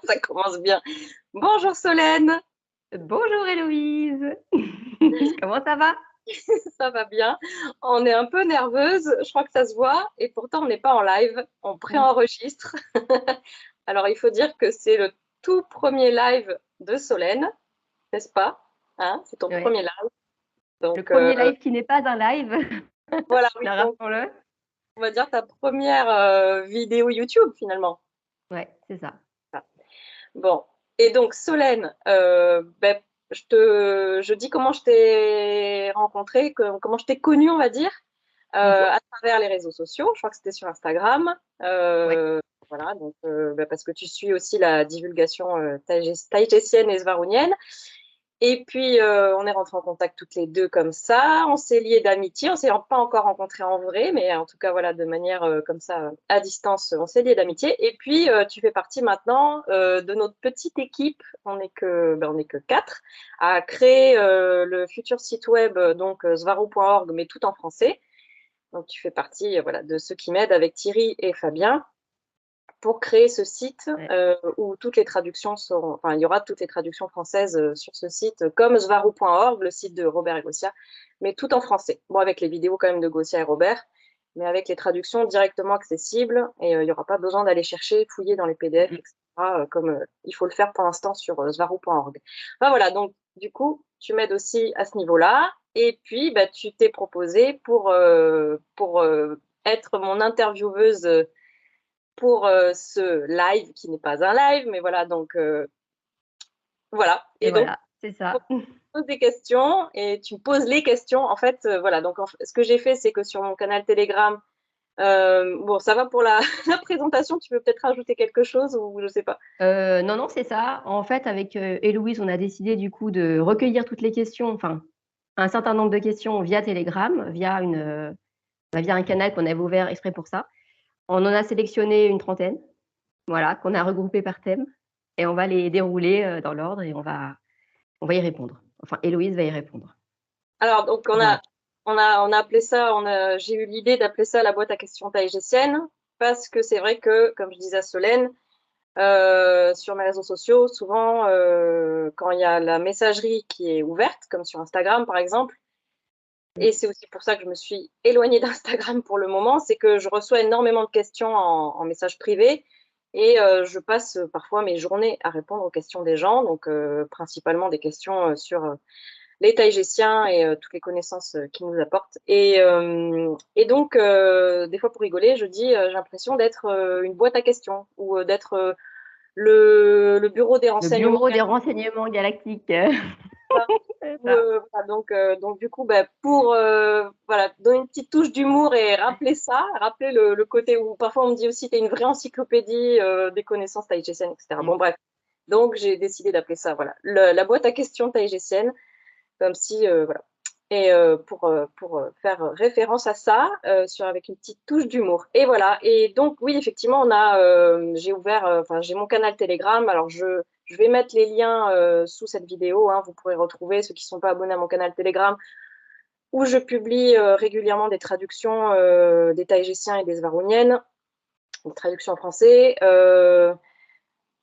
Ça commence bien. Bonjour Solène, Bonjour Héloïse, comment ça va? ça va bien. On est un peu nerveuse, je crois que ça se voit, et pourtant on n'est pas en live, on Mm. préenregistre. Alors il faut dire que c'est le tout premier live de Solène, n'est-ce pas? Hein, c'est ton Ouais. premier live. Le Donc premier live qui n'est pas un live, voilà, oui, donc rappelons-le. on va dire ta première vidéo YouTube finalement. Ouais, c'est ça. Bon, et donc Solène, je dis comment je t'ai rencontrée, comment je t'ai connue, on va dire, Mhm. à travers les réseaux sociaux. Je crois que c'était sur Instagram. Ouais. Voilà, donc parce que tu suis aussi la divulgation taïgésienne et svarounienne. Et puis, on est rentrés en contact toutes les deux comme ça. On s'est liés d'amitié. On s'est pas encore rencontrés en vrai, mais en tout cas, voilà, de manière comme ça, à distance, on s'est liés d'amitié. Et puis, tu fais partie maintenant de notre petite équipe. On n'est que quatre à créer le futur site web, donc svaro.org, mais tout en français. Donc, tu fais partie, voilà, de ceux qui m'aident avec Thierry et Fabien pour créer ce site Ouais. où toutes les traductions seront, enfin, il y aura toutes les traductions françaises sur ce site, comme svarou.org, le site de Robert et Gossia, mais tout en français. Bon, avec les vidéos quand même de Gossia et Robert, mais avec les traductions directement accessibles, et il n'y aura pas besoin d'aller chercher, fouiller dans les PDF, Mm. etc., comme il faut le faire pour l'instant sur svarou.org. Enfin, voilà, donc du coup, tu m'aides aussi à ce niveau-là, et puis bah, tu t'es proposé pour être mon intervieweuse pour ce live qui n'est pas un live, mais voilà, donc voilà. Et Et donc, voilà, c'est on ça. pose des questions et tu me poses les questions. En fait, voilà, donc ce que j'ai fait, c'est que sur mon canal Telegram, bon, ça va pour la, la présentation, tu peux peut-être rajouter quelque chose ou je sais pas. Non, non, c'est ça. En fait, avec Héloïse, on a décidé du coup de recueillir toutes les questions, enfin, un certain nombre de questions via Telegram, via un canal qu'on avait ouvert exprès pour ça. On en a sélectionné une trentaine, voilà, qu'on a regroupé par thème, et on va les dérouler dans l'ordre et on va y répondre. Enfin, Héloïse va y répondre. Alors, donc, Voilà. on a appelé ça, j'ai eu l'idée d'appeler ça la boîte à questions taïgésienne parce que c'est vrai que, comme je disais à Solène, sur mes réseaux sociaux, souvent, quand il y a la messagerie qui est ouverte, comme sur Instagram par exemple, et c'est aussi pour ça que je me suis éloignée d'Instagram pour le moment, c'est que je reçois énormément de questions en message privé et je passe parfois mes journées à répondre aux questions des gens, donc principalement des questions sur les taïgésiens et toutes les connaissances qu'ils nous apportent. Et donc, des fois pour rigoler, je dis j'ai l'impression d'être une boîte à questions ou d'être le bureau des Le renseignements. bureau des renseignements galactiques. C'est ça. Voilà, donc du coup, bah, pour voilà, donner une petite touche d'humour et rappeler ça, rappeler le côté où parfois on me dit aussi tu es une vraie encyclopédie des connaissances taïgésiennes, etc. Mm. Bon, bref. Donc j'ai décidé d'appeler ça voilà, la boîte à questions taïgésienne, comme si, voilà. Et pour faire référence à ça, avec une petite touche d'humour. Et voilà. Et donc, oui, effectivement, j'ai ouvert, enfin, j'ai mon canal Telegram. Alors, je vais mettre les liens sous cette vidéo, hein. Vous pourrez retrouver ceux qui ne sont pas abonnés à mon canal Telegram, où je publie régulièrement des traductions des taïgésiens et des svarouniennes, des traductions en français.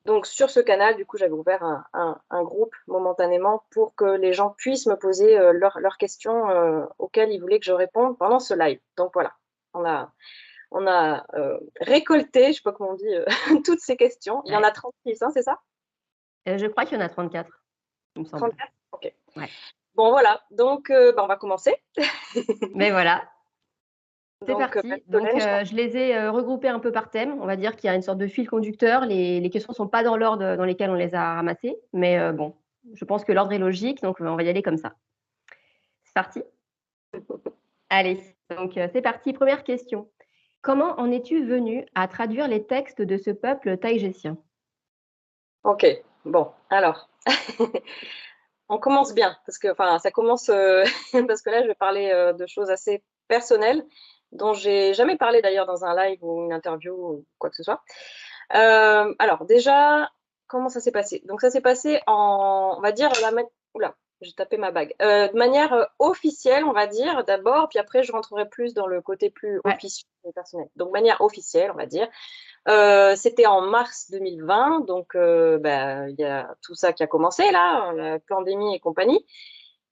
Donc sur ce canal, du coup, j'avais ouvert un groupe momentanément pour que les gens puissent me poser leurs questions auxquelles ils voulaient que je réponde pendant ce live. Donc voilà, on a récolté, je ne sais pas comment on dit, toutes ces questions. Il y en Ouais. a 36, hein, c'est ça? Je crois qu'il y en a 34, il me semble. 34? Ok. Ouais. Bon voilà, donc bah, on va commencer. Mais voilà, c'est Donc, parti. Donc, Solène, je t'en je les ai regroupés un peu par thème. On va dire qu'il y a une sorte de fil conducteur. Les questions ne sont pas dans l'ordre dans lesquels on les a ramassées. Mais bon, je pense que l'ordre est logique. Donc, on va y aller comme ça. C'est parti? Allez, donc c'est parti. Première question. Comment en es-tu venu à traduire les textes de ce peuple taïgétien? Ok, bon, alors, on commence bien, parce que, enfin, ça commence, parce que là, je vais parler de choses assez personnelles, dont j'ai jamais parlé d'ailleurs dans un live ou une interview ou quoi que ce soit. Alors, déjà, comment ça s'est passé? Donc, ça s'est passé on va dire, oula, j'ai tapé ma bague. De manière officielle, on va dire, d'abord, puis après, je rentrerai plus dans le côté plus Ouais. officiel et personnel. Donc, manière officielle, on va dire. C'était en mars 2020, donc il y a tout ça qui a commencé là, la pandémie et compagnie.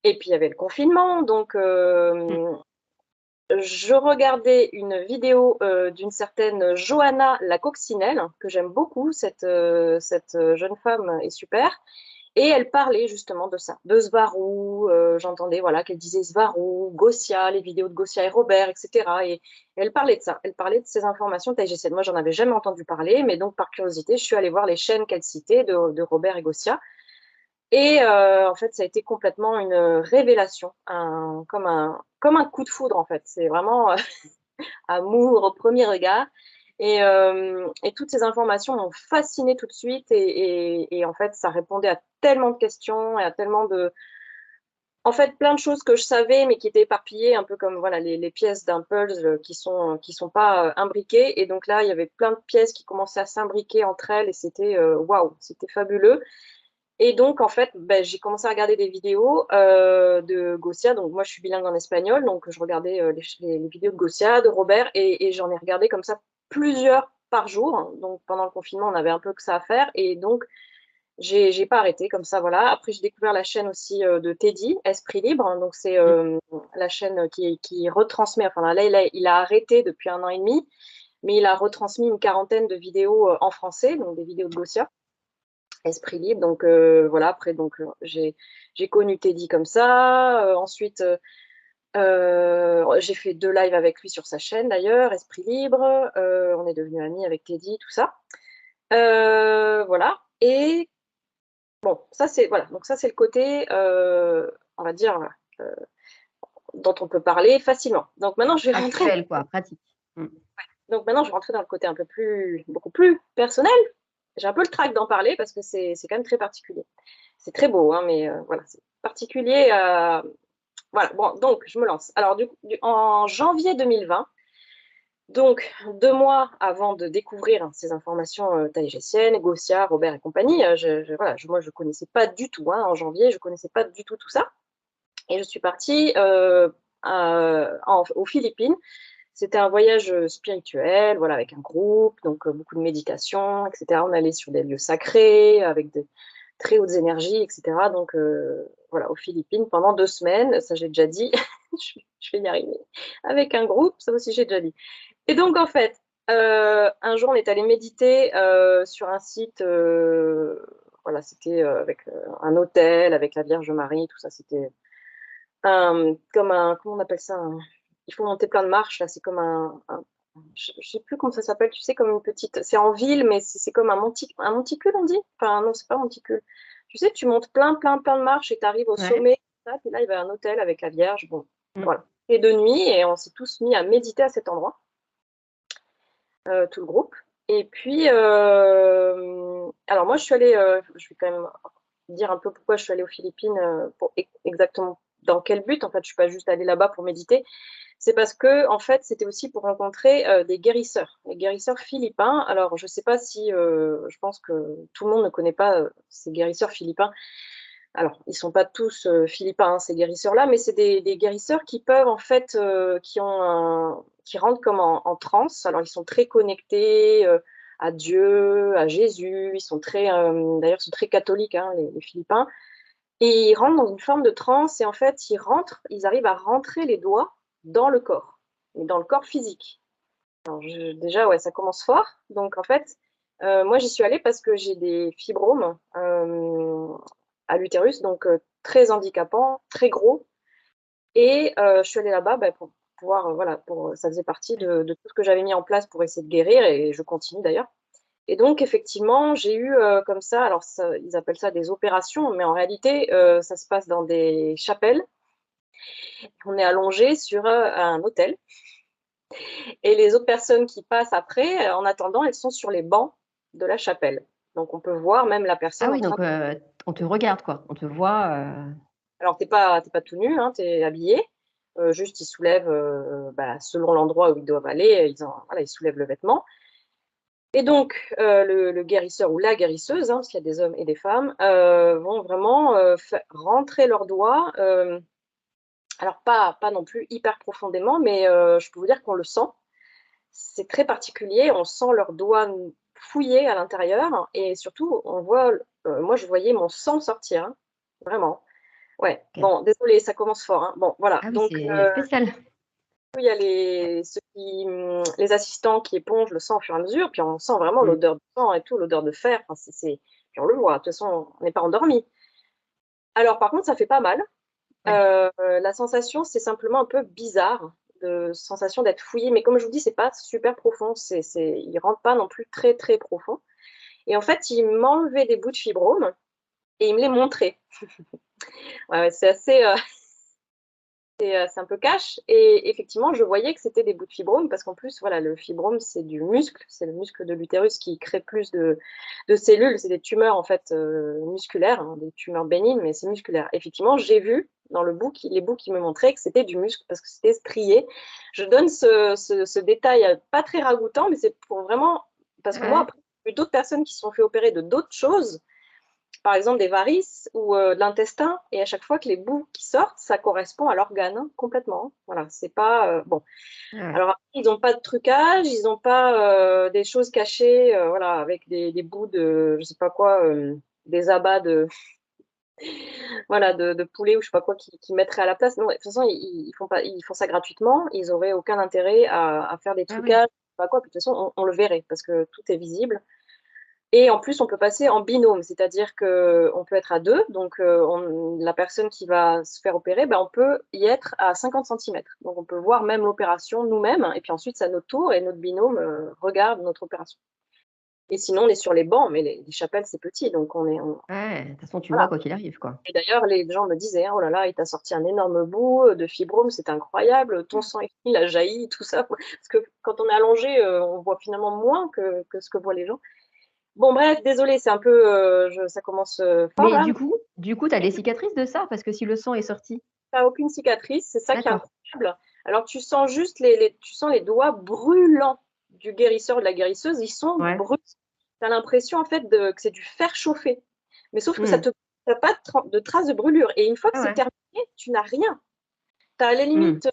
Et puis il y avait le confinement, donc je regardais une vidéo d'une certaine Johanna la Coccinelle, que j'aime beaucoup, cette jeune femme est super. Et elle parlait justement de ça, de Svarou. J'entendais voilà, qu'elle disait Svarou, Gossia, les vidéos de Gossia et Robert, etc. Et elle parlait de ça, elle parlait de ces informations TIG7. Moi, j'en avais jamais entendu parler, mais donc par curiosité, je suis allée voir les chaînes qu'elle citait de Robert et Gossia. Et en fait, ça a été complètement une révélation, comme un coup de foudre en fait. C'est vraiment amour au premier regard. Et toutes ces informations m'ont fascinée tout de suite. Et en fait, ça répondait à tellement de questions et à tellement de. En fait, plein de choses que je savais, mais qui étaient éparpillées, un peu comme voilà, les pièces d'un puzzle qui sont pas imbriquées. Et donc là, il y avait plein de pièces qui commençaient à s'imbriquer entre elles. Et c'était waouh, c'était fabuleux. Et donc, en fait, ben, j'ai commencé à regarder des vidéos de Gossia. Donc, moi, je suis bilingue en espagnol. Donc, je regardais les vidéos de Gossia, de Robert. Et j'en ai regardé comme ça plusieurs par jour. Donc, pendant le confinement, on avait un peu que ça à faire. Et donc, j'ai pas arrêté comme ça, voilà. Après, j'ai découvert la chaîne aussi de Teddy, Esprit Libre. Donc, c'est la chaîne qui retransmet. Enfin, là, il a arrêté depuis 1 an et demi. Mais il a retransmis une quarantaine de vidéos en français, donc des vidéos de Gossia. Esprit libre. Donc voilà, après, donc j'ai connu Teddy comme ça. Ensuite, j'ai fait 2 lives avec lui sur sa chaîne d'ailleurs, Esprit libre. On est devenus amis avec Teddy, tout ça. Voilà. Et bon, ça c'est voilà. Donc ça c'est le côté, on va dire, euh, dont on peut parler facilement. Donc maintenant je vais rentrer. Actuel, quoi, pratique. Donc maintenant je vais rentrer dans le côté un peu beaucoup plus personnel. J'ai un peu le trac d'en parler parce que c'est quand même très particulier. C'est très beau, hein, mais voilà, c'est particulier. Voilà, bon, donc je me lance. Alors, en janvier 2020, donc 2 mois avant de découvrir ces informations taïgésiennes, Gossia, Robert et compagnie, voilà, moi je ne connaissais pas du tout, hein, en janvier, je ne connaissais pas du tout tout ça. Et je suis partie aux Philippines. C'était un voyage spirituel, voilà, avec un groupe, donc beaucoup de méditation, etc. On allait sur des lieux sacrés, avec de très hautes énergies, etc. Donc voilà, aux Philippines pendant 2 semaines, ça j'ai déjà dit, je vais y arriver. Avec un groupe, ça aussi j'ai déjà dit. Et donc en fait, un jour on est allé méditer sur un site, voilà, c'était avec un hôtel, avec la Vierge Marie, tout ça, c'était comme un, comment on appelle ça, il faut monter plein de marches, là, c'est comme je ne sais plus comment ça s'appelle, tu sais, comme une petite, c'est en ville, mais c'est comme un monticule, on dit? Enfin, non, c'est pas un monticule. Tu sais, tu montes plein de marches et tu arrives au Ouais. sommet, ça, puis là, il y avait un hôtel avec la Vierge, bon, Mm. voilà. Et de nuit, et on s'est tous mis à méditer à cet endroit, tout le groupe. Et puis, alors moi, je suis allée, je vais quand même dire un peu pourquoi je suis allée aux Philippines, pour exactement dans quel but. En fait, je suis pas juste allée là-bas pour méditer. C'est parce que, en fait, c'était aussi pour rencontrer des guérisseurs, les guérisseurs philippins. Alors, je sais pas si, je pense que tout le monde ne connaît pas ces guérisseurs philippins. Alors, ils sont pas tous philippins, hein, ces guérisseurs-là, mais c'est des guérisseurs qui peuvent, en fait, qui rentrent comme en transe. Alors, ils sont très connectés à Dieu, à Jésus. Ils sont d'ailleurs, ils sont très catholiques, hein, les Philippins. Et ils rentrent dans une forme de transe et en fait, ils arrivent à rentrer les doigts dans le corps, mais dans le corps physique. Alors, déjà, ouais, ça commence fort. Donc, en fait, moi, j'y suis allée parce que j'ai des fibromes à l'utérus, donc très handicapants, très gros. Et je suis allée là-bas bah, pour pouvoir, voilà, ça faisait partie de tout ce que j'avais mis en place pour essayer de guérir et je continue d'ailleurs. Et donc, effectivement, j'ai eu comme ça, alors ils appellent ça des opérations, mais en réalité, ça se passe dans des chapelles. On est allongé sur un hôtel. Et les autres personnes qui passent après, en attendant, elles sont sur les bancs de la chapelle. Donc, on peut voir même la Ah personne en oui, train donc de. on te regarde, quoi. On te voit. Alors, t'es pas tout nu, hein, tu es habillé. Juste, ils soulèvent, bah, selon l'endroit où ils doivent aller, voilà, ils soulèvent le vêtement. Et donc, le guérisseur ou la guérisseuse, hein, parce qu'il y a des hommes et des femmes, vont vraiment rentrer leurs doigts. Alors, pas non plus hyper profondément, mais je peux vous dire qu'on le sent. c'est très particulier. On sent leurs doigts fouillés à l'intérieur et surtout, on voit, moi, je voyais mon sang sortir, hein, vraiment. Ouais, OK. bon, désolée, ça commence fort, hein. Bon, voilà. Ah oui, Donc, c'est spécial. il y a les assistants qui épongent le sang au fur et à mesure, puis on sent vraiment Mmh. l'odeur de sang et tout, l'odeur de fer. Enfin, puis on le voit. De toute façon, on n'est pas endormi. Alors, par contre, ça fait pas mal. Ouais. La sensation, c'est simplement un peu bizarre, de sensation d'être fouillé. Mais comme je vous dis, c'est pas super profond. Il rentre pas non plus très très profond. Et en fait, il m'enlevait des bouts de fibrome et il me les montrait. Ouais, ouais, c'est assez, c'est un peu cash et effectivement, je voyais que c'était des bouts de fibrome parce qu'en plus, voilà, le fibrome, c'est du muscle, c'est le muscle de l'utérus qui crée plus de cellules. C'est des tumeurs, en fait, musculaires, hein, des tumeurs bénignes, mais c'est musculaire. Effectivement, j'ai vu dans les bouts qui me montraient que c'était du muscle parce que c'était strié. Je donne ce détail, pas très ragoûtant, mais c'est pour vraiment parce que moi, Ouais. après, j'ai vu d'autres personnes qui se sont fait opérer de d'autres choses, par exemple des varices ou de l'intestin, et à chaque fois que les bouts qui sortent, ça correspond à l'organe, hein, complètement. Voilà, c'est pas bon. Ah ouais. Alors après, ils n'ont pas de trucage, ils n'ont pas des choses cachées, voilà, avec des bouts de, je sais pas quoi, des abats de, voilà, de poulet ou je sais pas quoi qui mettraient à la place. Non, de toute façon, ils font ça gratuitement. Ils auraient aucun intérêt à faire des Ah ouais. trucages, je sais pas quoi. Puis de toute façon, on le verrait parce que tout est visible. Et en plus, on peut passer en binôme, c'est-à-dire qu'on peut être à deux. Donc, la personne qui va se faire opérer, ben, on peut y être à 50 centimètres. Donc, on peut voir même l'opération nous-mêmes. Et puis ensuite, c'est à notre tour et notre binôme regarde notre opération. Et sinon, on est sur les bancs, mais les chapelles, c'est petit. Donc, Ouais, de toute façon, tu vois voilà. quoi qu'il arrive, quoi. Et d'ailleurs, les gens me disaient, oh là là, il t'a sorti un énorme bout de fibrome, c'est incroyable, ton sang, il a jailli, tout ça. Parce que quand on est allongé, on voit finalement moins que ce que voient les gens. Bon bref, désolée, c'est un peu, ça commence, fort Mais là, du coup, tu as mais des cicatrices de ça? Parce que si le sang est sorti tu as aucune cicatrice, c'est ça qui est d'accord. incroyable. Alors tu sens juste les doigts brûlants du guérisseur ou de la guérisseuse, ils sont Ouais. brûlés. Tu as l'impression en fait que c'est du fer chauffé. Mais sauf que Mmh. tu as pas de traces de brûlure et une fois que Ah c'est ouais. terminé, tu n'as rien. Tu as à la Mmh. limite,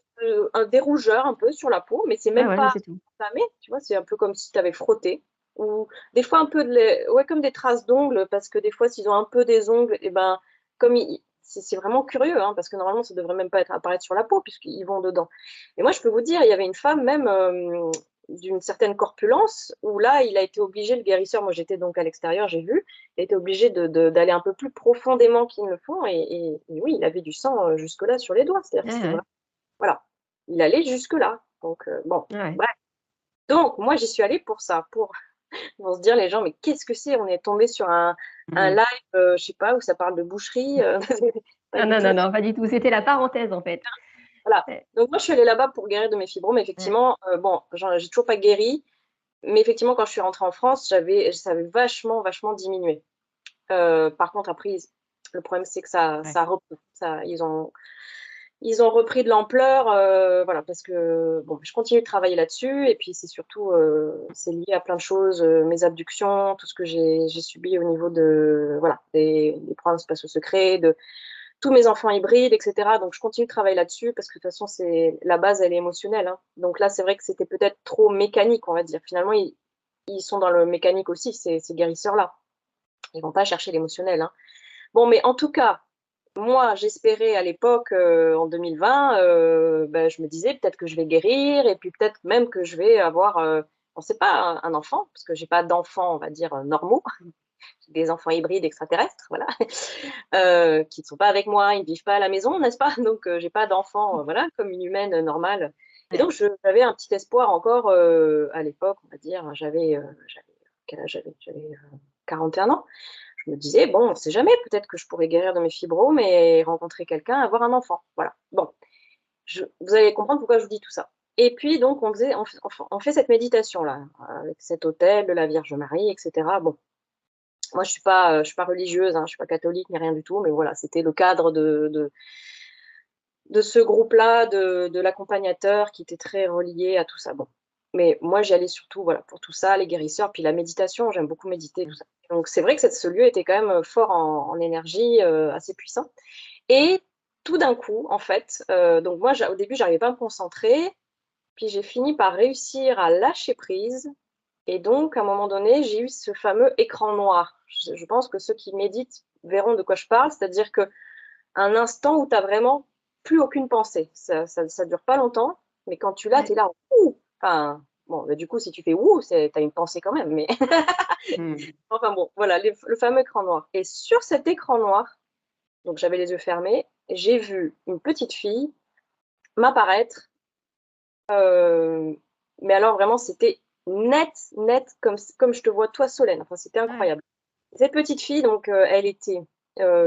des rougeurs un peu sur la peau, mais c'est Ah même ouais, mais pas c'est tout. entamé, tu vois? C'est un peu comme si tu avais frotté ou des fois un peu ouais, comme des traces d'ongles parce que des fois, s'ils ont un peu des ongles et ben, comme ils c'est vraiment curieux, hein, parce que normalement, ça devrait même pas apparaître sur la peau puisqu'ils vont dedans. Et moi, je peux vous dire, il y avait une femme même, d'une certaine corpulence où là, il a été obligé, le guérisseur, moi j'étais donc à l'extérieur, j'ai vu, il a été obligé d'aller un peu plus profondément qu'ils ne le font et oui, il avait du sang, jusque-là sur les doigts. C'est-à-dire que Ouais, c'était ouais. vraiment voilà, il allait jusque-là. Donc bon, Ouais. bref. Donc moi, j'y suis allée pour ça, pour vont se dire les gens: «Mais qu'est-ce que c'est?» On est tombé sur un Mmh. live, je sais pas, où ça parle de boucherie, pas Ah du non, non, tout. non, pas du tout. C'était la parenthèse, en fait. Voilà. Ouais, Donc moi, je suis allée là-bas pour guérir de mes fibromes. ouais. Effectivement, bon, j'ai toujours pas guéri, mais effectivement, quand je suis rentrée en France, ça avait vachement, vachement diminué. Par contre, après, le problème, c'est que Ouais. ça a repris. Ils ont repris de l'ampleur, voilà, parce que bon, je continue de travailler là-dessus et puis c'est surtout, c'est lié à plein de choses, mes abductions, tout ce que j'ai subi au niveau de voilà, des programmes spatiaux secrets, de tous mes enfants hybrides et cetera. Donc je continue de travailler là-dessus parce que de toute façon, c'est la base, elle est émotionnelle, hein. Donc là, c'est vrai que c'était peut-être trop mécanique, on va dire. Finalement, ils sont dans le mécanique aussi, ces guérisseurs-là. Ils vont pas chercher l'émotionnel, hein. Bon, mais en tout cas, moi, j'espérais à l'époque, en 2020, bah, je me disais: «Peut-être que je vais guérir et puis peut-être même que je vais avoir, on sait pas, un enfant», parce que j'ai pas d'enfants, on va dire, normaux. J'ai des enfants hybrides extraterrestres, voilà, qui ne sont pas avec moi, ils ne vivent pas à la maison, n'est-ce pas? Donc j'ai pas d'enfant, voilà, comme une humaine, normale et Ouais. donc j'avais un petit espoir encore, à l'époque, on va dire, j'avais quel âge j'avais? J'avais, 41 ans. Je me disais: «Bon, on ne sait jamais, peut-être que je pourrais guérir de mes fibromes et rencontrer quelqu'un, avoir un enfant». Voilà. Bon, vous allez comprendre pourquoi je vous dis tout ça et puis donc on fait cette méditation-là, avec cet autel de la Vierge Marie et cetera. Bon, moi je suis pas religieuse, hein, je suis pas catholique ni rien du tout, mais voilà, c'était le cadre de ce groupe-là, de l'accompagnateur qui était très relié à tout ça. Bon, mais moi j'y allais surtout, voilà, pour tout ça, les guérisseurs, puis la méditation, j'aime beaucoup méditer, tout Mmh. ça. Donc c'est vrai que ce lieu était quand même, fort en énergie, assez puissant et tout d'un coup, en fait, donc moi au début, j'arrivais pas à me concentrer Puis j'ai fini par réussir à lâcher prise. Et donc, à un moment donné, j'ai eu ce fameux écran noir. Je pense que ceux qui méditent verront de quoi je parle, c'est-à-dire que un instant où tu n'as vraiment plus aucune pensée. Ça dure pas longtemps, mais quand tu l'as, tu es là, ouh. Enfin, bon, du coup, si tu fais ouh, tu as une pensée quand même. Mais enfin bon, voilà, le fameux écran noir. Et sur cet écran noir, donc j'avais les yeux fermés, j'ai vu une petite fille m'apparaître. Mais alors vraiment, c'était net, net, comme je te vois toi, Solène. Enfin, c'était incroyable. Cette petite fille, donc, elle était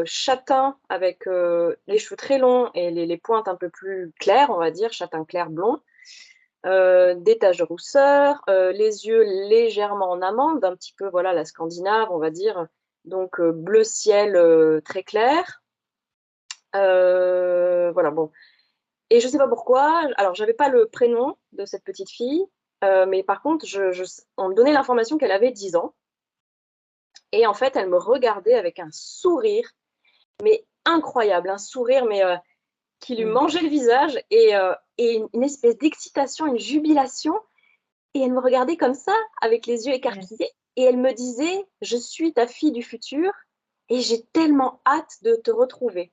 châtain avec les cheveux très longs et les pointes un peu plus claires, on va dire, châtain clair blond, des taches de rousseur, les yeux légèrement en amande, un petit peu, voilà, la scandinave, on va dire, donc bleu ciel très clair. Voilà, bon. Et je sais pas pourquoi, alors j'avais pas le prénom de cette petite fille, mais par contre, on me donnait l'information qu'elle avait 10 ans. Et en fait, elle me regardait avec un sourire, mais incroyable, un sourire, mais qui lui mangeait le visage et une espèce d'excitation, une jubilation. Et elle me regardait comme ça, avec les yeux écarquillés, et elle me disait, je suis ta fille du futur et j'ai tellement hâte de te retrouver.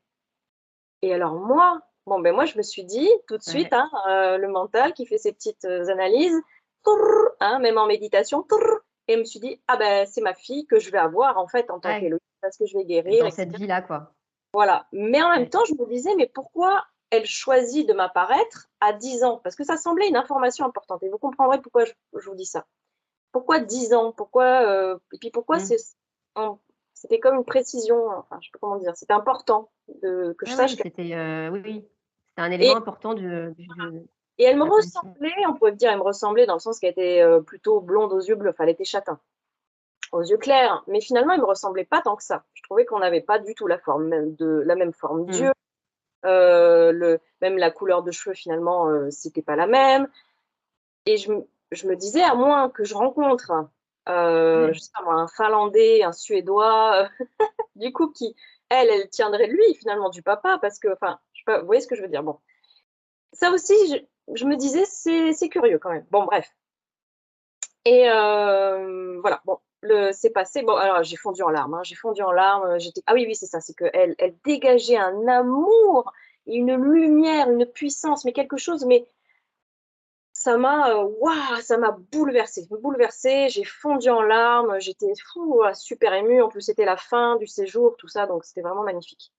Et alors moi, bon, ben moi, je me suis dit tout de suite, hein, le mental qui fait ses petites analyses, tourr, hein, même en méditation, tourr, et je me suis dit, ah ben c'est ma fille que je vais avoir en fait en tant qu'Héloïse, parce que je vais guérir, Dans cette etc. vie-là, quoi. Voilà. Mais en même Ouais. temps, je me disais, mais pourquoi elle choisit de m'apparaître à 10 ans? Parce que ça semblait une information importante. Et vous comprendrez pourquoi je vous dis ça. Pourquoi 10 ans? Pourquoi, et puis pourquoi c'était comme une précision, enfin, je sais pas comment dire, c'était important que je Ah sache oui, que. c'était, oui, oui, c'est un élément Et, important de et elle me l'apparition. ressemblait, on pourrait dire, elle me ressemblait dans le sens qu'elle était plutôt blonde aux yeux bleus, enfin, elle était châtain, aux yeux clairs, mais finalement, elle me ressemblait pas tant que ça. Je trouvais qu'on n'avait pas du tout la même forme d'yeux, même la couleur de cheveux, finalement, c'était pas la même. Et je me disais, à moins que je rencontre, je sais pas moi, un Finlandais, un Suédois, du coup, qui, elle tiendrait de lui, finalement, du papa, parce que, enfin, je sais pas, vous voyez ce que je veux dire. Bon, ça aussi, je me disais, c'est curieux quand même. Bon, bref. Et voilà, bon, c'est passé. Bon, alors j'ai fondu en larmes, hein, j'ai fondu en larmes. Ah oui, oui, c'est ça, c'est qu'elle dégageait un amour, une lumière, une puissance, mais quelque chose, mais ça m'a bouleversée. J'ai fondu en larmes, j'étais fou, super émue. En plus, c'était la fin du séjour, tout ça, donc c'était vraiment magnifique.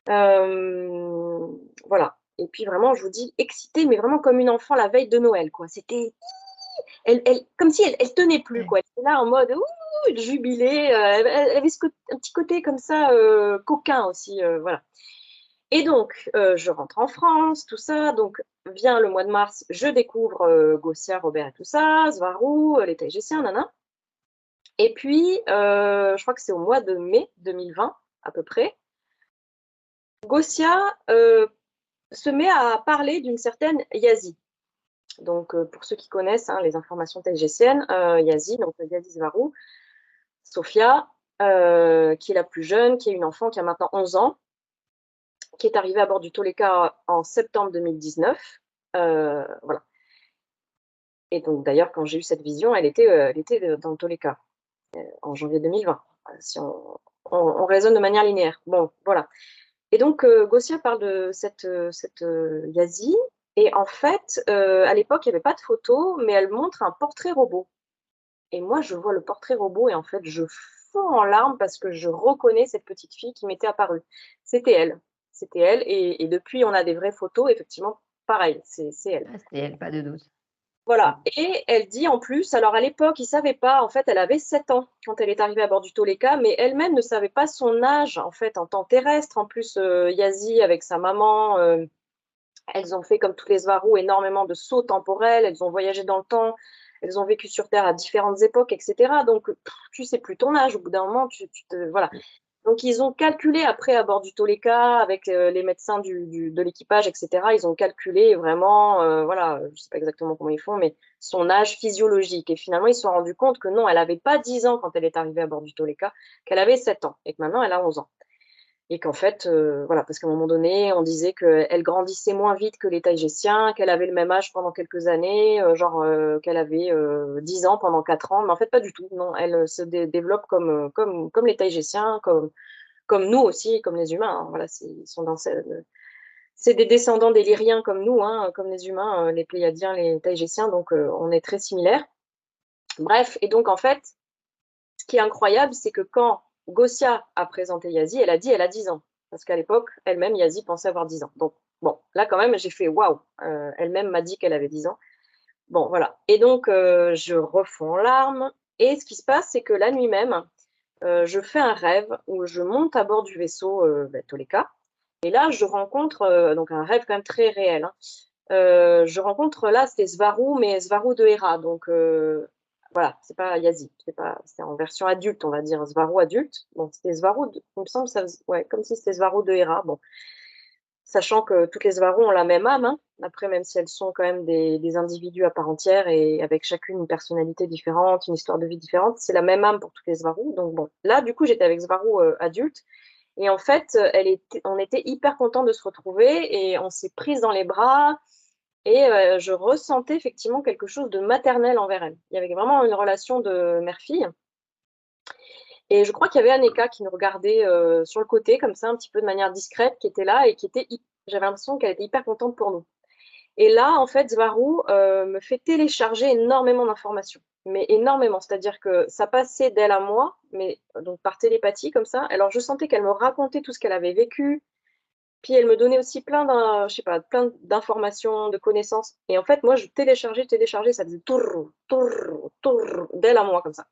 Euh, voilà. Et puis vraiment, je vous dis, excitée, mais vraiment comme une enfant la veille de Noël, quoi. C'était, comme si elle tenait plus, Ouais. quoi. Elle était là en mode, ouh, jubilée. Elle avait un petit côté comme ça, coquin aussi, voilà. Et donc, je rentre en France, tout ça. Donc, vient le mois de mars, je découvre Gossia, Robert et tout ça, Svarou, les Taïgésiens, nana. Et puis, je crois que c'est au mois de mai 2020, à peu près, Gossia se met à parler d'une certaine Yazi. Donc, pour ceux qui connaissent hein, les informations taïgésiennes, Yazi, donc Yazi Svarou, Sophia, qui est la plus jeune, qui est une enfant qui a maintenant 11 ans, qui est arrivée à bord du Toleka en septembre 2019. Voilà. Et donc, d'ailleurs, quand j'ai eu cette vision, elle était dans le Toleka en janvier 2020, si on raisonne de manière linéaire. Bon, voilà. Et donc, Gossia parle de cette Yazi. Et en fait, à l'époque, il n'y avait pas de photo, mais elle montre un portrait robot. Et moi, je vois le portrait robot et en fait, je fonds en larmes parce que je reconnais cette petite fille qui m'était apparue. C'était elle. C'était elle. Et depuis, on a des vraies photos. Effectivement, pareil, c'est elle. Ah, c'était elle, pas de doute. Voilà. Et elle dit en plus, alors à l'époque, ils ne savaient pas, en fait, elle avait 7 ans quand elle est arrivée à bord du Toleka, mais elle-même ne savait pas son âge, en fait, en temps terrestre. En plus, Yazi, avec sa maman, elles ont fait, comme toutes les Svarou, énormément de sauts temporels, elles ont voyagé dans le temps, elles ont vécu sur Terre à différentes époques, etc. Donc, tu sais plus ton âge, au bout d'un moment, voilà. Donc, ils ont calculé après à bord du Toleka avec les médecins de l'équipage, etc. Ils ont calculé vraiment, voilà, je ne sais pas exactement comment ils font, mais son âge physiologique. Et finalement, ils se sont rendus compte que non, elle n'avait pas 10 ans quand elle est arrivée à bord du Toleka, qu'elle avait 7 ans et que maintenant, elle a 11 ans. Et qu'en fait, voilà, parce qu'à un moment donné, on disait qu'elle grandissait moins vite que les taïgésiens, qu'elle avait le même âge pendant quelques années, qu'elle avait 10 ans pendant 4 ans, mais en fait, pas du tout. Non, elle se développe comme les taïgésiens, comme nous aussi, comme les humains. Hein. Voilà, ils sont c'est des descendants des Lyriens comme nous, hein, comme les humains, les Pléiadiens, les taïgésiens, donc on est très similaires. Bref, et donc en fait, ce qui est incroyable, c'est que quand Gossia a présenté Yazi, elle a dit elle a 10 ans. Parce qu'à l'époque, elle-même, Yazi pensait avoir 10 ans. Donc, bon, là, quand même, j'ai fait waouh. Elle-même m'a dit qu'elle avait 10 ans. Bon, voilà. Et donc, je refonds en larmes. Et ce qui se passe, c'est que la nuit même, je fais un rêve où je monte à bord du vaisseau Toleka. Et là, je rencontre, donc un rêve quand même très réel. Hein. Je rencontre là, c'était Svaru, mais Svaru de Hera. Donc, voilà, c'est pas Yazi, c'est en version adulte, on va dire, Svaru adulte. Bon, c'était Svaru, il me semble, ouais, comme si c'était Svaru de Hera. Bon, sachant que toutes les Svaru ont la même âme, hein. Après, même si elles sont quand même des individus à part entière et avec chacune une personnalité différente, une histoire de vie différente, c'est la même âme pour toutes les Svaru. Donc, bon, là, du coup, j'étais avec Svaru adulte. Et en fait, on était hyper contents de se retrouver et on s'est prises dans les bras. Et je ressentais effectivement quelque chose de maternel envers elle. Il y avait vraiment une relation de mère-fille. Et je crois qu'il y avait Aneka qui nous regardait sur le côté, comme ça, un petit peu de manière discrète, qui était là et j'avais l'impression qu'elle était hyper contente pour nous. Et là, en fait, Svaru me fait télécharger énormément d'informations. Mais énormément. C'est-à-dire que ça passait d'elle à moi, mais donc par télépathie, comme ça. Alors, je sentais qu'elle me racontait tout ce qu'elle avait vécu, puis elle me donnait aussi je sais pas, plein d'informations, de connaissances. Et en fait, moi, je téléchargeais, ça faisait tour, tour, tour, d'elle à moi, comme ça.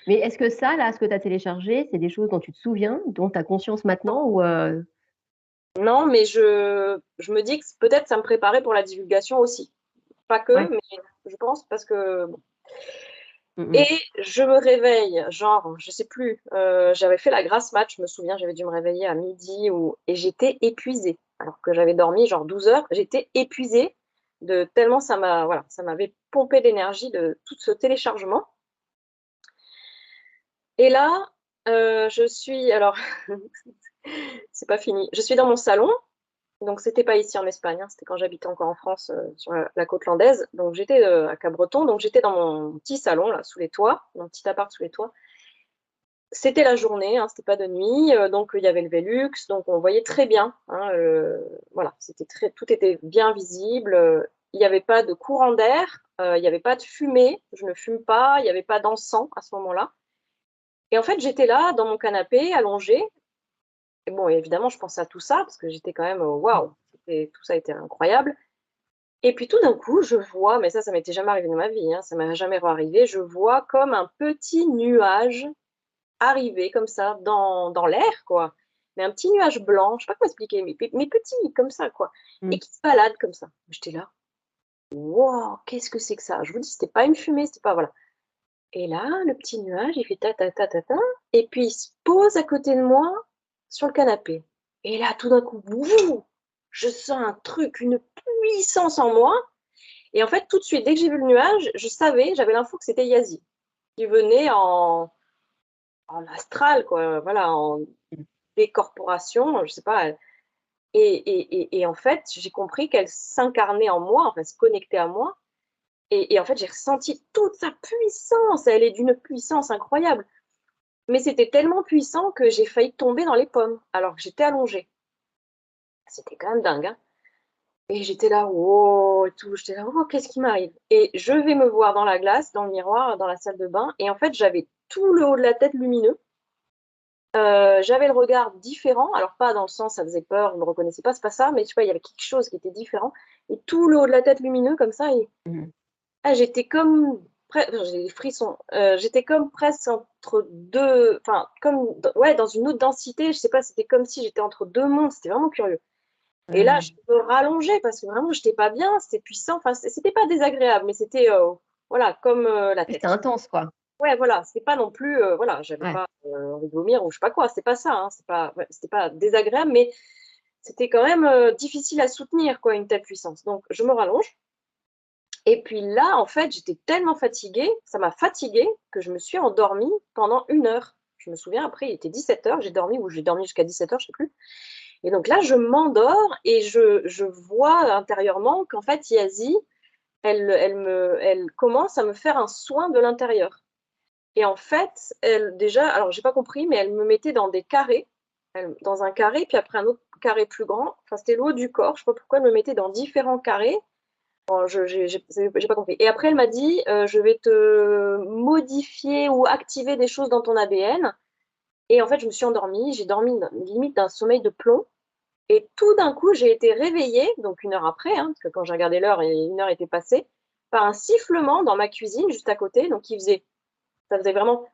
Mais est-ce que ça, là, ce que tu as téléchargé, c'est des choses dont tu te souviens, dont tu as conscience maintenant ou Non, mais je me dis que peut-être ça me préparait pour la divulgation aussi. Pas que, Ouais. mais je pense parce que. Bon. Mm, Et je me réveille, genre, je sais plus, j'avais fait la grasse mat, je me souviens, j'avais dû me réveiller à midi et j'étais épuisée. Alors que j'avais dormi genre 12 heures, j'étais épuisée de tellement voilà, ça m'avait pompé d'énergie de tout ce téléchargement. Et là, alors, c'est pas fini. Je suis dans mon salon, donc c'était pas ici en Espagne, hein, c'était quand j'habitais encore en France, sur la côte landaise. Donc j'étais à Cabreton, donc j'étais dans mon petit salon, là, sous les toits, mon petit appart sous les toits. C'était la journée, hein, c'était pas de nuit, donc il y avait le Velux, donc on voyait très bien. Hein, voilà, tout était bien visible. Il n'y avait pas de courant d'air, il n'y avait pas de fumée, je ne fume pas, il n'y avait pas d'encens à ce moment-là. Et en fait, j'étais là, dans mon canapé, allongée. Et bon, évidemment, je pensais à tout ça, parce que j'étais quand même, waouh, tout ça était incroyable. Et puis tout d'un coup, je vois, mais ça m'était jamais arrivé dans ma vie, hein, ça m'est jamais arrivé, je vois comme un petit nuage arriver comme ça dans l'air, quoi. Mais un petit nuage blanc, je sais pas comment expliquer, mais petit, comme ça, quoi. Et mm. qui se balade comme ça. J'étais là, wow, qu'est-ce que c'est que ça? Je vous dis, c'était pas une fumée, c'était pas, voilà. Et là, le petit nuage, il fait ta ta ta ta ta, et puis il se pose à côté de moi sur le canapé. Et là, tout d'un coup, wouh, je sens un truc, une puissance en moi. Et en fait, tout de suite, dès que j'ai vu le nuage, j'avais l'info que c'était Yazi, qui venait en astral, quoi, voilà, en décorporation, je sais pas. Et en fait, j'ai compris qu'elle s'incarnait en moi, enfin, se connectait à moi. Et en fait, j'ai ressenti toute sa puissance. Elle est d'une puissance incroyable. Mais c'était tellement puissant que j'ai failli tomber dans les pommes, alors que j'étais allongée. C'était quand même dingue, hein. Et j'étais là, wow, et tout. J'étais là, oh, qu'est-ce qui m'arrive? Et je vais me voir dans la glace, dans le miroir, dans la salle de bain. Et en fait, j'avais tout le haut de la tête lumineux. J'avais le regard différent, alors pas dans le sens ça faisait peur, je ne me reconnaissais pas, c'est pas ça, mais tu vois, il y avait quelque chose qui était différent. Et tout le haut de la tête lumineux comme ça, et Mm. j'étais comme, j'ai des frissons, j'étais comme presque entre deux, enfin, ouais, dans une autre densité, je sais pas, c'était comme si j'étais entre deux mondes, c'était vraiment curieux. Et là, je me rallongeais parce que vraiment, j'étais pas bien, c'était puissant, enfin, c'était pas désagréable, mais c'était, voilà, comme la C'était tête. intense, quoi. Ouais, voilà, c'était pas non plus, voilà, j'avais Ouais. pas envie de vomir ou je sais pas quoi, c'est pas ça, hein, ouais, c'était pas désagréable, mais c'était quand même difficile à soutenir, quoi, une telle puissance. Donc, je me rallonge. Et puis là, en fait, j'étais tellement fatiguée, ça m'a fatiguée, que je me suis endormie pendant 1 heure. Je me souviens, après, il était 17h, j'ai dormi jusqu'à 17h, je sais plus. Et donc là, je m'endors et je vois intérieurement qu'en fait, Yazi, elle commence à me faire un soin de l'intérieur. Et en fait, déjà, alors j'ai pas compris, mais elle me mettait dans des carrés, dans un carré, puis après un autre carré plus grand. Enfin, c'était le haut du corps. Je sais pas pourquoi elle me mettait dans différents carrés. Bon, j'ai pas compris. Et après, elle m'a dit, je vais te modifier ou activer des choses dans ton ADN. Et en fait, je me suis endormie. J'ai dormi limite d'un sommeil de plomb. Et tout d'un coup, j'ai été réveillée, donc 1 heure après, hein, parce que quand j'ai regardé l'heure, 1 heure était passée, par un sifflement dans ma cuisine juste à côté. Donc, ça faisait vraiment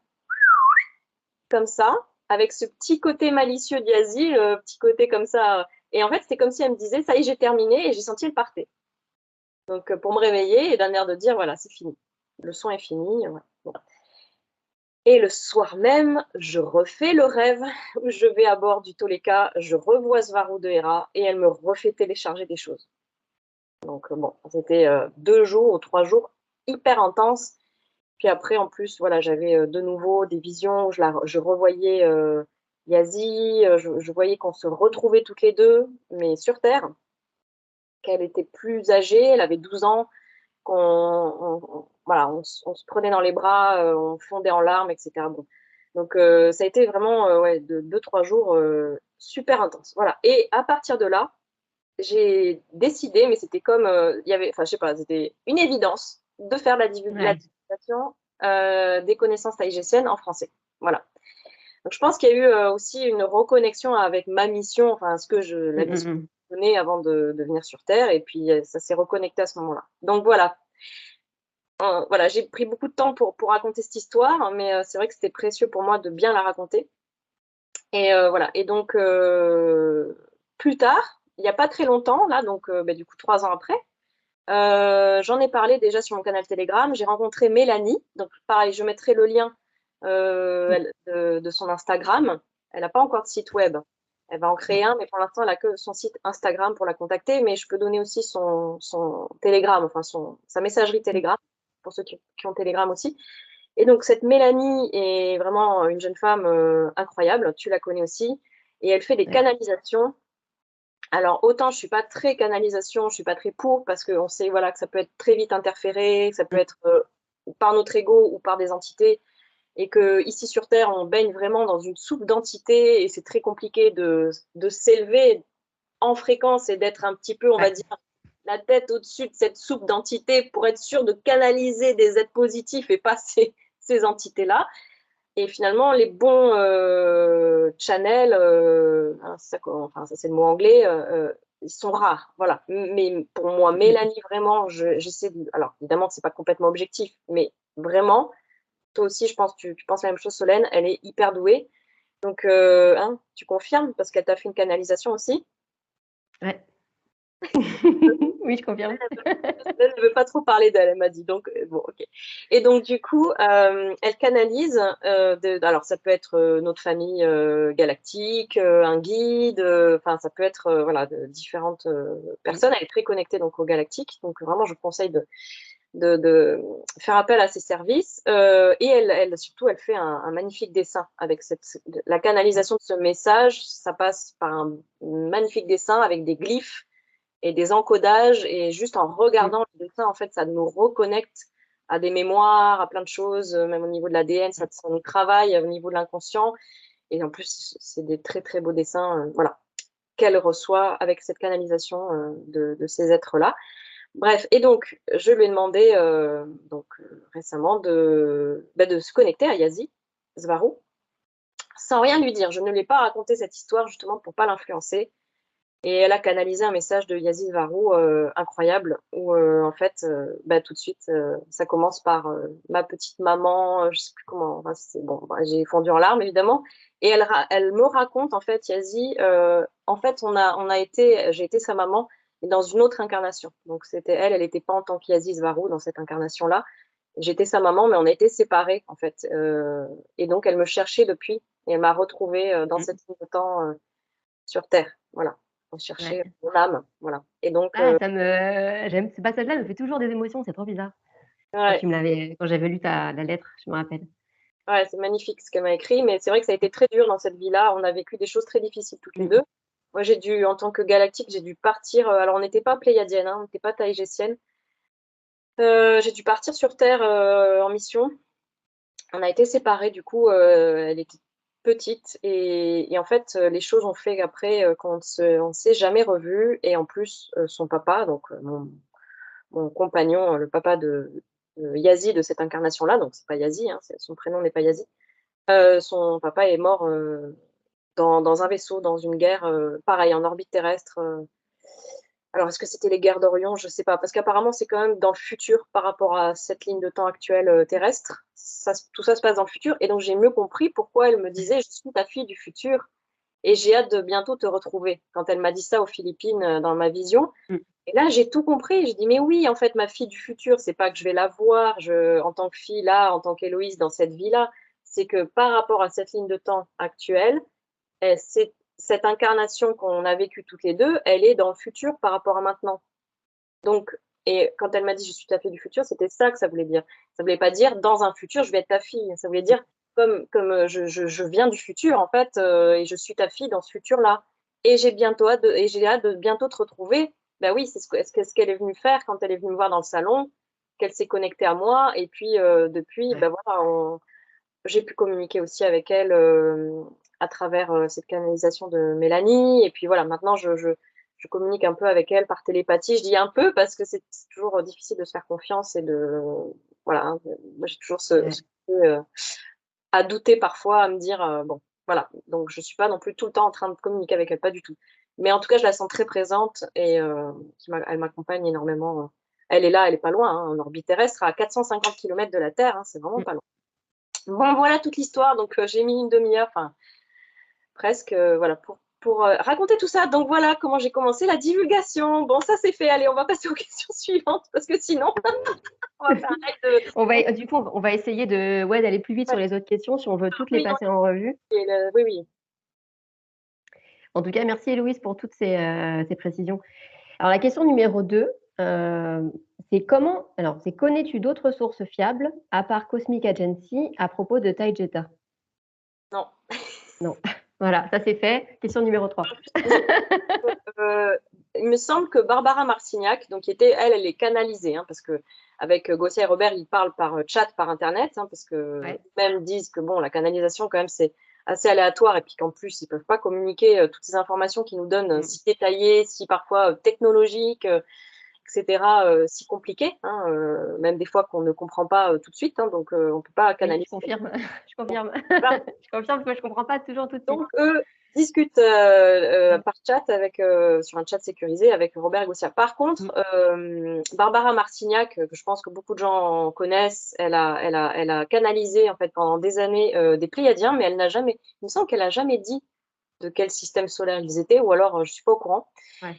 comme ça, avec ce petit côté malicieux d'Yazi, le petit côté comme ça. Et en fait, c'était comme si elle me disait, ça y est, j'ai terminé, et j'ai senti elle partait. Donc, pour me réveiller et d'un air de dire, voilà, c'est fini. Le son est fini. Ouais. Voilà. Et le soir même, je refais le rêve où je vais à bord du Toleka, je revois Svarou de Hera et elle me refait télécharger des choses. Donc, bon, c'était 2 jours ou 3 jours hyper intenses. Puis après, en plus, voilà, j'avais de nouveau des visions où je revoyais Yazi, je voyais qu'on se retrouvait toutes les deux, mais sur Terre, qu'elle était plus âgée, elle avait 12 ans, voilà, on se prenait dans les bras, on fondait en larmes, etc. Bon. Donc, ça a été vraiment ouais, 2, 3 jours super intenses. Voilà. Et à partir de là, j'ai décidé, mais c'était comme, enfin, je sais pas, c'était une évidence de faire la Ouais. divulgation des connaissances taïgésiennes en français. Voilà. Donc, je pense qu'il y a eu aussi une reconnexion avec ma mission, enfin, la mission que je donnais avant de venir sur Terre, et puis ça s'est reconnecté à ce moment-là. Donc, voilà. Voilà, j'ai pris beaucoup de temps pour raconter cette histoire, mais c'est vrai que c'était précieux pour moi de bien la raconter. Et voilà. Et donc, plus tard, il n'y a pas très longtemps, là, donc du coup, 3 ans après, j'en ai parlé déjà sur mon canal Telegram. J'ai rencontré Mélanie. Donc, pareil, je mettrai le lien de son Instagram. Elle n'a pas encore de site web. Elle va en créer un, mais pour l'instant, elle n'a que son site Instagram pour la contacter. Mais je peux donner aussi son Telegram, enfin sa messagerie Telegram, pour ceux qui ont Telegram aussi. Et donc, cette Mélanie est vraiment une jeune femme incroyable. Tu la connais aussi. Et elle fait des Ouais. canalisations. Alors, autant je suis pas très canalisation, je suis pas très pour, parce qu'on sait voilà, que ça peut être très vite interféré, que ça peut être par notre ego ou par des entités, et que ici sur Terre, on baigne vraiment dans une soupe d'entités, et c'est très compliqué de s'élever en fréquence et d'être un petit peu, on va Ouais. dire, la tête au-dessus de cette soupe d'entités pour être sûr de canaliser des êtres positifs et pas ces entités-là. Et finalement, les bons channels, enfin, ça c'est le mot anglais, ils sont rares. Voilà. Mais pour moi, Mélanie, vraiment, j'essaie de. Alors, évidemment, c'est pas complètement objectif, mais vraiment, toi aussi, je pense, tu penses la même chose, Solène, elle est hyper douée. Donc, hein, tu confirmes, parce qu'elle t'a fait une canalisation aussi. Ouais. Oui, je confirme. Elle ne veut pas trop parler d'elle, elle m'a dit. Donc, bon, ok. Et donc, du coup, elle canalise. Alors, ça peut être notre famille galactique, un guide. Enfin, ça peut être voilà, de différentes personnes. Elle est très connectée donc au galactique. Donc, vraiment, je conseille de faire appel à ses services. Et surtout, elle fait un magnifique dessin avec la canalisation de ce message. Ça passe par un magnifique dessin avec des glyphes et des encodages, et juste en regardant le dessin, en fait, ça nous reconnecte à des mémoires, à plein de choses, même au niveau de l'ADN, ça nous travaille au niveau de l'inconscient, et en plus, c'est des très, très beaux dessins, voilà, qu'elle reçoit avec cette canalisation de ces êtres-là. Bref, et donc, je lui ai demandé récemment de se connecter à Yazi, Svarou, sans rien lui dire. Je ne lui ai pas raconté cette histoire justement pour pas l'influencer. Et elle a canalisé un message de Yazid Varou incroyable, où en fait, tout de suite, ça commence par ma petite maman, je sais plus comment, enfin, bon, j'ai fondu en larmes évidemment, et elle me raconte en fait, Yazid, en fait, j'ai été sa maman dans une autre incarnation. Donc c'était elle n'était pas en tant qu'Yazid Varou dans cette incarnation-là. J'étais sa maman, mais on a été séparés en fait. Et donc elle me cherchait depuis, et elle m'a retrouvée dans cette ligne de temps sur Terre. Voilà. On cherchait Ouais. mon âme. Voilà. Et donc, Ah, j'aime ce passage-là, me fait toujours des émotions, c'est trop bizarre. ouais, Quand j'avais lu la lettre, je me rappelle. Ouais, c'est magnifique ce qu'elle m'a écrit, mais c'est vrai que ça a été très dur dans cette vie-là. On a vécu des choses très difficiles toutes les deux. Moi, en tant que galactique, j'ai dû partir. Alors, on n'était pas pléiadienne, hein, on n'était pas taïgésienne. J'ai dû partir sur Terre en mission. On a été séparés, du coup, elle était petite. Et en fait, les choses ont fait qu'après, on s'est jamais revus. Et en plus, son papa, donc mon compagnon, le papa de Yazi, de cette incarnation-là, donc c'est pas Yazi, hein, son prénom n'est pas Yazi. Son papa est mort dans un vaisseau, dans une guerre, pareil, en orbite terrestre. Alors, est-ce que c'était les guerres d'Orion? Je sais pas, parce qu'apparemment, c'est quand même dans le futur par rapport à cette ligne de temps actuelle terrestre. Tout ça se passe dans le futur, et donc j'ai mieux compris pourquoi elle me disait, je suis ta fille du futur, et j'ai hâte de bientôt te retrouver. Quand elle m'a dit ça aux Philippines, dans ma vision, Mm. et là, j'ai tout compris. J'ai dit, mais oui, en fait, ma fille du futur, c'est pas que je vais la voir en tant que fille là, en tant qu'Héloïse dans cette vie-là. C'est que par rapport à cette ligne de temps actuelle, c'est cette incarnation qu'on a vécue toutes les deux, elle est dans le futur par rapport à maintenant. Donc, et quand elle m'a dit je suis ta fille du futur, c'était ça que ça voulait dire. Ça voulait pas dire dans un futur je vais être ta fille. Ça voulait dire comme je viens du futur en fait et je suis ta fille dans ce futur-là. Et j'ai hâte de bientôt te retrouver. Ben oui, ce qu'elle est venue faire quand elle est venue me voir dans le salon, qu'elle s'est connectée à moi et puis depuis, ben voilà, j'ai pu communiquer aussi avec elle à travers cette canalisation de Mélanie. Et puis voilà, maintenant, je communique un peu avec elle par télépathie. Je dis un peu parce que c'est toujours difficile de se faire confiance et de. Voilà, hein, moi j'ai toujours ce côté, à douter parfois, à me dire, bon, voilà. Donc je ne suis pas non plus tout le temps en train de communiquer avec elle, pas du tout. Mais en tout cas, je la sens très présente et elle m'accompagne énormément. Elle est là, elle n'est pas loin, hein, en orbite terrestre, à 450 km de la Terre, hein, c'est vraiment pas loin. Bon, voilà toute l'histoire. Donc, j'ai mis une demi-heure, enfin, presque, voilà, pour raconter tout ça. Donc, voilà comment j'ai commencé la divulgation. Bon, ça, c'est fait. Allez, on va passer aux questions suivantes parce que sinon, on va faire un live de. Du coup, on va essayer d'aller plus vite sur les autres questions si on veut toutes les Oui, passer en revue. oui, oui. En tout cas, merci Héloïse pour toutes ces précisions. Alors, la question numéro 2, c'est connais-tu d'autres sources fiables, à part Cosmic Agency, à propos de Taijeta? Non. Non. Voilà, ça c'est fait. Question numéro 3. Il me semble que Barbara Marcignac, donc elle est canalisée, hein, parce que avec Gauthier et Robert, ils parlent par chat, par internet, hein, parce que même disent que bon, la canalisation quand même c'est assez aléatoire et puis qu'en plus ils peuvent pas communiquer toutes ces informations qu'ils nous donnent si détaillées, si parfois technologiques, etc., si compliquées, hein, même des fois qu'on ne comprend pas tout de suite, hein, donc on peut pas canaliser. Oui, je confirme. Je confirme. Je confirme que je comprends pas toujours tout de suite. Donc, eux discutent par chat sur un chat sécurisé avec Robert Gauthier. Par contre, Barbara Marcignac, que je pense que beaucoup de gens connaissent, elle a canalisé en fait pendant des années des Pléiadiens, mais elle n'a jamais, il me semble qu'elle n'a jamais dit de quel système solaire ils étaient, ou alors je ne suis pas au courant. Ouais.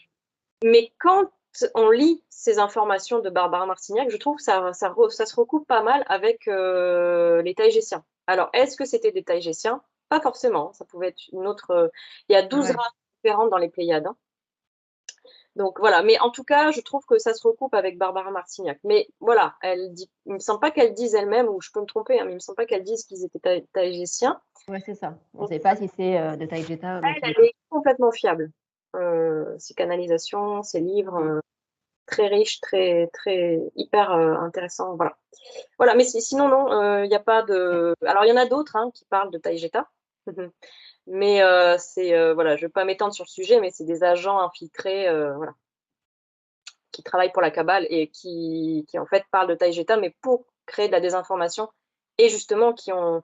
Mais quand on lit ces informations de Barbara Marcignac, je trouve que ça se recoupe pas mal avec les Taïgésiens. Alors, est-ce que c'était des Taïgésiens? Pas forcément. Ça pouvait être une autre. Il y a 12 races différentes dans les Pléiades, hein. Donc voilà. Mais en tout cas, je trouve que ça se recoupe avec Barbara Marcignac. Mais voilà, il me semble pas qu'elle dise elle-même, ou je peux me tromper, hein, mais il me semble pas qu'elle dise qu'ils étaient Taïgésiens. Ouais, c'est ça. On ne sait pas si c'est de Taijeta. Elle est complètement fiable. Ses canalisations, ses livres. Très riche, très, très, hyper intéressant. Voilà. Voilà, mais sinon, non, il n'y a pas de. Alors, il y en a d'autres hein, qui parlent de Taïgeta. Mais voilà, je ne vais pas m'étendre sur le sujet, mais c'est des agents infiltrés voilà, qui travaillent pour la cabale et qui en fait parlent de Taïgeta, mais pour créer de la désinformation et justement qui ont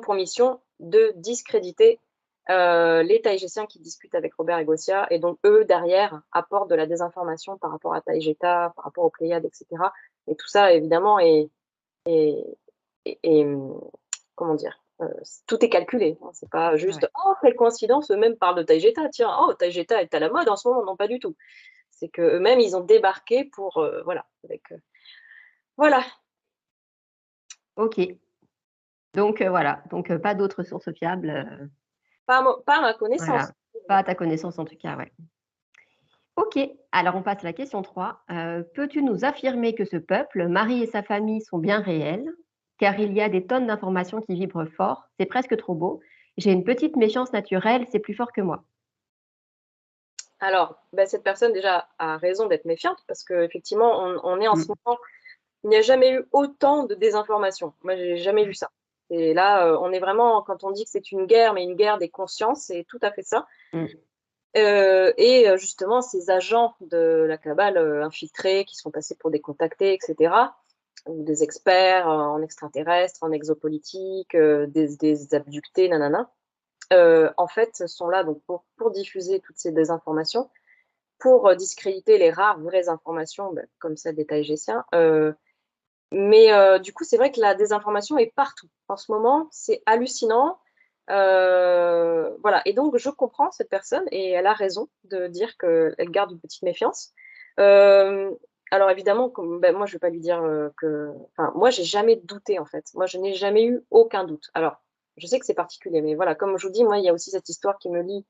pour mission de discréditer les Taïgésiens qui discutent avec Robert et Gossia, et donc eux, derrière, apportent de la désinformation par rapport à Taïgeta, par rapport aux Pléiades, etc. Et tout ça, évidemment, est comment dire, tout est calculé. Hein. C'est pas juste, oh, quelle coïncidence, eux-mêmes parlent de Taïgeta, tiens, oh, Taïgeta est à la mode en ce moment, non, pas du tout. C'est qu'eux-mêmes, ils ont débarqué pour, voilà, voilà. Ok. Donc voilà. Donc pas d'autres sources fiables. Pas à ma connaissance. Voilà. Pas à ta connaissance en tout cas, ouais. Ok, alors on passe à la question 3. Peux-tu nous affirmer que ce peuple, Marie et sa famille, sont bien réels? car il y a des tonnes d'informations qui vibrent fort, c'est presque trop beau. J'ai une petite méfiance naturelle, c'est plus fort que moi. Alors, cette personne déjà a raison d'être méfiante parce qu'effectivement, on est en ce Mm. moment, il n'y a jamais eu autant de désinformation. Moi, j'ai jamais vu ça. Et là, on est vraiment, quand on dit que c'est une guerre, mais une guerre des consciences, c'est tout à fait ça. Mm. Justement, ces agents de la cabale infiltrés qui sont passés pour des contactés, etc., ou des experts en extraterrestres, en exopolitique, des abductés, nanana, en fait, sont là donc pour diffuser toutes ces désinformations, pour discréditer les rares vraies informations, comme celle des Taïgésiens. Mais du coup, c'est vrai que la désinformation est partout. En ce moment, c'est hallucinant. Voilà. Et donc, je comprends cette personne et elle a raison de dire qu'elle garde une petite méfiance. Euh, alors, évidemment, moi, je ne vais pas lui dire que. Enfin, moi, j'ai jamais douté, en fait. Moi, je n'ai jamais eu aucun doute. Alors, je sais que c'est particulier, mais voilà, comme je vous dis, moi, il y a aussi cette histoire qui me lie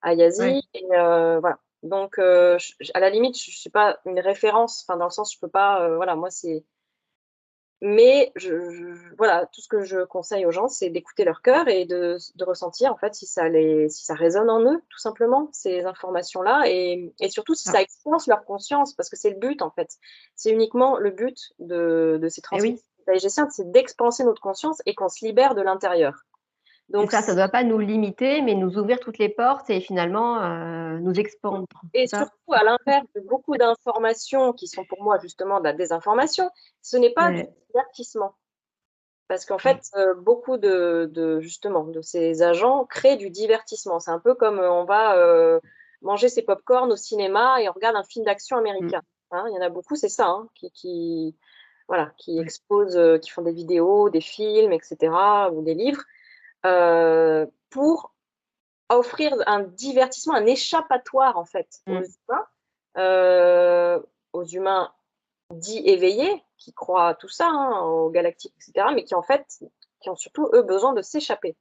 à Ouais. Yazi. Et voilà. Donc, à la limite, je ne suis pas une référence, enfin, dans le sens, je peux pas. Voilà, moi, c'est. Mais voilà, tout ce que je conseille aux gens, c'est d'écouter leur cœur et de ressentir en fait si ça résonne en eux, tout simplement, ces informations-là, et surtout si Ah. ça expanse leur conscience, parce que c'est le but en fait. C'est uniquement le but de ces Eh transmissions oui, taïgésiennes, c'est d'expanser notre conscience et qu'on se libère de l'intérieur. c'est Donc, ça, ça ne doit pas nous limiter, mais nous ouvrir toutes les portes et finalement nous expandre, et c'est ça? surtout, à l'inverse de beaucoup d'informations qui sont pour moi justement de la désinformation, ce n'est pas du Ouais. divertissement. Parce qu'en Mm. fait, beaucoup justement, de ces agents créent du divertissement. C'est un peu comme on va manger ses pop-corn au cinéma et on regarde un film d'action Mm. américain. Hein, il y en a beaucoup, c'est ça, hein, voilà, qui Ouais. exposent, qui font des vidéos, des films, etc., ou des livres, pour offrir un divertissement, un échappatoire, en fait, Mm. euh, aux humains dits éveillés, qui croient à tout ça, hein, aux galactiques, etc., mais qui en fait, qui ont surtout, eux, besoin de s'échapper.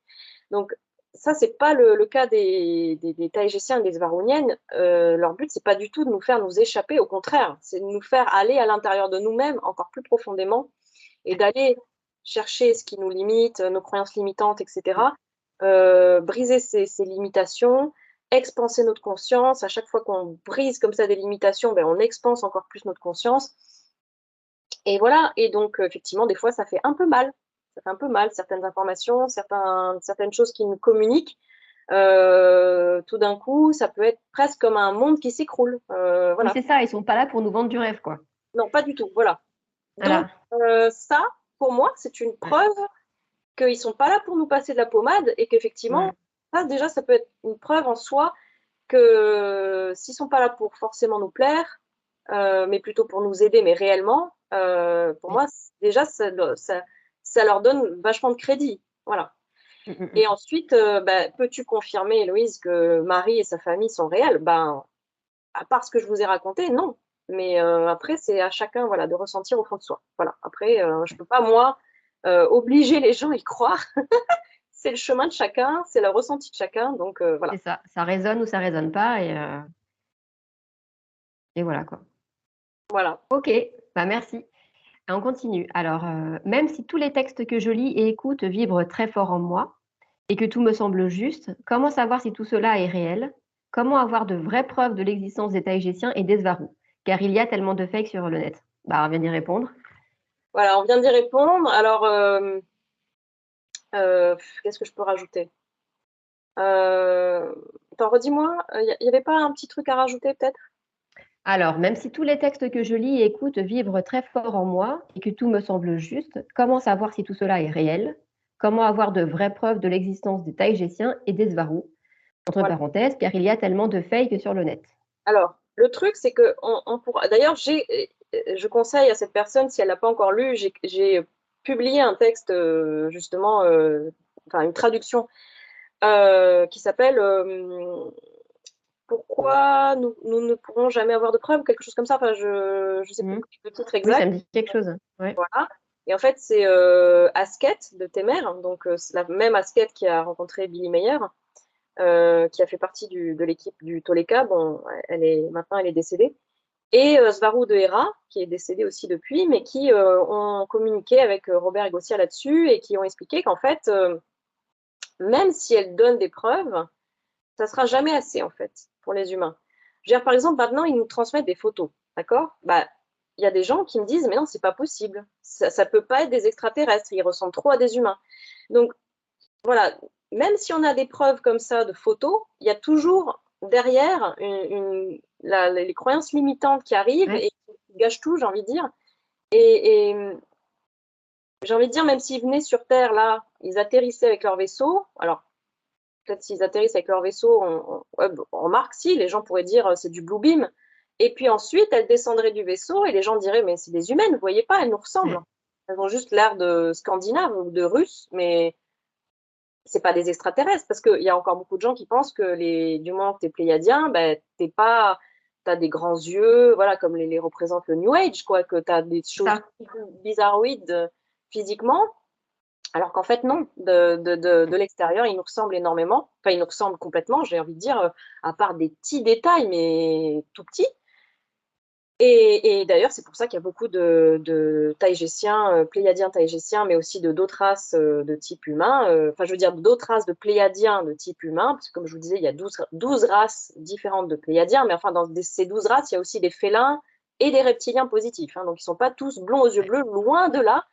Donc, ça, c'est pas le cas des Taïgésiens et des Svaroniennes. Leur but, c'est pas du tout de nous faire nous échapper, au contraire, c'est de nous faire aller à l'intérieur de nous-mêmes encore plus profondément et d'aller chercher ce qui nous limite, nos croyances limitantes, etc., briser ces limitations, expanser notre conscience. À chaque fois qu'on brise comme ça des limitations, on expanse encore plus notre conscience. Et voilà, et donc effectivement, des fois, ça fait un peu mal. Ça fait un peu mal, certaines informations, certaines choses qui nous communiquent. Tout d'un coup, ça peut être presque comme un monde qui s'écroule. Oui, Voilà. c'est ça, ils sont pas là pour nous vendre du rêve, quoi. Non, pas du tout. Voilà. Donc, Voilà. ça, pour moi, c'est une Ouais. preuve qu'ils ne sont pas là pour nous passer de la pommade et qu'effectivement, Ouais. ça, déjà, ça peut être une preuve en soi que s'ils ne sont pas là pour forcément nous plaire, mais plutôt pour nous aider, mais réellement, pour Oui. moi, déjà, ça leur donne vachement de crédit. Voilà. Mm, mm, Et mm. ensuite, peux-tu confirmer, Héloïse, que Marie et sa famille sont réels? À part ce que je vous ai raconté, non. Mais après, c'est à chacun voilà, de ressentir au fond de soi. Voilà. Après, je ne peux pas, moi, obliger les gens à y croire. C'est le chemin de chacun, c'est le ressenti de chacun. Donc, C'est voilà. ça résonne ou ça résonne pas et voilà, quoi. Voilà. OK, bah, merci. On continue. Alors, même si tous les textes que je lis et écoute vibrent très fort en moi et que tout me semble juste, comment savoir si tout cela est réel? Comment avoir de vraies preuves de l'existence des Taïgésiens et des Svarous? Car il y a tellement de fakes sur le net. Bah, on vient d'y répondre. Voilà, on vient d'y répondre. Alors, qu'est-ce que je peux rajouter? Attends, redis-moi, il n'y avait pas un petit truc à rajouter peut-être? Alors, même si tous les textes que je lis et écoute vibrent très fort en moi et que tout me semble juste, comment savoir si tout cela est réel? Comment avoir de vraies preuves de l'existence des Taïgésiens et des Svarous? Entre Voilà. parenthèses, car il y a tellement de fakes sur le net. Alors, le truc, c'est que on pourra. D'ailleurs, je conseille à cette personne, si elle l'a pas encore lu, j'ai publié un texte, justement, enfin, une traduction qui s'appelle Pourquoi nous ne pourrons jamais avoir de preuves, quelque chose comme ça. Enfin, je ne sais plus Mmh. le titre Oui, ça exact. me dit quelque chose. Ouais. Voilà. Et en fait, c'est Asket de Temer, donc c'est la même Asket qui a rencontré Billy Meyer, qui a fait partie de l'équipe du Toleka. Bon, maintenant, elle est décédée. et Svarou de Hera, qui est décédé aussi depuis, mais qui ont communiqué avec Robert et Gossia là-dessus et qui ont expliqué qu'en fait, même si elles donnent des preuves, ça ne sera jamais assez, en fait, pour les humains. Je veux dire, par exemple, maintenant, ils nous transmettent des photos, d'accord? Bah, il y a des gens qui me disent, mais non, c'est pas possible. Ça ne peut pas être des extraterrestres, ils ressemblent trop à des humains. Donc, voilà, même si on a des preuves comme ça de photos, il y a toujours derrière les croyances limitantes qui arrivent Ouais. et qui gâchent tout, j'ai envie de dire. Et j'ai envie de dire, même s'ils venaient sur Terre, là, ils atterrissaient avec leur vaisseau, alors peut-être s'ils atterrissent avec leur vaisseau, ouais, on remarque si, les gens pourraient dire c'est du Blue Beam. Et puis ensuite, elles descendraient du vaisseau et les gens diraient mais c'est des humaines, vous voyez pas, elles nous ressemblent. Ouais. Elles ont juste l'air de scandinaves ou de russes, mais c'est pas des extraterrestres parce qu'il y a encore beaucoup de gens qui pensent que du moment que tu es pléiadien, ben, t'es pas, tu as des grands yeux, voilà, comme les représentent le New Age, quoi, que tu as des choses Ça. bizarroïdes physiquement. Alors qu'en fait, non, de l'extérieur, il nous ressemble énormément. Enfin, il nous ressemble complètement, j'ai envie de dire, à part des petits détails, mais tout petits. Et d'ailleurs, c'est pour ça qu'il y a beaucoup de taïgésiens, pléiadiens taïgésiens, mais aussi de d'autres races de type humain. Enfin, je veux dire, d'autres races de pléiadiens de type humain, parce que comme je vous disais, il y a 12 races différentes de pléiadiens, mais enfin, dans ces 12 races, il y a aussi des félins et des reptiliens positifs. Hein, donc, ils ne sont pas tous blonds aux yeux Ouais. bleus, loin de là.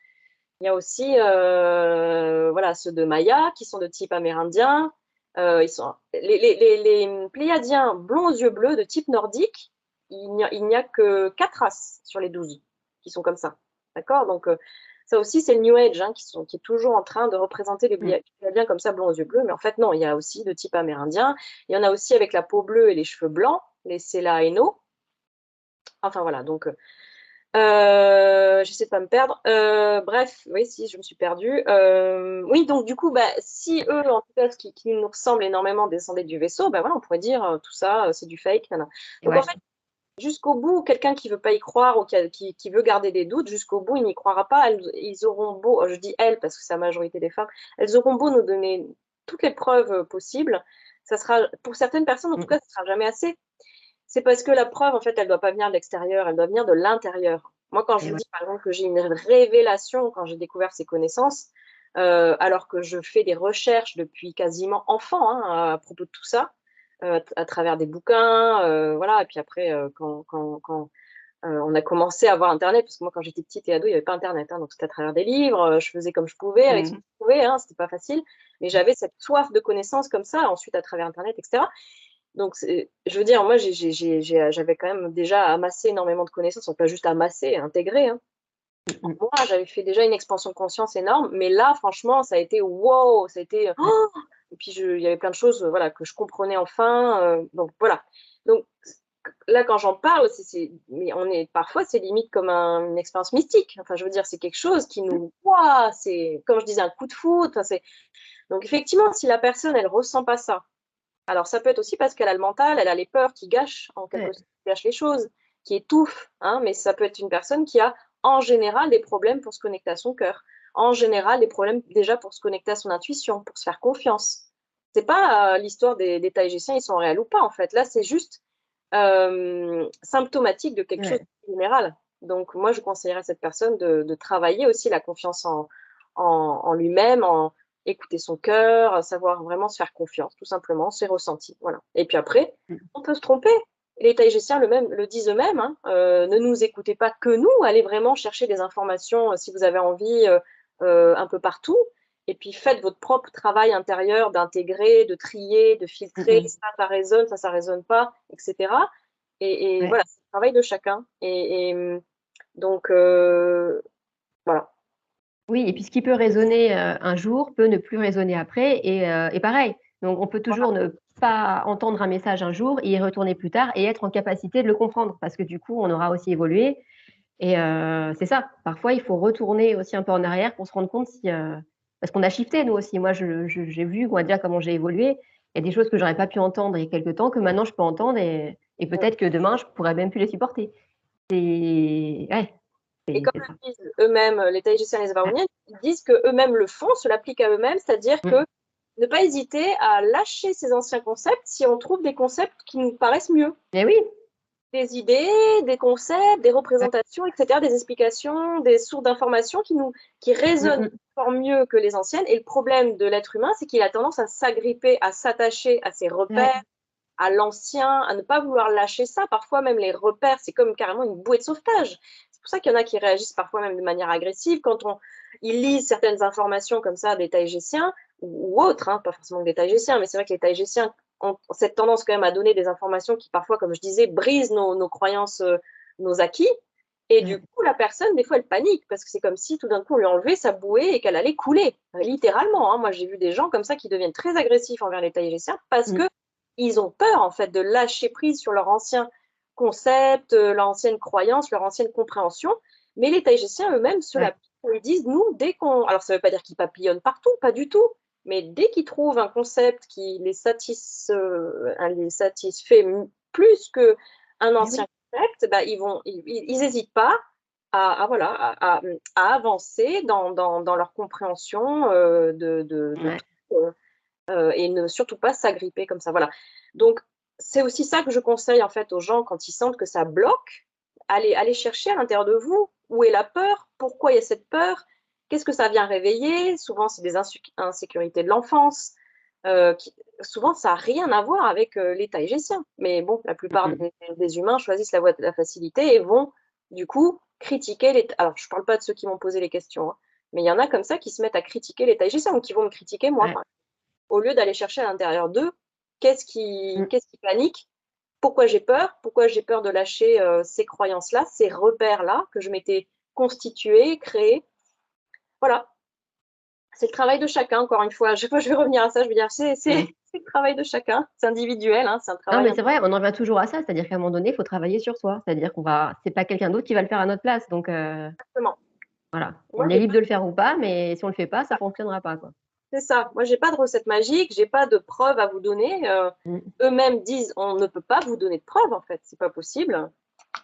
Il y a aussi voilà, ceux de Maya qui sont de type amérindien. Les Pléiadiens blonds aux yeux bleus de type nordique, il n'y a que 4 races sur les 12 qui sont comme ça. D'accord? Donc, ça aussi, c'est le New Age hein, qui est toujours en train de représenter les Mm. Pléiadiens comme ça, blonds aux yeux bleus. Mais en fait, non, il y a aussi de type amérindien. Il y en a aussi avec la peau bleue et les cheveux blancs, les Selaeno. Enfin, voilà. Donc, j'essaie de pas me perdre. Bref, oui, si, je me suis perdue. Oui, donc du coup, bah, si eux, en tout cas, qui nous ressemblent énormément, descendaient du vaisseau, bah voilà, on pourrait dire tout ça, c'est du fake. Nanana. Donc en Ouais. fait, jusqu'au bout, quelqu'un qui veut pas y croire ou qui veut garder des doutes, jusqu'au bout, il n'y croira pas. Ils auront beau, je dis elles parce que c'est la majorité des femmes, elles auront beau nous donner toutes les preuves possibles. Ça sera, pour certaines personnes, en tout Mm. cas, ce sera jamais assez. C'est parce que la preuve, en fait, elle ne doit pas venir de l'extérieur, elle doit venir de l'intérieur. Moi, quand je Et vous ouais. dis, par exemple, que j'ai une révélation quand j'ai découvert ces connaissances, alors que je fais des recherches depuis quasiment enfant hein, à propos de tout ça, à travers des bouquins, voilà. Et puis après, quand on a commencé à avoir Internet, parce que moi, quand j'étais petite et ado, il n'y avait pas Internet, hein, donc c'était à travers des livres, je faisais comme je pouvais, avec ce que Mm. je pouvais, hein, c'était pas facile, mais j'avais cette soif de connaissances comme ça, ensuite à travers Internet, etc. Donc, je veux dire, moi, j'avais quand même déjà amassé énormément de connaissances, pas juste amassé, intégré. Hein. Mm. Moi, j'avais fait déjà une expansion de conscience énorme, mais là, franchement, ça a été wow, ça a été. Ouais. Oh et puis, il y avait plein de choses voilà, que je comprenais enfin. Donc, voilà. Donc, là, quand j'en parle, mais parfois, c'est limite comme une expérience mystique. Enfin, je veux dire, c'est quelque chose qui nous. Waouh, c'est, comme je disais, un coup de foudre. Enfin, donc, effectivement, si la personne, elle ressent pas ça, alors, ça peut être aussi parce qu'elle a le mental, elle a les peurs qui gâchent, en quelque Ouais. sorte, qui gâchent les choses, qui étouffent, hein, mais ça peut être une personne qui a, en général, des problèmes pour se connecter à son cœur. En général, des problèmes déjà pour se connecter à son intuition, pour se faire confiance. C'est pas l'histoire des taïgésiens, ils sont réels ou pas, en fait. Là, c'est juste symptomatique de quelque chose Ouais. de général. Donc, moi, je conseillerais à cette personne de travailler aussi la confiance en lui-même, en écouter son cœur, savoir vraiment se faire confiance, tout simplement, ses ressentis. Voilà. Et puis après, Mm. on peut se tromper. Les taïgésiens le disent eux-mêmes. Hein, ne nous écoutez pas que nous, allez vraiment chercher des informations si vous avez envie un peu partout. Et puis faites votre propre travail intérieur d'intégrer, de trier, de filtrer. Mm. Ça résonne, ça résonne pas, etc. Et Ouais. voilà, c'est le travail de chacun. Donc, voilà. Oui, et puis ce qui peut résonner un jour peut ne plus résonner après, et pareil. Donc on peut toujours ne pas entendre un message un jour, y retourner plus tard et être en capacité de le comprendre, parce que du coup, on aura aussi évolué. Et c'est ça. Parfois, il faut retourner aussi un peu en arrière pour se rendre compte si, parce qu'on a shifté nous aussi. Moi, j'ai vu, on va dire, comment j'ai évolué. Il y a des choses que j'aurais pas pu entendre il y a quelques temps que maintenant je peux entendre, et peut-être que demain je pourrais même plus les supporter. C'est ouais, Et comme c'est ça. le disent eux-mêmes, les Tahitiens et les Ouais. Varoniens, ils disent qu'eux-mêmes le font, se l'appliquent à eux-mêmes, c'est-à-dire Mm. que ne pas hésiter à lâcher ces anciens concepts si on trouve des concepts qui nous paraissent mieux. Mais oui, des idées, des concepts, des représentations, etc., des explications, des sources d'informations qui résonnent encore mieux que les anciennes. Et le problème de l'être humain, c'est qu'il a tendance à s'agripper, à s'attacher à ses repères, à l'ancien, à ne pas vouloir lâcher ça. Parfois même les repères, c'est comme carrément une bouée de sauvetage. C'est pour ça qu'il y en a qui réagissent parfois même de manière agressive quand ils lisent certaines informations comme ça des taïgéciens ou autres, hein, pas forcément des taïgéciens, mais c'est vrai que les taïgéciens ont cette tendance quand même à donner des informations qui parfois, comme je disais, brisent nos croyances, nos acquis. Et du coup, la personne, des fois, elle panique parce que c'est comme si tout d'un coup, on lui enlevait sa bouée et qu'elle allait couler, littéralement. Hein. Moi, j'ai vu des gens comme ça qui deviennent très agressifs envers les taïgéciens parce que ils ont peur, en fait, de lâcher prise sur leur ancien concept, leur ancienne croyance, leur ancienne compréhension. Mais les taïgéciens eux-mêmes se la ils disent, nous, dès qu'on... Alors, ça ne veut pas dire qu'ils papillonnent partout, pas du tout. Mais dès qu'ils trouvent un concept qui les satisfait plus qu'un ancien concept, bah, ils n'hésitent pas voilà, à avancer dans leur compréhension de tout, et ne surtout pas s'agripper comme ça. Voilà. Donc, c'est aussi ça que je conseille en fait aux gens quand ils sentent que ça bloque. Allez chercher à l'intérieur de vous où est la peur, pourquoi il y a cette peur, qu'est-ce que ça vient réveiller. Souvent, c'est des insécurités de l'enfance. Souvent, ça n'a rien à voir avec l'état égécien. Mais bon, la plupart des humains choisissent la voie de la facilité et vont, du coup, critiquer les... Alors, je ne parle pas de ceux qui m'ont posé les questions, hein, mais il y en a comme ça qui se mettent à critiquer l'état égécien ou qui vont me critiquer moi, au lieu d'aller chercher à l'intérieur d'eux qu'est-ce qui panique, pourquoi j'ai peur de lâcher ces croyances-là, ces repères-là que je m'étais constitués, créés. Voilà. C'est le travail de chacun, encore une fois. Je vais revenir à ça, je veux dire, c'est le travail de chacun, c'est individuel, hein, c'est un travail. Non, mais c'est vrai, on en revient toujours à ça, c'est-à-dire qu'à un moment donné, il faut travailler sur soi, c'est-à-dire c'est pas quelqu'un d'autre qui va le faire à notre place, donc Exactement. voilà, on est libre de le faire ou pas, mais si on le fait pas, ça fonctionnera pas, quoi. C'est ça. Moi, j'ai pas de recette magique, j'ai pas de preuves à vous donner. Eux-mêmes disent, on ne peut pas vous donner de preuves, en fait, c'est pas possible.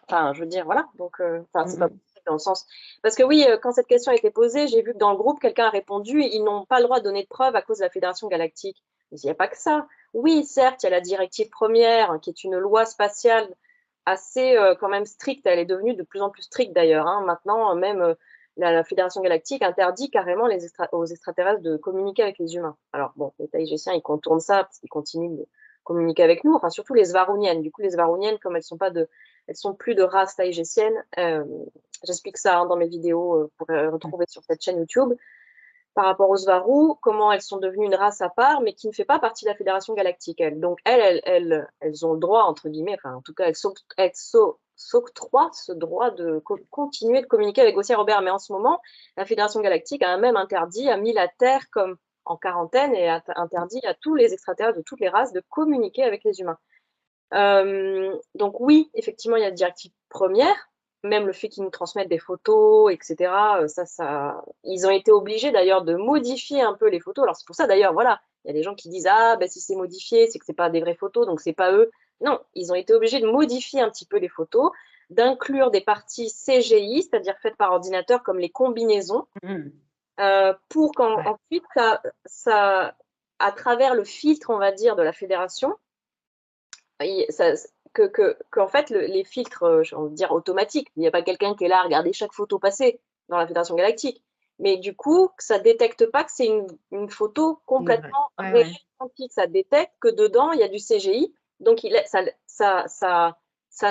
Enfin, je veux dire, voilà. Donc, c'est pas possible dans le sens. Parce que oui, quand cette question a été posée, j'ai vu que dans le groupe, quelqu'un a répondu, ils n'ont pas le droit de donner de preuves à cause de la Fédération Galactique. Il n'y a pas que ça. Oui, certes, il y a la directive première, qui est une loi spatiale assez quand même stricte. Elle est devenue de plus en plus stricte d'ailleurs. Hein. Maintenant, même la Fédération Galactique interdit carrément aux extraterrestres de communiquer avec les humains. Alors bon, les taïgéciens, ils contournent ça parce qu'ils continuent de communiquer avec nous. Enfin, surtout les Svaruniennes. Du coup, les Svaruniennes, comme elles sont plus de race taïgécienne. J'explique ça dans mes vidéos, vous pourrez retrouver sur cette chaîne YouTube. Par rapport aux Svarus, comment elles sont devenues une race à part, mais qui ne fait pas partie de la Fédération Galactique. Donc, elles ont le droit, entre guillemets, enfin, en tout cas, elles s'octroient ce droit de continuer de communiquer avec Gossier Robert. Mais en ce moment, la Fédération Galactique a même a mis la Terre comme en quarantaine et a interdit à tous les extraterrestres de toutes les races de communiquer avec les humains. Donc oui, effectivement, il y a une directive première, même le fait qu'ils nous transmettent des photos, etc. Ils ont été obligés d'ailleurs de modifier un peu les photos. Alors c'est pour ça d'ailleurs, voilà, il y a des gens qui disent ah ben si c'est modifié, c'est que c'est pas des vraies photos, donc c'est pas eux. Non, ils ont été obligés de modifier un petit peu les photos, d'inclure des parties CGI, c'est-à-dire faites par ordinateur comme les combinaisons, pour qu'ensuite à travers le filtre, on va dire, de la fédération, qu'en fait, les filtres, j'ai envie de dire automatiques, il n'y a pas quelqu'un qui est là à regarder chaque photo passer dans la Fédération Galactique. Mais du coup, ça ne détecte pas que c'est une photo complètement réelle. Ça détecte que dedans, il y a du CGI. Donc, ça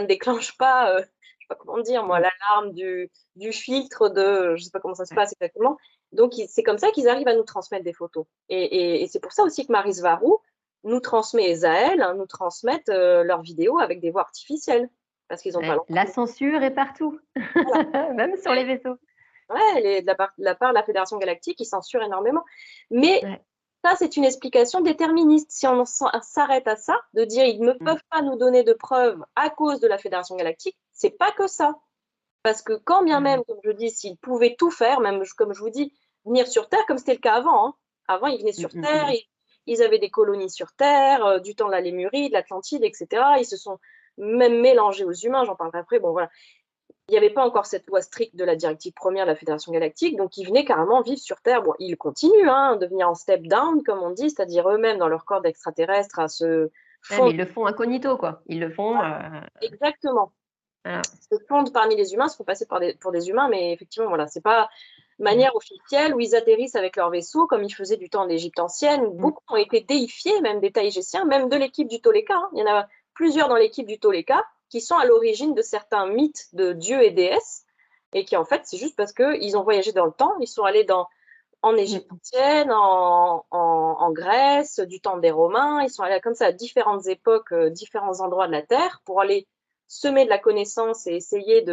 ne déclenche pas, je ne sais pas comment dire, moi, l'alarme du filtre je ne sais pas comment ça se passe exactement. Donc, c'est comme ça qu'ils arrivent à nous transmettre des photos. Et c'est pour ça aussi que Maryse Varou nous transmet, Zaël, nous transmettent leurs vidéos avec des voix artificielles. Parce qu'ils n'ont pas La censure est partout, voilà. Même sur les vaisseaux. Ouais, de la part de la Fédération Galactique, ils censurent énormément. Mais ça, c'est une explication déterministe. Si on s'arrête à ça, de dire ils ne peuvent pas nous donner de preuves à cause de la Fédération Galactique, c'est pas que ça. Parce que quand bien même, comme je dis, s'ils pouvaient tout faire, même comme je vous dis, venir sur Terre, comme c'était le cas avant. Hein. Avant, ils venaient sur Terre, ils avaient des colonies sur Terre, du temps de la Lémurie, de l'Atlantide, etc. Ils se sont même mélangés aux humains, j'en parlerai après. Bon, voilà. Il n'y avait pas encore cette loi stricte de la directive première de la Fédération Galactique, donc ils venaient carrément vivre sur Terre. Bon, ils continuent de venir en step down, comme on dit, c'est-à-dire eux-mêmes dans leur corps d'extraterrestres à se Ouais, mais ils le font incognito, quoi. Ils le font. Exactement. Voilà. Se fondent parmi les humains, se font passer pour des humains, mais effectivement, voilà, c'est pas manière officielle où ils atterrissent avec leur vaisseau, comme ils faisaient du temps de l'Égypte ancienne, où beaucoup ont été déifiés, même des Taïgésiens, même de l'équipe du Toleka. Hein. Il y en a plusieurs dans l'équipe du Toleka qui sont à l'origine de certains mythes de dieux et déesses, et qui en fait, c'est juste parce qu'ils ont voyagé dans le temps, ils sont allés en Égypte ancienne, en Grèce, du temps des Romains, ils sont allés comme ça à différentes époques, différents endroits de la Terre, pour aller semer de la connaissance et essayer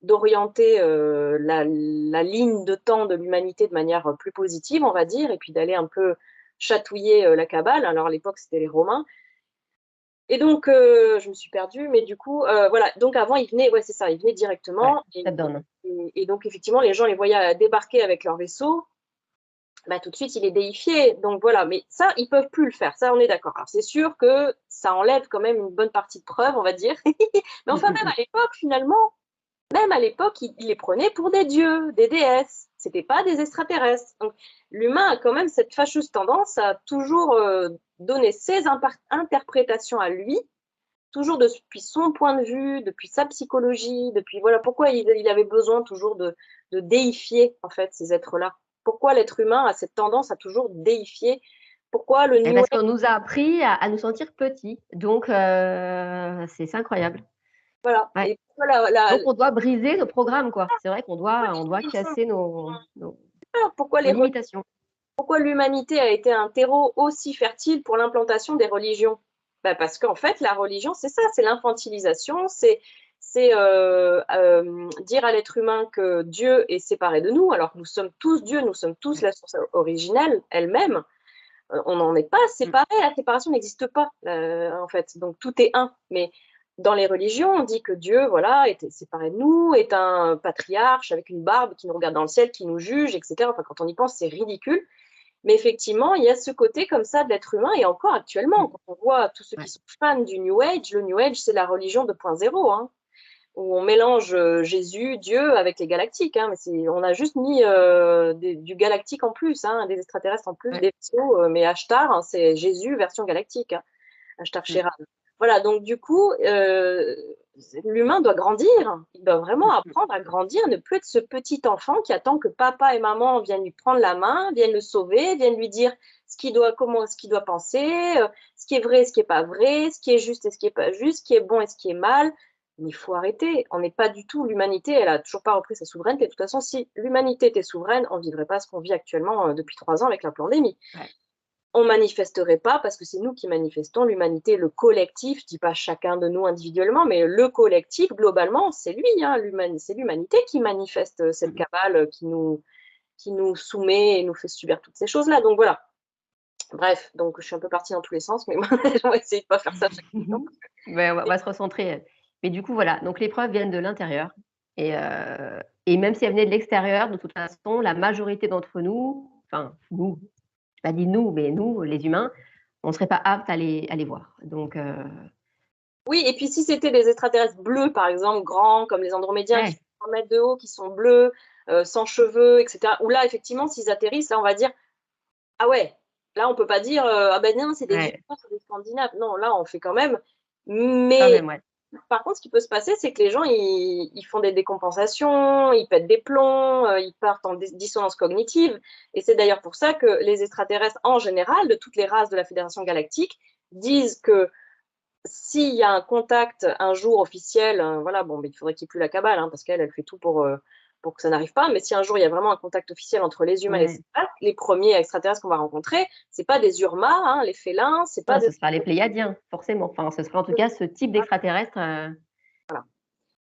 d'orienter la ligne de temps de l'humanité de manière plus positive, on va dire, et puis d'aller un peu chatouiller la Kabbale. Alors à l'époque, c'était les Romains. Et donc, je me suis perdue, mais du coup, voilà. Donc avant, ils venaient, ouais, c'est ça, ils venaient Ouais, directement. ça donne. Et donc, effectivement, les gens les voyaient débarquer avec leur vaisseau. Bah, tout de suite, il est déifié. Donc voilà, mais ça, ils peuvent plus le faire. Ça, on est d'accord. Alors, c'est sûr que ça enlève quand même une bonne partie de preuves, on va dire. Mais enfin, même à l'époque, finalement, même à l'époque, ils les prenaient pour des dieux, des déesses. C'était pas des extraterrestres. Donc, l'humain a quand même cette fâcheuse tendance à toujours donner ses interprétations à lui, toujours depuis son point de vue, depuis sa psychologie, depuis voilà pourquoi il avait besoin toujours de déifier en fait ces êtres-là. Pourquoi l'être humain a cette tendance à toujours déifier? Pourquoi le New Parce Age, qu'on nous a appris à nous sentir petits. Donc, c'est incroyable. voilà. Ouais. Et pourquoi la Donc, on doit briser nos programmes, quoi. C'est vrai qu'on doit casser pourquoi nos les limitations. pourquoi l'humanité a été un terreau aussi fertile pour l'implantation des religions? Bah parce qu'en fait, la religion, c'est ça, c'est l'infantilisation, c'est dire à l'être humain que Dieu est séparé de nous, alors que nous sommes tous Dieu, nous sommes tous la source originelle elle-même. On n'en est pas séparés, la séparation n'existe pas, en fait. Donc tout est un. Mais dans les religions, on dit que Dieu, voilà, est séparé de nous, est un patriarche avec une barbe qui nous regarde dans le ciel, qui nous juge, etc. Enfin, quand on y pense, c'est ridicule. Mais effectivement, il y a ce côté comme ça de l'être humain, et encore actuellement, quand on voit tous ceux Ouais. qui sont fans du New Age, le New Age, c'est la religion 2.0, hein, où on mélange Jésus, Dieu avec les galactiques. Hein, mais on a juste mis du galactique en plus, hein, des extraterrestres en plus, Ouais. des vaisseaux, mais Ashtar, hein, c'est Jésus version galactique, hein, Ashtar Sheran. Voilà, donc du coup, l'humain doit grandir. Il doit vraiment apprendre à grandir, ne plus être ce petit enfant qui attend que papa et maman viennent lui prendre la main, viennent le sauver, viennent lui dire ce qu'il doit penser, ce qui est vrai et ce qui n'est pas vrai, ce qui est juste et ce qui n'est pas juste, ce qui est bon et ce qui est mal. Mais il faut arrêter. On n'est pas du tout l'humanité. Elle a toujours pas repris sa souveraineté. De toute façon, si l'humanité était souveraine, on ne vivrait pas ce qu'on vit actuellement depuis 3 ans avec la pandémie. Ouais. On manifesterait pas parce que c'est nous qui manifestons. L'humanité, le collectif, je dis pas chacun de nous individuellement, mais le collectif, globalement, c'est lui, hein, c'est l'humanité qui manifeste cette cabale qui nous soumet et nous fait subir toutes ces choses-là. Donc voilà. Bref, donc je suis un peu partie dans tous les sens, mais on va essayer de pas faire ça à chaque question. Ouais, on va se recentrer. Mais du coup, voilà, donc les preuves viennent de l'intérieur et même si elles venaient de l'extérieur, de toute façon, la majorité d'entre nous, enfin nous, j'ai pas dit nous, mais nous, les humains, on serait pas aptes à les voir. Donc Oui, et puis si c'était des extraterrestres bleus, par exemple, grands, comme les Andromédiens, qui ouais, font 1 mètre de haut, qui sont bleus, sans cheveux, etc., où là, effectivement, s'ils atterrissent, là, on va dire, ah ouais, là, on peut pas dire, ah ben non, c'est des ouais, humains, c'est des Scandinaves. Non, là, on fait quand même. quand Mais même, ouais. par contre, ce qui peut se passer, c'est que les gens, ils font des décompensations, ils pètent des plombs, ils partent en dissonance cognitive. Et c'est d'ailleurs pour ça que les extraterrestres, en général, de toutes les races de la Fédération galactique, disent que s'il y a un contact un jour officiel, voilà, bon, mais il faudrait qu'il n'y ait plus la cabale, hein, parce qu'elle fait tout pour que ça n'arrive pas. Mais si un jour il y a vraiment un contact officiel entre les humains et Ouais. les premiers extraterrestres qu'on va rencontrer, c'est pas des Urmas, hein, les félins, c'est pas Non, des. ce sera les Pléiadiens, forcément. Enfin, ce sera en tout cas ce type d'extraterrestre.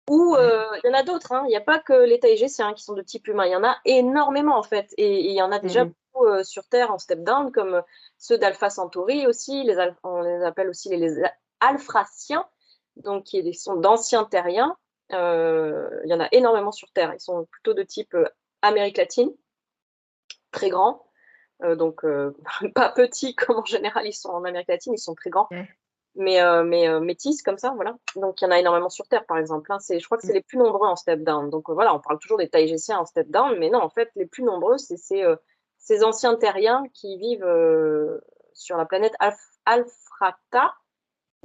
Ou Ouais. il y en a d'autres, hein. Il n'y a pas que les Taïgésiens qui sont de type humain, il y en a énormément en fait. Et il y en a déjà beaucoup sur Terre en step down, comme ceux d'Alpha Centauri aussi, on les appelle aussi les Alphraciens, donc qui sont d'anciens terriens. Il y en a énormément sur Terre. Ils sont plutôt de type Amérique latine, très grands. Donc pas petits comme en général ils sont en Amérique latine, ils sont très grands Ouais. mais métis comme ça, voilà. Donc il y en a énormément sur Terre, par exemple. Hein. Je crois que c'est les plus nombreux en step down. Donc voilà, on parle toujours des Taïgésiens en step down, mais non, en fait, les plus nombreux, c'est ces anciens terriens qui vivent sur la planète Alphrata,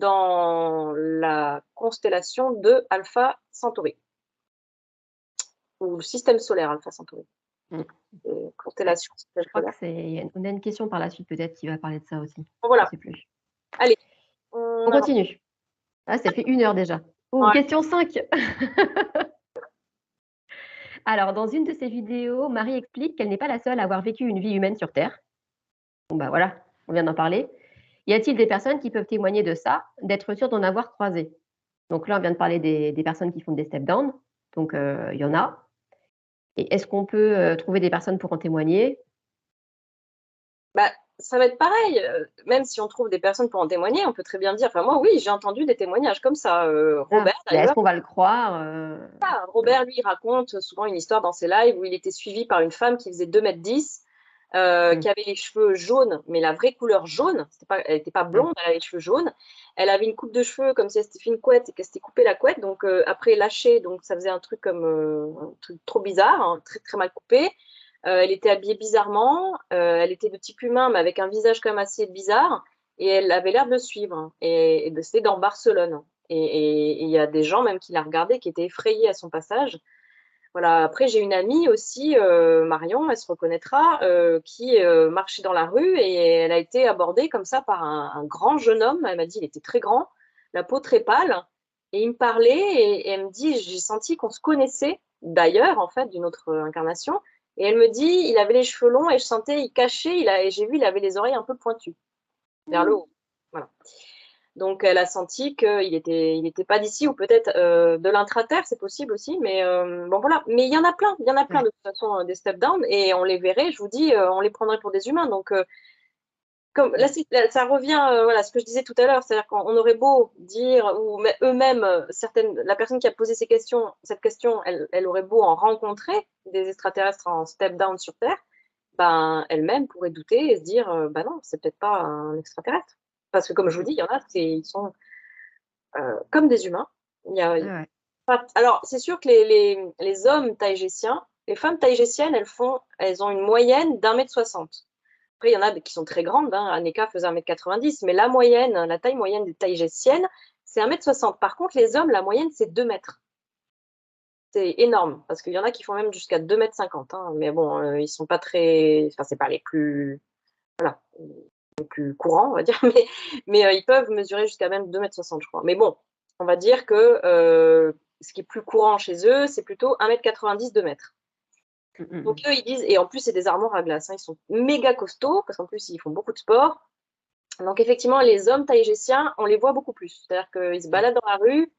dans la constellation de Alpha Centauri, ou le système solaire Alpha Centauri. Mmh. Constellation Je crois que on a une question par la suite peut-être qui va parler de ça aussi. Voilà. Je sais plus. Allez, On continue. Ah, ça fait 1 heure déjà. Ouais. Question 5. Alors, dans une de ses vidéos, Marie explique qu'elle n'est pas la seule à avoir vécu une vie humaine sur Terre. Bon, bah voilà, on vient d'en parler. Y a-t-il des personnes qui peuvent témoigner de ça, d'être sûres d'en avoir croisé? Donc là, on vient de parler des personnes qui font des step down. Donc, il y en a. Et est-ce qu'on peut trouver des personnes pour en témoigner? Bah, ça va être pareil, même si on trouve des personnes pour en témoigner, on peut très bien dire, enfin moi oui, j'ai entendu des témoignages comme ça. Robert Mais est-ce d'ailleurs, qu'on va le croire? Robert lui il raconte souvent une histoire dans ses lives où il était suivi par une femme qui faisait 2,10 m, qui avait les cheveux jaunes, mais la vraie couleur jaune, elle n'était pas blonde, elle avait les cheveux jaunes. Elle avait une coupe de cheveux comme si elle s'était fait une couette et qu'elle s'était coupé la couette, donc après lâché, donc ça faisait un truc comme un truc trop bizarre, hein, très très mal coupé. Elle était habillée bizarrement, elle était de type humain, mais avec un visage quand même assez bizarre, et elle avait l'air de le suivre. Et c'était dans Barcelone. Et il y a des gens même qui la regardaient, qui étaient effrayés à son passage. Voilà. Après, j'ai une amie aussi, Marion, elle se reconnaîtra, qui marchait dans la rue et elle a été abordée comme ça par un grand jeune homme. Elle m'a dit, il était très grand, la peau très pâle, et il me parlait et elle me dit, j'ai senti qu'on se connaissait d'ailleurs, en fait, d'une autre incarnation. Et elle me dit, il avait les cheveux longs et je sentais, il cachait, et j'ai vu, il avait les oreilles un peu pointues vers le haut. Voilà. Donc, elle a senti qu'il était pas d'ici, ou peut-être de l'intraterre, c'est possible aussi. Mais bon, voilà. Mais il y en a plein, de toute façon, des step down, et on les verrait, je vous dis, on les prendrait pour des humains. Donc, comme là, ça revient, voilà, ce que je disais tout à l'heure, c'est-à-dire qu'on aurait beau dire, ou eux-mêmes, la personne qui a posé cette question, elle aurait beau en rencontrer des extraterrestres en step down sur Terre, ben, elle-même pourrait douter et se dire, bah non, c'est peut-être pas un extraterrestre. Parce que comme je vous dis, il y en a, ils sont comme des humains. Il y a Ouais. Alors, c'est sûr que les hommes taïgésiens, les femmes taïgésiennes, elles ont une moyenne d'1,60 m. Après, il y en a qui sont très grandes, hein. Aneka faisait 1,90 m, mais la taille moyenne des taïgésiennes, c'est 1,60 m. Par contre, les hommes, la moyenne, c'est 2 mètres. C'est énorme, parce qu'il y en a qui font même jusqu'à 2,50 m, hein. Mais bon, ils sont pas très. Enfin, c'est pas les plus. Voilà, les plus courants, on va dire. Mais ils peuvent mesurer jusqu'à même 2,60 m, je crois. Mais bon, on va dire que ce qui est plus courant chez eux, c'est plutôt 1,90 m, 2 mètres. Donc eux, ils disent, et en plus, c'est des armoires à glace, hein, ils sont méga costauds, parce qu'en plus, ils font beaucoup de sport. Donc effectivement, les hommes taïgésiens, on les voit beaucoup plus. C'est-à-dire qu'ils se baladent dans la rue,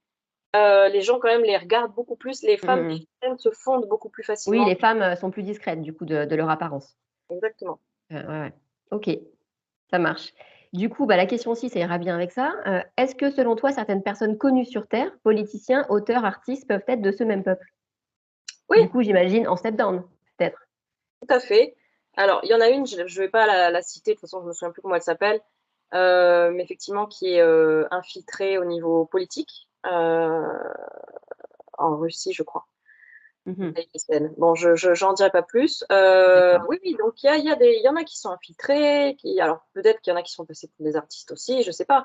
les gens quand même les regardent beaucoup plus, les femmes taïgésiennes se fondent beaucoup plus Oui, facilement. les femmes sont plus discrètes du coup de leur apparence. Exactement. Ouais. OK, ça marche. Du coup, bah, la question 6, ça ira bien avec ça. Est-ce que selon toi, certaines personnes connues sur Terre, politiciens, auteurs, artistes, peuvent être de ce même peuple? Oui, Du coup, j'imagine en step down, peut-être? tout à fait. Alors, il y en a une, je ne vais pas la citer, de toute façon, je ne me souviens plus comment elle s'appelle, mais effectivement, qui est infiltrée au niveau politique, en Russie, je crois. Mmh. Bon, j'en dirai pas plus. D'accord. Oui, oui, donc il y en a qui sont infiltrés, alors peut-être qu'il y en a qui sont passés pour des artistes aussi, je sais pas.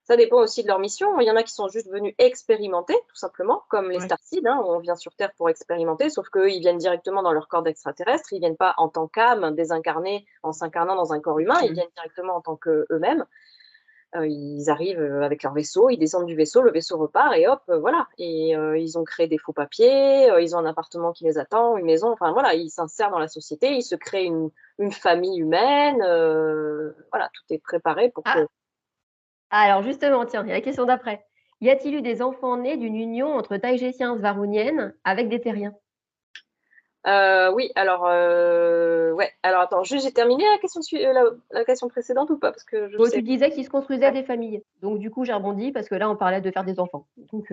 Ça dépend aussi de leur mission. Il y en a qui sont juste venus expérimenter, tout simplement, comme les Ouais. Starseeds, hein, on vient sur Terre pour expérimenter, sauf qu'eux, ils viennent directement dans leur corps d'extraterrestre, ils viennent pas en tant qu'âme, désincarnés, en s'incarnant dans un corps humain, ils viennent directement en tant qu'eux-mêmes. Ils arrivent avec leur vaisseau, ils descendent du vaisseau, le vaisseau repart et hop, voilà. Et ils ont créé des faux papiers, ils ont un appartement qui les attend, une maison, enfin voilà, ils s'insèrent dans la société, ils se créent une famille humaine, voilà, tout est préparé pour que. Ah! Alors justement, tiens, il y a la question d'après. Y a-t-il eu des enfants nés d'une union entre Taïgésiens svarouniennes avec des terriens? Oui, alors, ouais, alors attends, juste, j'ai terminé la question précédente ou pas? Parce que je Bon, sais. tu disais qu'ils se construisaient Ouais, des familles. Donc du coup, j'ai rebondi parce que là, on parlait de faire des enfants. Donc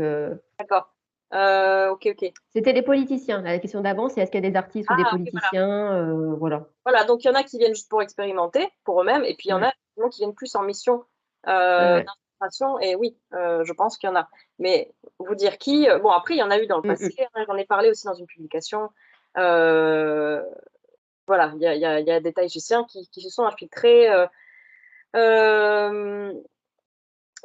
d'accord. Ok, ok. c'était des politiciens. La question d'avant, c'est est-ce qu'il y a des artistes ou des Ah, oui, voilà. politiciens? Voilà. Voilà, donc il y en a qui viennent juste pour expérimenter, pour eux-mêmes, et puis il y en Ouais, a effectivement qui viennent plus en mission ouais, ouais. d'infiltration, et oui, je pense qu'il y en a. Mais vous dire qui, bon, après, il y en a eu dans le passé, hein, j'en ai parlé aussi dans une publication. Euh, voilà, il y a des Tahitiens qui se sont infiltrés. Euh,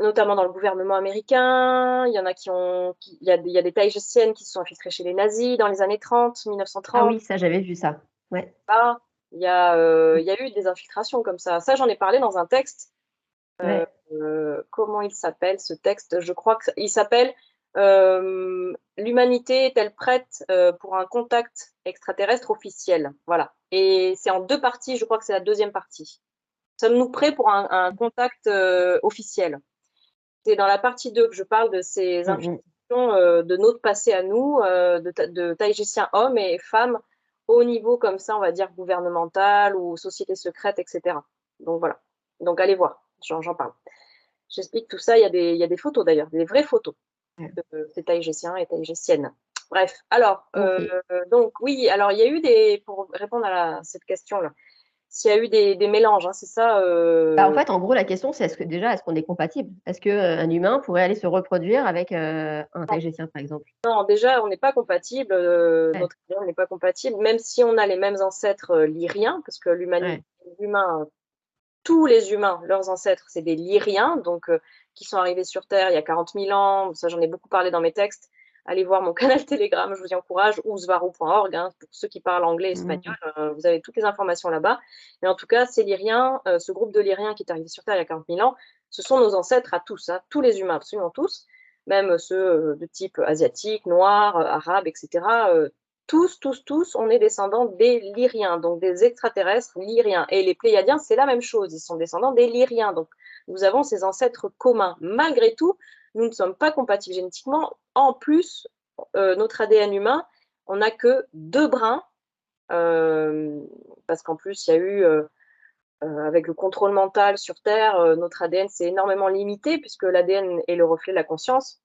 notamment dans le gouvernement américain. Il y en a il y a des taïgésiennes qui se sont infiltrées chez les nazis dans les années 30, Ah 1930. oui, ça, j'avais vu ça. Ouais. Il y a eu des infiltrations comme ça. Ça, j'en ai parlé dans un texte. Ouais. Comment il s'appelle ce texte? Je crois qu'il s'appelle L'humanité est-elle prête pour un contact extraterrestre officiel? Voilà. Et c'est en 2 parties, je crois que c'est la 2e partie. Sommes-nous prêts pour un contact officiel? C'est dans la partie 2 que je parle de ces infiltrations de notre passé à nous, de taïgésiens hommes et femmes au niveau comme ça, on va dire gouvernemental ou société secrète, etc. Donc voilà. Donc allez voir, j'en parle. J'explique tout ça, il y a des photos d'ailleurs, des vraies photos Ouais. de ces taïgésiens et taïgésiennes. Bref, alors, Ok. donc oui, alors il y a eu pour répondre à cette question-là, s'il y a eu des mélanges, hein, c'est ça. Bah, en fait, en gros, la question, c'est est-ce qu'on est compatible? Est-ce qu'un humain pourrait aller se reproduire avec un taïgétien, par exemple? Non, déjà, on n'est pas compatible, Ouais. notre ADN n'est pas compatible, même si on a les mêmes ancêtres lyriens, parce que Ouais. l'humain, tous les humains, leurs ancêtres, c'est des lyriens, donc qui sont arrivés sur Terre il y a 40 000 ans. Ça, j'en ai beaucoup parlé dans mes textes. Allez voir mon canal Telegram, je vous y encourage, ou svarou.org, hein, pour ceux qui parlent anglais et espagnol, vous avez toutes les informations là-bas. Mais en tout cas, ces lyriens, ce groupe de lyriens qui est arrivé sur Terre il y a 40 000 ans, ce sont nos ancêtres à tous, hein, tous les humains, absolument tous, même ceux de type asiatique, noir, arabe, etc. Tous, on est descendants des Lyriens, donc des extraterrestres lyriens. Et les Pléiadiens, c'est la même chose, ils sont descendants des Lyriens. Donc nous avons ces ancêtres communs. Malgré tout, nous ne sommes pas compatibles génétiquement. En plus, notre ADN humain, on n'a que 2 brins, parce qu'en plus, il y a eu, avec le contrôle mental sur Terre, notre ADN s'est énormément limité, puisque l'ADN est le reflet de la conscience.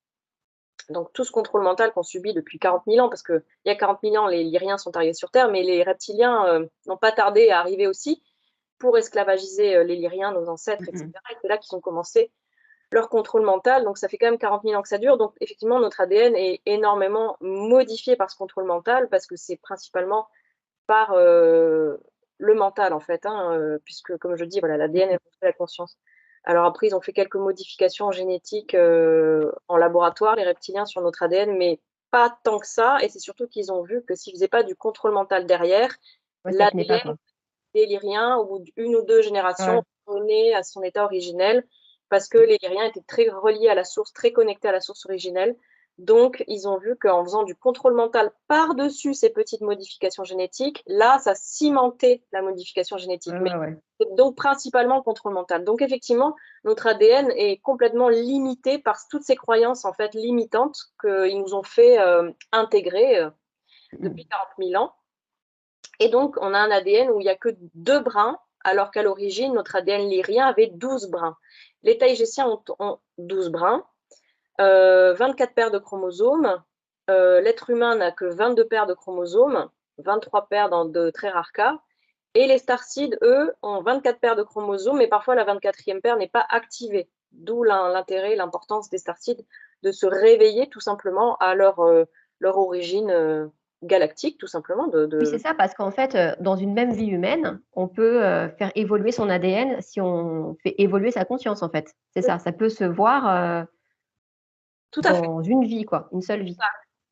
Donc tout ce contrôle mental qu'on subit depuis 40 000 ans, parce qu'il y a 40 000 ans, les Lyriens sont arrivés sur Terre, mais les reptiliens n'ont pas tardé à arriver aussi pour esclavagiser les Lyriens, nos ancêtres, etc. Et c'est là qu'ils ont commencé leur contrôle mental. Donc ça fait quand même 40 000 ans que ça dure. Donc effectivement, notre ADN est énormément modifié par ce contrôle mental, parce que c'est principalement par le mental, en fait, hein, puisque, comme je dis, voilà, l'ADN est la conscience. Alors après, ils ont fait quelques modifications génétiques en laboratoire, les reptiliens, sur notre ADN, mais pas tant que ça. Et c'est surtout qu'ils ont vu que s'ils ne faisaient pas du contrôle mental derrière, Ouais, ça tenait pas, l'ADN quoi. des Lyriens, au bout d'une ou 2 générations, Ouais. revenait à son état originel, parce que les Lyriens étaient très reliés à la source, très connectés à la source originelle. Donc, ils ont vu qu'en faisant du contrôle mental par-dessus ces petites modifications génétiques, là, ça cimentait la modification génétique. Ouais, Mais ouais, ouais. c'est donc principalement le contrôle mental. Donc, effectivement, notre ADN est complètement limité par toutes ces croyances en fait limitantes qu'ils nous ont fait intégrer depuis 40 000 ans. Et donc, on a un ADN où il n'y a que 2 brins, alors qu'à l'origine, notre ADN lyrien avait 12 brins. Les taïgésiens ont 12 brins, 24 paires de chromosomes. L'être humain n'a que 22 paires de chromosomes, 23 paires dans de très rares cas. Et les starcides, eux, ont 24 paires de chromosomes, mais parfois la 24e paire n'est pas activée. D'où l'intérêt, l'importance des starcides de se réveiller tout simplement à leur origine galactique, tout simplement. Oui, c'est ça, parce qu'en fait, dans une même vie humaine, on peut faire évoluer son ADN si on fait évoluer sa conscience, en fait. C'est ça, ça peut se voir Tout à fait. dans une vie, quoi, une seule vie.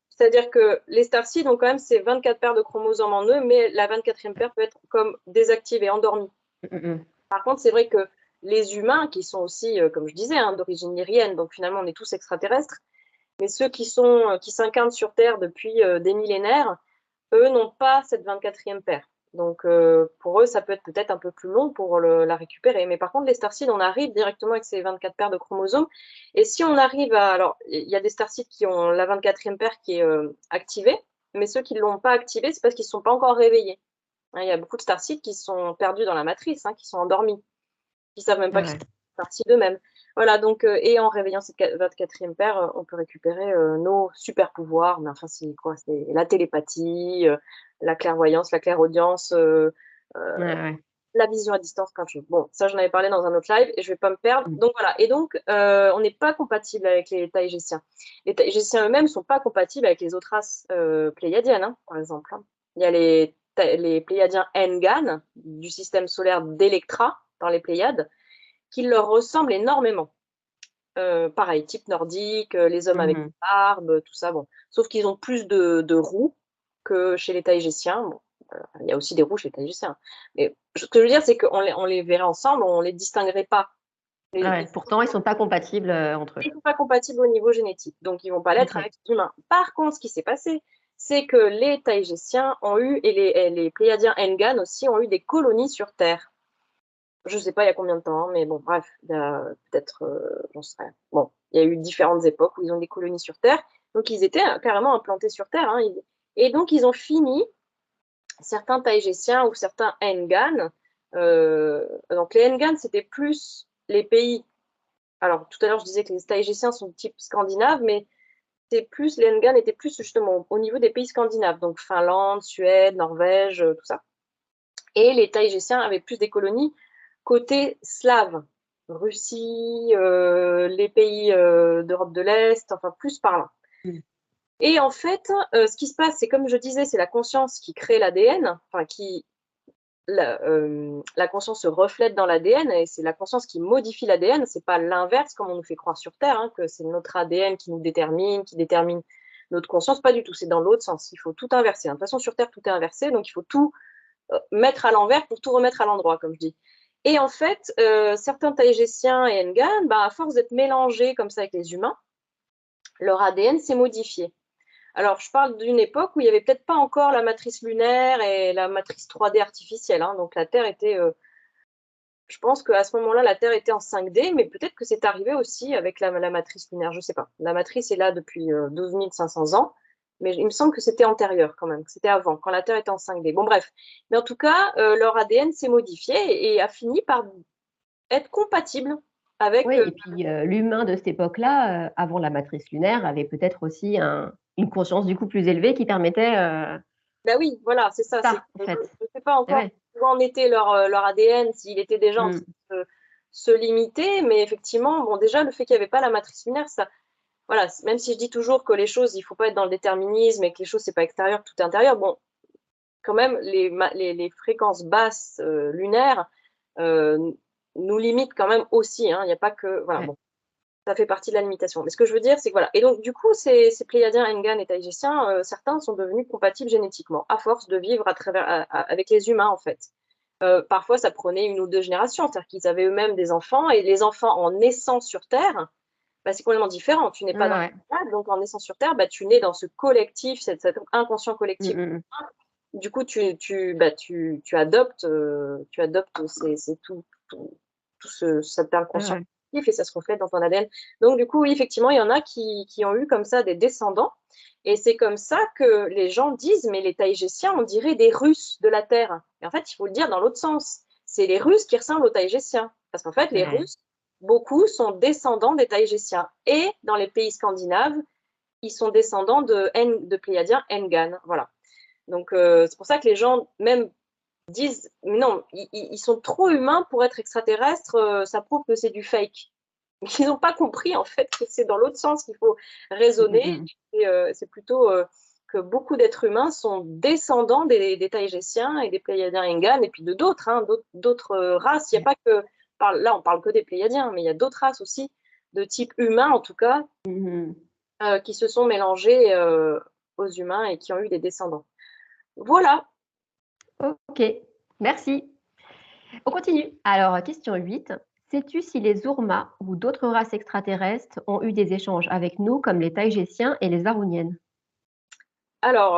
C'est-à-dire que les starcides ont quand même ces 24 paires de chromosomes en eux, mais la 24e paire peut être comme désactivée, endormie. Par contre, c'est vrai que les humains, qui sont aussi, comme je disais, hein, d'origine lyrienne, donc finalement on est tous extraterrestres, mais ceux qui s'incarnent sur Terre depuis des millénaires, eux n'ont pas cette 24e paire. Donc pour eux, ça peut être peut-être un peu plus long pour la récupérer. Mais par contre, les starcides, on arrive directement avec ces 24 paires de chromosomes. Et si on arrive à... Alors, il y a des starcides qui ont la 24e paire qui est activée, mais ceux qui ne l'ont pas activée, c'est parce qu'ils ne sont pas encore réveillés. Hein, il y a beaucoup de starcides qui sont perdus dans la matrice, hein, qui sont endormis, qui ne savent même pas Ah qu'ils ouais. sont partis d'eux-mêmes. Voilà, donc, et en réveillant cette 24e paire, on peut récupérer nos super pouvoirs. Mais enfin, c'est quoi? C'est la télépathie, la clairvoyance, la clairaudience, Ouais, ouais. la vision à distance quand je... Bon, ça, j'en avais parlé dans un autre live et je ne vais pas me perdre. Donc voilà, et donc, on n'est pas compatible avec les taïgésiens. Les taïgésiens eux-mêmes ne sont pas compatibles avec les autres races pléiadiennes, hein, par exemple. Hein. Il y a les pléiadiens Engan, du système solaire d'Electra, dans les Pléiades, qui leur ressemblent énormément. pareil, type nordique, les hommes avec barbe, tout ça. Bon. Sauf qu'ils ont plus de roux que chez les Taïgésiens. Bon, il y a aussi des roux chez les Taïgésiens. Mais ce que je veux dire, c'est qu'on on les verrait ensemble, on ne les distinguerait pas. Pourtant, ils ne sont pas compatibles entre eux. Ils ne sont pas compatibles au niveau génétique, donc ils ne vont pas l'être avec les humains. Par contre, ce qui s'est passé, c'est que les Taïgésiens ont eu, et les Pléiadiens Ngan aussi, ont eu des colonies sur Terre. Je ne sais pas il y a combien de temps, hein, mais bon, bref, il y a peut-être, j'en sais rien. Bon, il y a eu différentes époques où ils ont des colonies sur Terre, donc ils étaient carrément implantés sur Terre, hein, et donc ils ont fini, certains Taïgésiens ou certains Ngan, donc les Ngan, c'était plus les pays. Alors, tout à l'heure, je disais que les Taïgésiens sont de type scandinave, mais les Ngan étaient plus justement au niveau des pays scandinaves, donc Finlande, Suède, Norvège, tout ça. Et les Taïgésiens avaient plus des colonies côté slave, Russie, les pays d'Europe de l'Est, enfin plus par là. Et en fait, ce qui se passe, c'est comme je disais, c'est la conscience qui crée l'ADN, enfin la conscience se reflète dans l'ADN et c'est la conscience qui modifie l'ADN, c'est pas l'inverse comme on nous fait croire sur Terre, hein, que c'est notre ADN qui nous détermine, qui détermine notre conscience, pas du tout, c'est dans l'autre sens, il faut tout inverser. De toute façon, sur Terre, tout est inversé, donc il faut tout mettre à l'envers pour tout remettre à l'endroit, comme je dis. Et en fait, certains Taïgésiens et Ngan, à force d'être mélangés comme ça avec les humains, leur ADN s'est modifié. Alors, je parle d'une époque où il n'y avait peut-être pas encore la matrice lunaire et la matrice 3D artificielle. Hein, donc, la Terre était... je pense qu'à ce moment-là, la Terre était en 5D, mais peut-être que c'est arrivé aussi avec la matrice lunaire, je ne sais pas. La matrice est là depuis 12 500 ans, mais il me semble que c'était antérieur quand même, que c'était avant, quand la Terre était en 5D. Bon, bref. Mais en tout cas, leur ADN s'est modifié et a fini par être compatible avec... Oui, et puis l'humain de cette époque-là, avant la matrice lunaire, avait peut-être aussi une conscience du coup plus élevée qui permettait Ben oui, voilà, c'est ça. ça, en Je fait. ne sais pas encore Ouais. où en était leur ADN, s'il était déjà en train de se limiter, mais effectivement, bon, déjà, le fait qu'il n'y avait pas la matrice lunaire, ça, voilà, même si je dis toujours que les choses, il ne faut pas être dans le déterminisme et que les choses, c'est pas extérieur, tout est intérieur, bon, quand même, les fréquences basses lunaires nous limitent quand même aussi, hein, il n'y a pas que, voilà, bon, ça fait partie de la limitation. Mais ce que je veux dire, c'est que voilà. Et donc, du coup, ces Pléiadiens, Ngan et Taïgésiens, certains sont devenus compatibles génétiquement, à force de vivre avec les humains, en fait. Parfois, ça prenait 1 ou 2 générations, c'est-à-dire qu'ils avaient eux-mêmes des enfants, et les enfants, en naissant sur Terre, c'est complètement différent. Tu n'es pas dans le donc en naissant sur Terre, tu nais dans ce collectif, cet inconscient collectif. Du coup, tu adoptes, c'est tout cet inconscient collectif et ça se reflète dans ton ADN. Donc, du coup, oui, effectivement, il y en a qui ont eu comme ça des descendants. Et c'est comme ça que les gens disent, mais les Taïgésiens, on dirait des Russes de la Terre. Et en fait, il faut le dire dans l'autre sens. C'est les Russes qui ressemblent aux Taïgésiens. Parce qu'en fait, les Russes, beaucoup sont descendants des Taïgésiens. Et dans les pays scandinaves, ils sont descendants de Pléiadiens Ngan. Voilà. Donc, c'est pour ça que les gens même disent, non, ils sont trop humains pour être extraterrestres, ça prouve que c'est du fake. Ils n'ont pas compris, en fait, que c'est dans l'autre sens qu'il faut raisonner. Et, c'est plutôt que beaucoup d'êtres humains sont descendants des Taïgésiens et des Pléiadiens Ngan, et puis de d'autres, hein, d'autres races. Il n'y a pas que... Là, on parle que des Pléiadiens, mais il y a d'autres races aussi, de type humain, en tout cas, qui se sont mélangées aux humains et qui ont eu des descendants. Voilà. Ok, merci. On continue. Alors, question 8. Sais-tu si les Urma ou d'autres races extraterrestres ont eu des échanges avec nous, comme les Taïgésiens et les Aruniennes? Alors,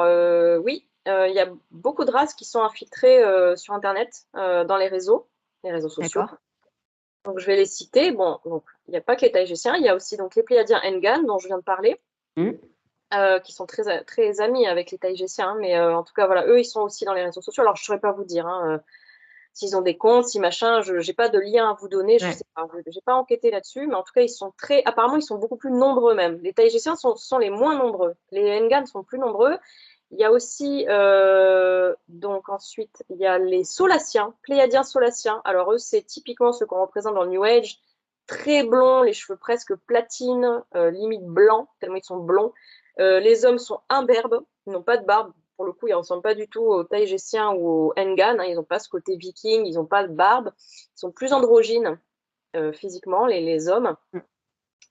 oui, il y a beaucoup de races qui sont infiltrées sur Internet, dans les réseaux sociaux. D'accord. Donc, je vais les citer. Bon, donc, il n'y a pas que les Taïgésiens, il y a aussi donc, les Pléiadiens Ngan, dont je viens de parler, qui sont très, très amis avec les Taïgésiens. Mais en tout cas, voilà, eux, ils sont aussi dans les réseaux sociaux. Alors, je ne saurais pas vous dire hein, s'ils ont des comptes, si machin, je n'ai pas de lien à vous donner, je sais pas, je n'ai pas enquêté là-dessus, mais en tout cas, apparemment, ils sont beaucoup plus nombreux même. Les Taïgésiens sont les moins nombreux. Les Ngan sont plus nombreux. Il y a aussi, donc ensuite, il y a les Solaciens, Pléiadiens Solaciens. Alors eux, c'est typiquement ceux qu'on représente dans le New Age, très blonds, les cheveux presque platine, limite blancs, tellement ils sont blonds. Les hommes sont imberbes, ils n'ont pas de barbe. Pour le coup, ils ne ressemblent pas du tout aux Taïgésiens ou aux Ngan. Hein, ils n'ont pas ce côté viking, ils n'ont pas de barbe. Ils sont plus androgynes physiquement, les hommes.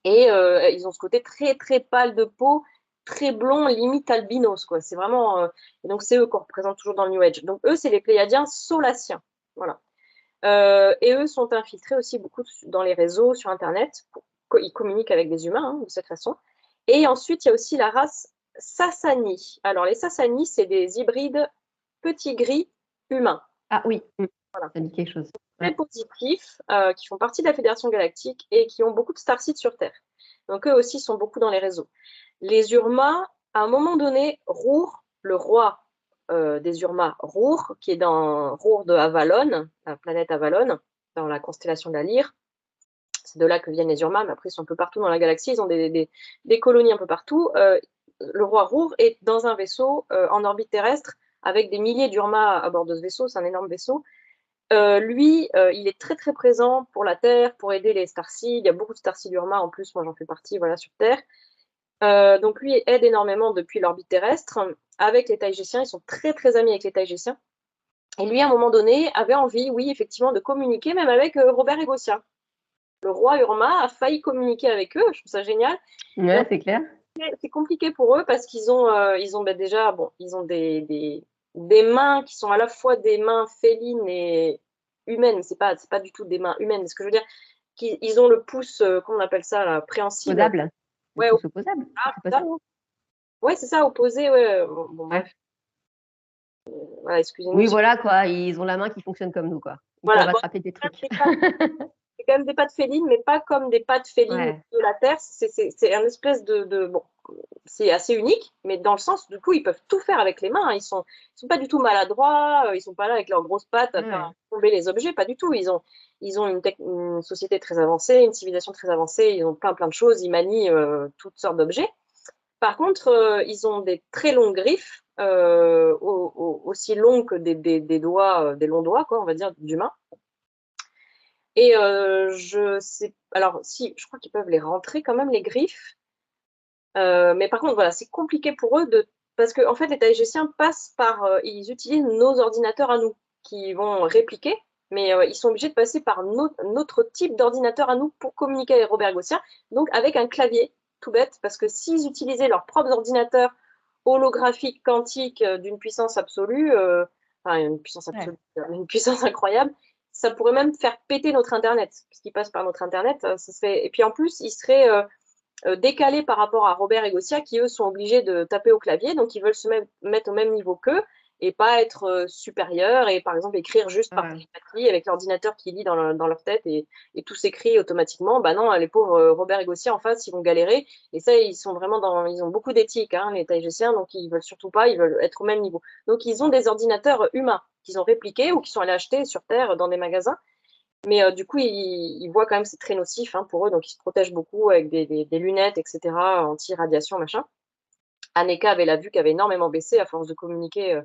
Et ils ont ce côté très, très pâle de peau, très blond, limite albinos, quoi. C'est vraiment... et donc, c'est eux qu'on représente toujours dans le New Age. Donc, eux, c'est les Pléiadiens solaciens. Voilà. Et eux sont infiltrés aussi beaucoup dans les réseaux, sur Internet. Ils communiquent avec des humains, hein, de cette façon. Et ensuite, il y a aussi la race Sassani. Alors, les Sassani, c'est des hybrides petits gris humains. Ah oui, Voilà. ça dit quelque chose. Très Ouais. positifs, qui font partie de la Fédération Galactique et qui ont beaucoup de starsites sur Terre. Donc, eux aussi sont beaucoup dans les réseaux. Les Urma, à un moment donné, Rour, le roi des Urma, Rour, qui est dans Rour de Avalon, la planète Avalon, dans la constellation de la Lyre. C'est de là que viennent les Urma, mais après ils sont un peu partout dans la galaxie, ils ont des colonies un peu partout. Le roi Rour est dans un vaisseau en orbite terrestre avec des milliers d'Urma à bord de ce vaisseau, c'est un énorme vaisseau. Lui, il est très très présent pour la Terre, pour aider les Starseeds. Il y a beaucoup de Starseeds Urma en plus, moi j'en fais partie, voilà, sur Terre. Donc lui aide énormément depuis l'orbite terrestre avec les Taïgésiens. Ils sont très très amis avec les Taïgésiens. Et lui, à un moment donné, avait envie, oui, effectivement, de communiquer même avec Robert Egossia. Le roi Urma a failli communiquer avec eux. Je trouve ça génial. Ouais, c'est clair. C'est compliqué pour eux parce qu'ils ont, déjà, bon, ils ont des mains qui sont à la fois des mains félines et humaines. C'est pas du tout des mains humaines. Ce que je veux dire, ils ont le pouce, comment on appelle ça, là, préhensile. Opposable. Le Ouais, pouce opposable. C'est pas ça, non? ouais, c'est ça, opposé. Ouais. Bon, Ouais. bref, voilà, excusez-nous. Oui, voilà, quoi. Ils ont la main qui fonctionne comme nous, quoi. Ils Voilà, peuvent bon, attraper des trucs. c'est quand même des pattes félines, mais pas comme des pattes félines Ouais. de la Terre. C'est un espèce bon, c'est assez unique, mais dans le sens, du coup, ils peuvent tout faire avec les mains. Ils sont pas du tout maladroits. Ils sont pas là avec leurs grosses pattes à faire Ouais. tomber les objets, pas du tout. Ils ont une société très avancée, une civilisation très avancée. Ils ont plein de choses. Ils manient toutes sortes d'objets. Par contre, ils ont des très longues griffes, aussi longues que des doigts, des longs doigts, quoi, on va dire, d'humains. Et je sais, alors si, je crois qu'ils peuvent les rentrer quand même, les griffes. Mais par contre, voilà, c'est compliqué pour eux parce que en fait, les Taïgésiens passent par, ils utilisent nos ordinateurs à nous, qui vont répliquer, mais ils sont obligés de passer par notre type d'ordinateur à nous pour communiquer avec Robert Gossien, donc avec un clavier, tout bête, parce que s'ils utilisaient leurs propres ordinateurs holographiques, quantiques, d'une puissance absolue, enfin une puissance Ouais. absolue, une puissance incroyable, ça pourrait même faire péter notre Internet, puisqu'ils passent par notre Internet. Et puis en plus, ils seraient décalés par rapport à Robert et Gossia, qui eux sont obligés de taper au clavier, donc ils veulent se mettre au même niveau qu'eux et pas être supérieurs et par exemple écrire juste par Ouais. télépathie avec l'ordinateur qui lit dans leur tête et tout s'écrit automatiquement. Bah non, les pauvres Robert et Gossia en face, ils vont galérer et ça, ils sont vraiment ils ont beaucoup d'éthique, hein, les Taïgésiens, donc ils veulent surtout pas, ils veulent être au même niveau. Donc ils ont des ordinateurs humains qu'ils ont répliqués ou qui sont allés acheter sur Terre dans des magasins. Mais du coup, ils voient quand même que c'est très nocif, hein, pour eux, donc ils se protègent beaucoup avec des lunettes, etc., anti-radiation, machin. Aneka avait la vue qui avait énormément baissé à force de communiquer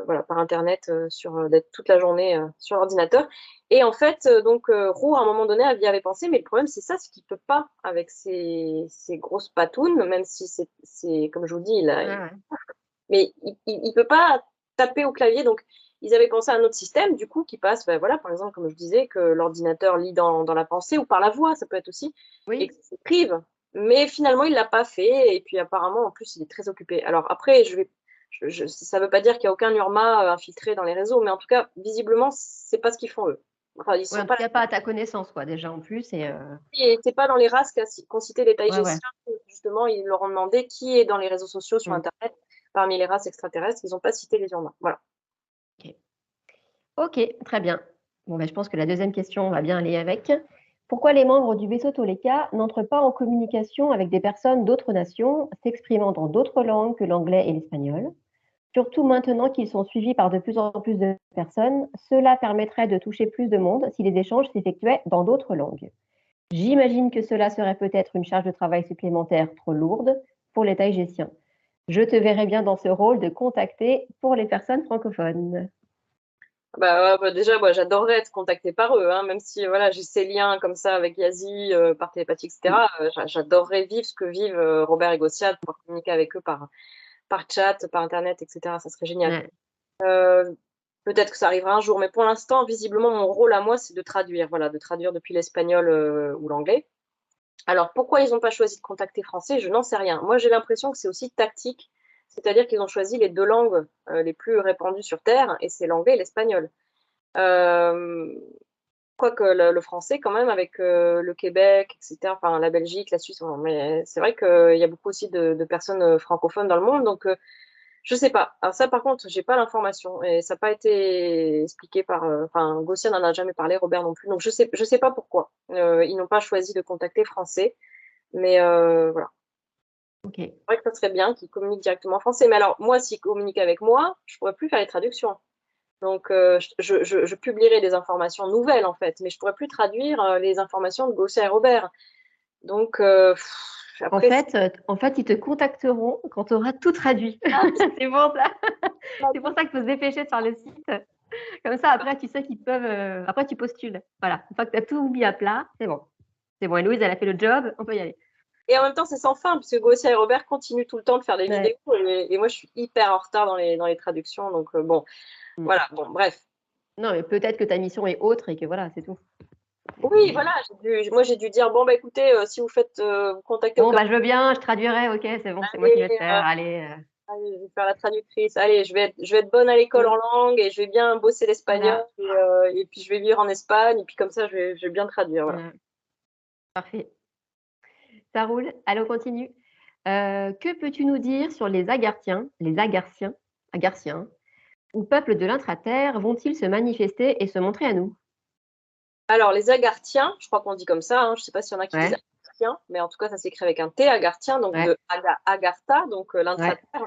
voilà, par Internet, d'être toute la journée sur l'ordinateur. Et en fait, donc, Roux, à un moment donné, y avait pensé, mais le problème, c'est ça, c'est qu'il ne peut pas avec ses grosses patounes, même si comme je vous dis, Ouais. mais il ne peut pas taper au clavier. Donc, ils avaient pensé à un autre système, du coup, qui passe, ben voilà, par exemple, comme je disais, que l'ordinateur lit dans la pensée ou par la voix, ça peut être aussi, et Oui. que ça s'écrive. Mais finalement, il ne l'a pas fait. Et puis, apparemment, en plus, il est très occupé. Alors, après, ça ne veut pas dire qu'il n'y a aucun Urma infiltré dans les réseaux, mais en tout cas, visiblement, c'est pas ce qu'ils font eux. Enfin, ils Ouais, sont en tout pas cas, pas à ta connaissance, quoi, déjà en plus. et c'est pas dans les races qu'ont cité les Ouais, ouais. Taïgésiens. Justement, ils leur ont demandé qui est dans les réseaux sociaux sur Mm. Internet parmi les races extraterrestres. Ils n'ont pas cité les Urma. Voilà. Ok. Ok, très bien. Bon, ben, je pense que la deuxième question, on va bien aller avec. Pourquoi les membres du vaisseau Toleka n'entrent pas en communication avec des personnes d'autres nations, s'exprimant dans d'autres langues que l'anglais et l'espagnol? Surtout maintenant qu'ils sont suivis par de plus en plus de personnes, cela permettrait de toucher plus de monde si les échanges s'effectuaient dans d'autres langues. J'imagine que cela serait peut-être une charge de travail supplémentaire trop lourde pour les Taïgésiens. Je te verrais bien dans ce rôle de contacter pour les personnes francophones. Déjà, moi, j'adorerais être contactée par eux, hein, même si voilà, j'ai ces liens comme ça avec Yazi, par télépathie, etc. J'adorerais vivre ce que vivent Robert et Gossiat, pouvoir communiquer avec eux par chat, par Internet, etc. Ça serait génial. Ouais. Peut-être que ça arrivera un jour, mais pour l'instant, visiblement, mon rôle à moi, c'est de traduire, voilà, de traduire depuis l'espagnol ou l'anglais. Alors, pourquoi ils n'ont pas choisi de contacter français? Je n'en sais rien. Moi, j'ai l'impression que c'est aussi tactique, c'est-à-dire qu'ils ont choisi les deux langues les plus répandues sur Terre, et c'est l'anglais et l'espagnol. Euh, Quoique le français, quand même, avec le Québec, etc., enfin la Belgique, la Suisse, mais c'est vrai qu'il y a beaucoup aussi de personnes francophones dans le monde, donc je sais pas. Alors ça, par contre, j'ai pas l'information, et ça n'a pas été expliqué par... Enfin, Gaussian n'en a jamais parlé, Robert non plus, donc je sais pas pourquoi. Ils n'ont pas choisi de contacter français, mais voilà. Ok. C'est vrai que ça serait bien qu'ils communiquent directement en français, mais alors, moi, s'ils communiquent avec moi, je pourrais plus faire les traductions. Donc, je publierai des informations nouvelles, en fait, mais je ne pourrais plus traduire les informations de Gosset et Robert. Donc, après, En fait, ils te contacteront quand tu auras tout traduit. C'est pour ça. C'est pour ça qu'il faut se dépêcher de faire le site. Comme ça, après, tu sais qu'ils peuvent. Après, tu postules. Voilà. Une fois que tu as tout mis à plat, c'est bon. C'est bon. Et Louise, elle a fait le job, on peut y aller. et en même temps, c'est sans fin, puisque Gosset et Robert continuent tout le temps de faire des vidéos, Ouais. et moi, je suis hyper en retard dans les traductions. Donc, bon, Mm. voilà, bon, bref. Non, mais peut-être que ta mission est autre et que voilà, c'est tout. Oui, voilà, moi, j'ai dû dire, bon, bah, écoutez, si vous faites, vous contactez au Bon, cas bah, je veux bien, je traduirai, ok, c'est bon, c'est moi qui vais le allez, faire. Allez, allez, je vais faire la traductrice. Allez, je vais être bonne à l'école mm, en langue, et je vais bien bosser l'espagnol, voilà, et puis je vais vivre en Espagne, et puis comme ça, je vais bien traduire. Voilà. voilà, parfait. Ça roule. Allez, on continue. Que peux-tu nous dire sur les Agartiens, ou peuple de l'intra-terre, vont-ils se manifester et se montrer à nous? Alors, les Agarthiens, je crois qu'on dit comme ça, hein, je ne sais pas s'il y en a qui disent Ouais, Agarthiens, mais en tout cas, ça s'écrit avec un T, Agarthien, donc ouais, de Agartha, donc ouais. l'intra-terre.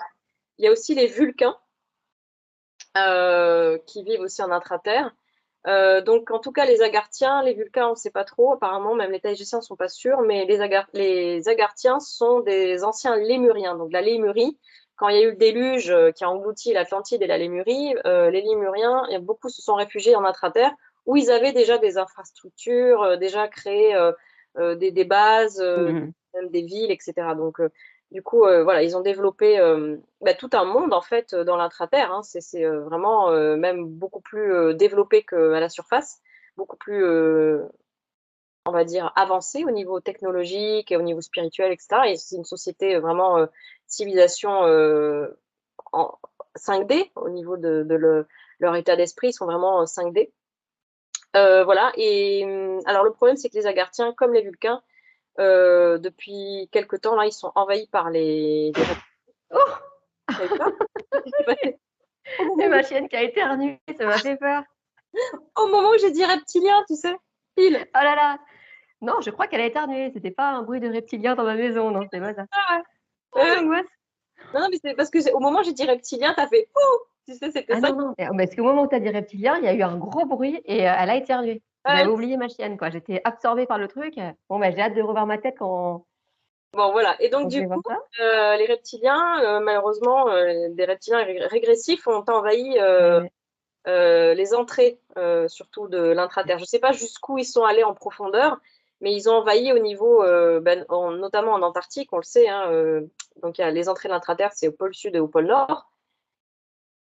Il y a aussi les Vulcains, qui vivent aussi en intra-terre. Donc, en tout cas, les Agarthiens, les Vulcains, on ne sait pas trop. Apparemment, même les Taïgésiens ne sont pas sûrs, mais les Agarthiens sont des anciens Lémuriens. Donc, la Lémurie, quand il y a eu le déluge qui a englouti l'Atlantide et la Lémurie, les Lémuriens, beaucoup se sont réfugiés en intra-terre, où ils avaient déjà des infrastructures, déjà créé des bases, Mhm. même des villes, etc. Donc, du coup, voilà, ils ont développé tout un monde en fait dans l'intra-terre. Hein. C'est vraiment même beaucoup plus développé qu'à la surface, beaucoup plus, on va dire, avancé au niveau technologique et au niveau spirituel, etc. Et c'est une société vraiment civilisation en 5D au niveau leur état d'esprit, ils sont vraiment 5D. Voilà. Et alors le problème, c'est que les Agarthiens, comme les Vulcains, depuis quelque temps, là, ils sont envahis par les reptiles. Oh, T'as eu peur? Qu'est-ce qui s'est passé? Au moment c'est où ma chienne qui a éternué, ça m'a fait peur. au moment où j'ai dit reptilien, tu sais, pile. Oh là là. Non, je crois qu'elle a éternué. C'était pas un bruit de reptilien dans ma maison, non, c'est pas ça. Ah Oh, ouais. l'angoisse. Non, non, mais c'est parce que au moment où j'ai dit reptilien, t'as fait ouh, tu sais, c'était Ah ça. non, non, parce qu'au moment où tu as dit reptilien, il y a eu un gros bruit et elle a éternué. J'avais Ouais. oublié ma chienne, quoi. J'étais absorbée par le truc. Bon, bah, j'ai hâte de revoir ma tête Bon, voilà. Et donc, quand je du vais voir coup, ça. les reptiliens, malheureusement, des reptiliens régressifs ont envahi Ouais. les entrées, surtout de l'intraterre. Je ne sais pas jusqu'où ils sont allés en profondeur, mais ils ont envahi au niveau, notamment en Antarctique, on le sait. Hein, donc, il y a les entrées de l'intraterre, c'est au pôle sud et au pôle nord.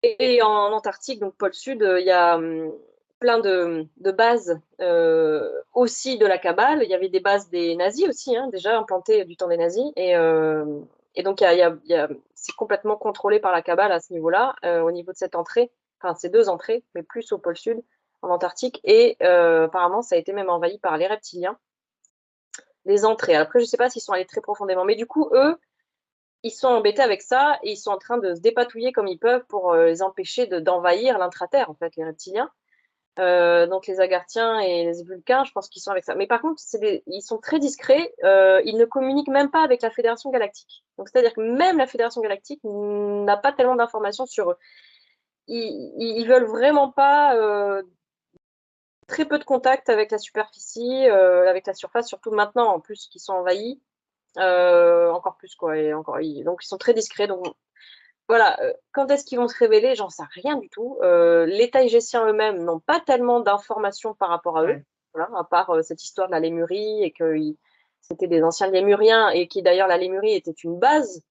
Et en Antarctique, donc pôle sud, il y a plein de bases aussi de la Kabbale. Il y avait des bases des nazis aussi, hein, déjà implantées du temps des nazis. Et donc, c'est complètement contrôlé par la Kabbale à ce niveau-là, au niveau de cette entrée, enfin, ces deux entrées, mais plus au pôle sud, en Antarctique. Et apparemment, ça a été même envahi par les reptiliens, les entrées. Après, je ne sais pas s'ils sont allés très profondément, mais du coup, eux, ils sont embêtés avec ça et ils sont en train de se dépatouiller comme ils peuvent pour les empêcher d'envahir l'intraterre, en fait, les reptiliens. Donc les Agarthiens et les Vulcains, je pense qu'ils sont avec ça. Mais par contre, ils sont très discrets. Ils ne communiquent même pas avec la Fédération Galactique. Donc c'est-à-dire que même la Fédération Galactique n'a pas tellement d'informations sur eux. Ils veulent vraiment pas très peu de contact avec la superficie, avec la surface, surtout maintenant en plus qu'ils sont envahis. Encore plus quoi. Et encore, donc ils sont très discrets. Donc voilà, quand est-ce qu'ils vont se révéler? J'en sais rien du tout. Les Taïgésiens eux-mêmes n'ont pas tellement d'informations par rapport à eux, Ouais. voilà, à part cette histoire de la Lémurie et que c'était des anciens Lémuriens et qui d'ailleurs la Lémurie était une base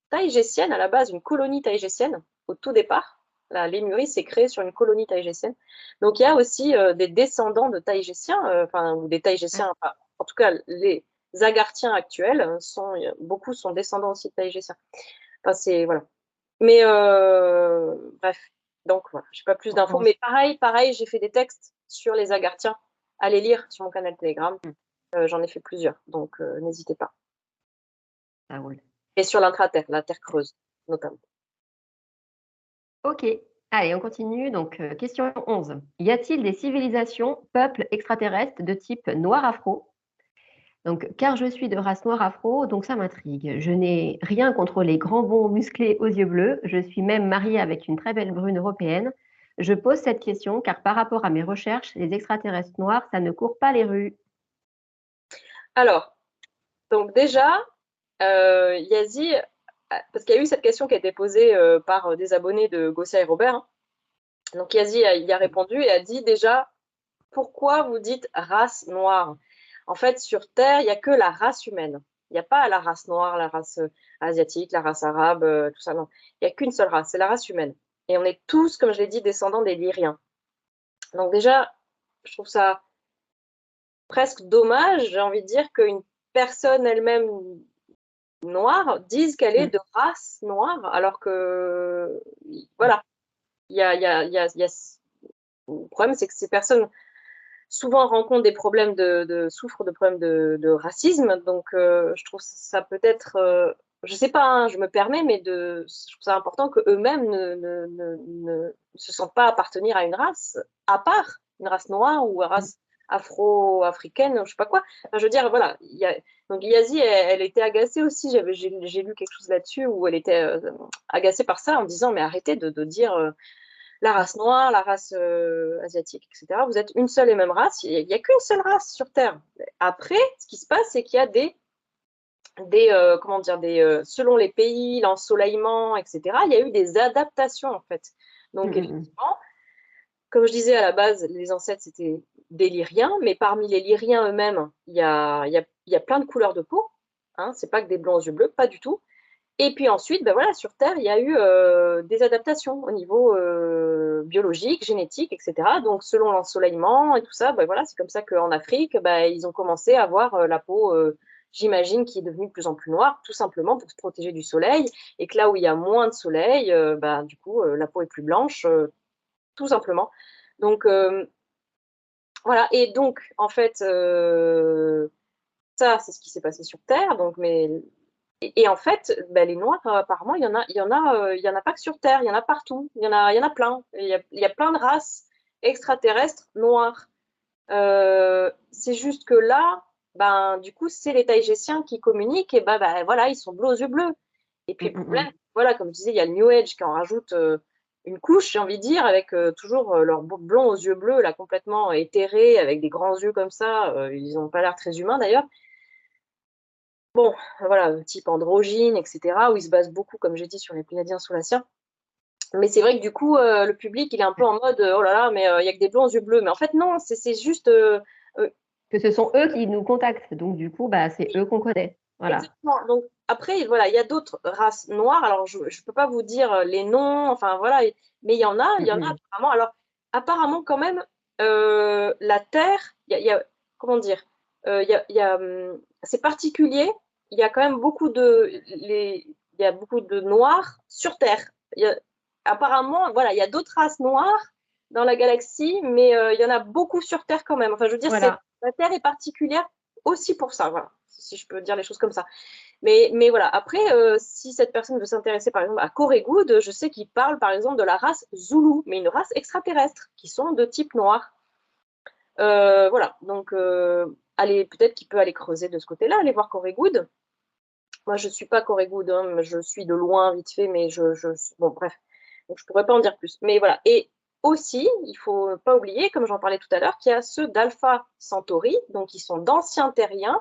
taïgésienne à la base, une colonie taïgésienne au tout départ. La Lémurie s'est créée sur une colonie taïgésienne. Donc il y a aussi des descendants de Taïgésiens, enfin ou des Ouais. Taïgésiens, enfin, en tout cas Agarthiens actuels, beaucoup sont descendants aussi de Taïgésiens. Enfin, c'est, voilà. Mais bref, donc voilà, je n'ai pas plus d'infos. Mais pareil, j'ai fait des textes sur les Agarthiens. Allez lire sur mon canal Telegram. J'en ai fait plusieurs, donc n'hésitez pas. Ça roule. Et sur l'intraterre, la Terre creuse, notamment. Ok, allez, on continue. Donc, question 11. Y a-t-il des civilisations, peuples extraterrestres de type noir afro? Donc, car je suis de race noire afro, donc ça m'intrigue. Je n'ai rien contre les grands bons musclés aux yeux bleus. Je suis même mariée avec une très belle brune européenne. Je pose cette question car par rapport à mes recherches, les extraterrestres noirs, ça ne court pas les rues. Alors, donc déjà, Yazi, parce qu'il y a eu cette question qui a été posée par des abonnés de Gossia et Robert. Hein. Donc Yazi y a répondu et a dit déjà, pourquoi vous dites race noire? En fait, sur Terre, il n'y a que la race humaine. Il n'y a pas la race noire, la race asiatique, la race arabe, tout ça, non. Il n'y a qu'une seule race, c'est la race humaine. Et on est tous, comme je l'ai dit, descendants des Lyriens. Donc déjà, je trouve ça presque dommage, j'ai envie de dire, qu'une personne elle-même noire dise qu'elle est de race noire, alors que, voilà, le problème, c'est que ces personnes souvent rencontrent des problèmes souffrent de problèmes de racisme. Donc, je trouve ça peut-être, je sais pas, hein, je me permets, mais je trouve ça important qu'eux-mêmes ne se sentent pas appartenir à une race à part, une race noire ou une race afro-africaine, je sais pas quoi. Enfin, je veux dire, voilà. Donc, Yazi, elle était agacée aussi. J'ai lu quelque chose là-dessus où elle était agacée par ça en disant, mais arrêtez de dire la race noire, la race asiatique, etc. Vous êtes une seule et même race. Il n'y a qu'une seule race sur Terre. Après, ce qui se passe, c'est qu'il y a comment dire, selon les pays, l'ensoleillement, etc., il y a eu des adaptations, en fait. Donc, effectivement, comme je disais à la base, les ancêtres, c'était des Lyriens, mais parmi les Lyriens eux-mêmes, il y a plein de couleurs de peau. Hein, c'est pas que des blancs aux yeux bleus, pas du tout. Et puis ensuite, ben voilà, sur Terre, il y a eu des adaptations au niveau biologique, génétique, etc. Donc, selon l'ensoleillement et tout ça, ben voilà, c'est comme ça qu'en Afrique, ben, ils ont commencé à avoir la peau, j'imagine, qui est devenue de plus en plus noire, tout simplement pour se protéger du soleil. Et que là où il y a moins de soleil, ben, du coup, la peau est plus blanche, tout simplement. Donc, voilà. Et donc, en fait, ça, c'est ce qui s'est passé sur Terre. Donc, et en fait, ben, les Noirs, apparemment, il y en a pas que sur Terre, il y en a partout, il y en a plein. Il y a plein de races extraterrestres noires. C'est juste que là, ben, du coup, c'est les Taïgésiens qui communiquent et ben, voilà, ils sont bleus aux yeux bleus. Et puis le problème, voilà, comme je disais, il y a le New Age qui en rajoute une couche, j'ai envie de dire, avec toujours leur blond aux yeux bleus, là, complètement éthérés, avec des grands yeux comme ça. Ils n'ont pas l'air très humains d'ailleurs. Bon, voilà, type androgyne, etc., où ils se basent beaucoup, comme j'ai dit, sur les Pléiadiens soulaciens. Mais c'est vrai que du coup, le public, il est un peu en mode oh là là, mais il y a que des blonds aux yeux bleus. Mais en fait, non, c'est juste. Que ce sont eux qui nous contactent, donc du coup, bah, c'est eux qu'on connaît. Voilà. Exactement. Donc, après, voilà, il y a d'autres races noires. Alors, je ne peux pas vous dire les noms, enfin voilà, mais il y en a apparemment. Alors, apparemment, quand même, la Terre, comment dire, c'est particulier. Il y a quand même il y a beaucoup de noirs sur Terre. Apparemment, voilà, il y a d'autres races noires dans la galaxie, mais il y en a beaucoup sur Terre quand même. Enfin, je veux dire, Voilà. la Terre est particulière aussi pour ça, voilà, si je peux dire les choses comme ça. Mais voilà, après, si cette personne veut s'intéresser par exemple à Corey Goode, je sais qu'il parle par exemple de la race Zoulou, mais une race extraterrestre, qui sont de type noir. Voilà, donc allez, peut-être qu'il peut aller creuser de ce côté-là, aller voir Corey Goode. Moi, je ne suis pas Corey Goode, hein, je suis de loin, vite fait, mais bon, bref, donc je ne pourrais pas en dire plus. Mais voilà, et aussi, il ne faut pas oublier, comme j'en parlais tout à l'heure, qu'il y a ceux d'Alpha Centauri, donc qui sont d'anciens terriens.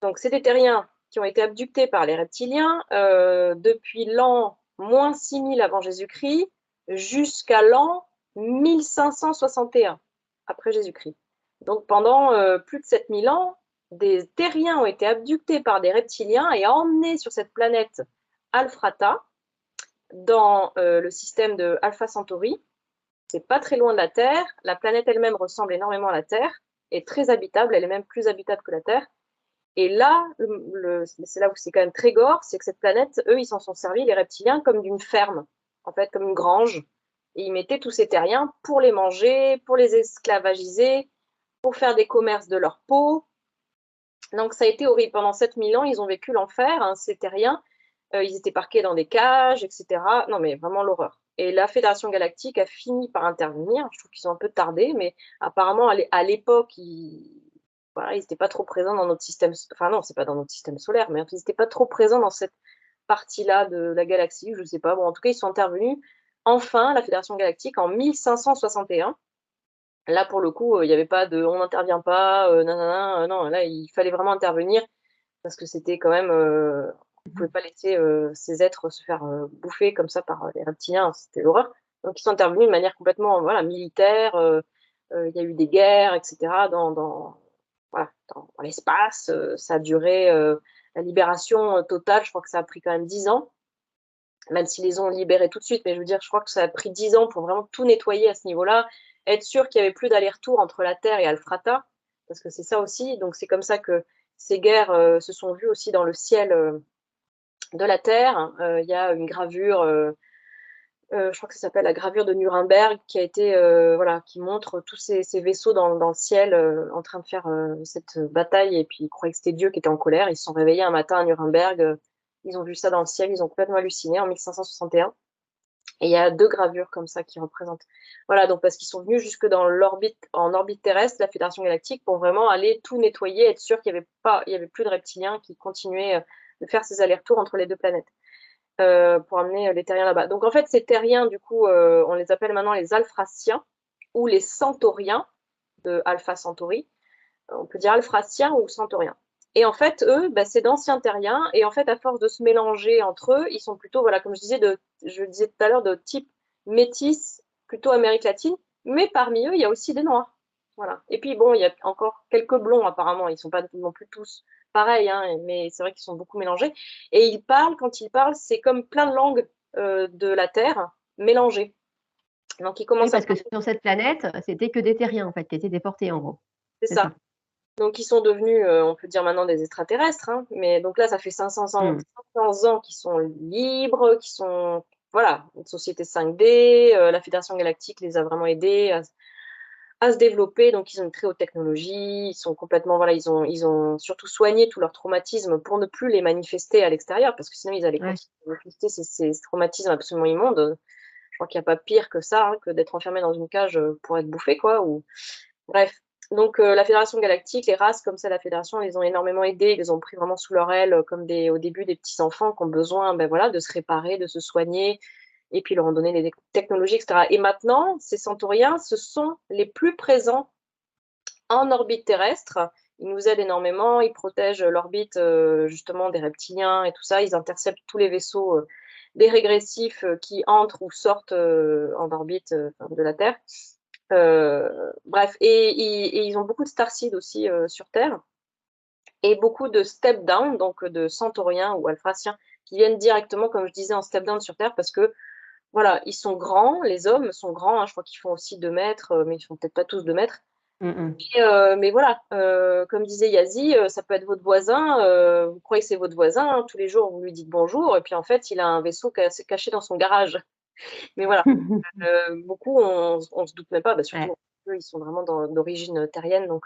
Donc, c'est des terriens qui ont été abductés par les reptiliens depuis l'an moins 6000 avant Jésus-Christ jusqu'à l'an 1561 après Jésus-Christ. Donc, pendant plus de 7000 ans, des terriens ont été abductés par des reptiliens et emmenés sur cette planète Alphrata dans le système de Alpha Centauri. C'est pas très loin de la Terre. La planète elle-même ressemble énormément à la Terre, est très habitable, elle est même plus habitable que la Terre. Et là, c'est là où c'est quand même très gore, c'est que cette planète, eux, ils s'en sont servis, les reptiliens, comme d'une ferme, en fait, comme une grange. Et ils mettaient tous ces terriens pour les manger, pour les esclavagiser, pour faire des commerces de leur peau. Donc ça a été horrible. Pendant 7000 ans, ils ont vécu l'enfer, hein, ces terriens. Ils étaient parqués dans des cages, etc. Non, mais vraiment l'horreur. Et la Fédération Galactique a fini par intervenir. Je trouve qu'ils ont un peu tardé, mais apparemment, à l'époque, voilà, ils n'étaient pas trop présents dans notre système. Enfin, non, c'est pas dans notre système solaire, mais ils n'étaient pas trop présents dans cette partie-là de la galaxie. Je ne sais pas. Bon, en tout cas, ils sont intervenus enfin, la Fédération Galactique, en 1561. Là, pour le coup, il n'y avait pas de on n'intervient pas, nanana, non, là, il fallait vraiment intervenir parce que c'était quand même. On ne pouvait pas laisser ces êtres se faire bouffer comme ça par les reptiliens, c'était l'horreur. Donc, ils sont intervenus de manière complètement voilà, militaire. Il y a eu des guerres, etc. Voilà, dans l'espace. Ça a duré. La libération totale, je crois que ça a pris quand même 10 ans, même s'ils les ont libérés tout de suite. Mais je veux dire, je crois que ça a pris 10 ans pour vraiment tout nettoyer à ce niveau-là, être sûr qu'il n'y avait plus d'aller-retour entre la Terre et Alphrata, parce que c'est ça aussi. Donc, c'est comme ça que ces guerres se sont vues aussi dans le ciel de la Terre. Il y a une gravure, je crois que ça s'appelle la gravure de Nuremberg, qui a été, voilà, qui montre tous ces vaisseaux dans le ciel en train de faire cette bataille. Et puis ils croyaient que c'était Dieu qui était en colère. Ils se sont réveillés un matin à Nuremberg. Ils ont vu ça dans le ciel. Ils ont complètement halluciné en 1561. Et il y a 2 gravures comme ça qui représentent. Voilà, donc parce qu'ils sont venus jusque dans en orbite terrestre, la Fédération Galactique, pour vraiment aller tout nettoyer, être sûr qu'il n'y avait plus de reptiliens qui continuaient de faire ces allers-retours entre les 2 planètes pour amener les terriens là-bas. Donc en fait, ces terriens, du coup, on les appelle maintenant les Alphraciens ou les Centauriens de Alpha Centauri. On peut dire Alphraciens ou Centauriens. Et en fait, eux, bah, c'est d'anciens terriens. Et en fait, à force de se mélanger entre eux, ils sont plutôt, voilà, comme je disais tout à l'heure, de type métis, plutôt Amérique latine. Mais parmi eux, il y a aussi des noirs. Voilà. Et puis bon, il y a encore quelques blonds apparemment. Ils ne sont pas non plus tous pareils, hein, mais c'est vrai qu'ils sont beaucoup mélangés. Et ils parlent, quand ils parlent, c'est comme plein de langues de la Terre mélangées. Donc ils Oui, commencent à parce que parler. sur cette planète, c'était que des terriens, en fait, qui étaient déportés, en gros. C'est C'est ça. ça. Donc, ils sont devenus, on peut dire maintenant des extraterrestres, hein, mais donc là, ça fait 500 ans qu'ils sont libres, qu'ils sont, voilà, une société 5D. La Fédération Galactique les a vraiment aidés à se développer, donc ils ont une très haute technologie, ils sont complètement, voilà, ils ont surtout soigné tous leurs traumatismes pour ne plus les manifester à l'extérieur, parce que sinon, ils allaient Ouais. continuer à manifester ces traumatismes absolument immondes. Je crois qu'il n'y a pas pire que ça, hein, que d'être enfermé dans une cage pour être bouffé, quoi, ou bref. Donc, la Fédération Galactique, les races comme ça, la Fédération, les ont énormément aidés, ils les ont pris vraiment sous leur aile, comme au début des petits-enfants qui ont besoin ben, voilà, de se réparer, de se soigner, et puis leur ont donné des technologies, etc. Et maintenant, ces centauriens, ce sont les plus présents en orbite terrestre. Ils nous aident énormément, ils protègent l'orbite justement des reptiliens et tout ça, ils interceptent tous les vaisseaux des régressifs qui entrent ou sortent en orbite de la Terre. Bref, et ils ont beaucoup de starseeds aussi sur Terre et beaucoup de step down, donc de centauriens ou alphraciens qui viennent directement, comme je disais, en step down sur Terre parce que voilà, ils sont grands, les hommes sont grands, hein, je crois qu'ils font aussi 2 mètres, mais ils font peut-être pas tous 2 mètres. Mais voilà, comme disait Yazi, ça peut être votre voisin, vous croyez que c'est votre voisin, hein, tous les jours vous lui dites bonjour, et puis en fait il a un vaisseau caché dans son garage. Mais voilà. Beaucoup, on se doute même pas, bah, surtout Ouais. eux, ils sont vraiment d'origine terrienne. Donc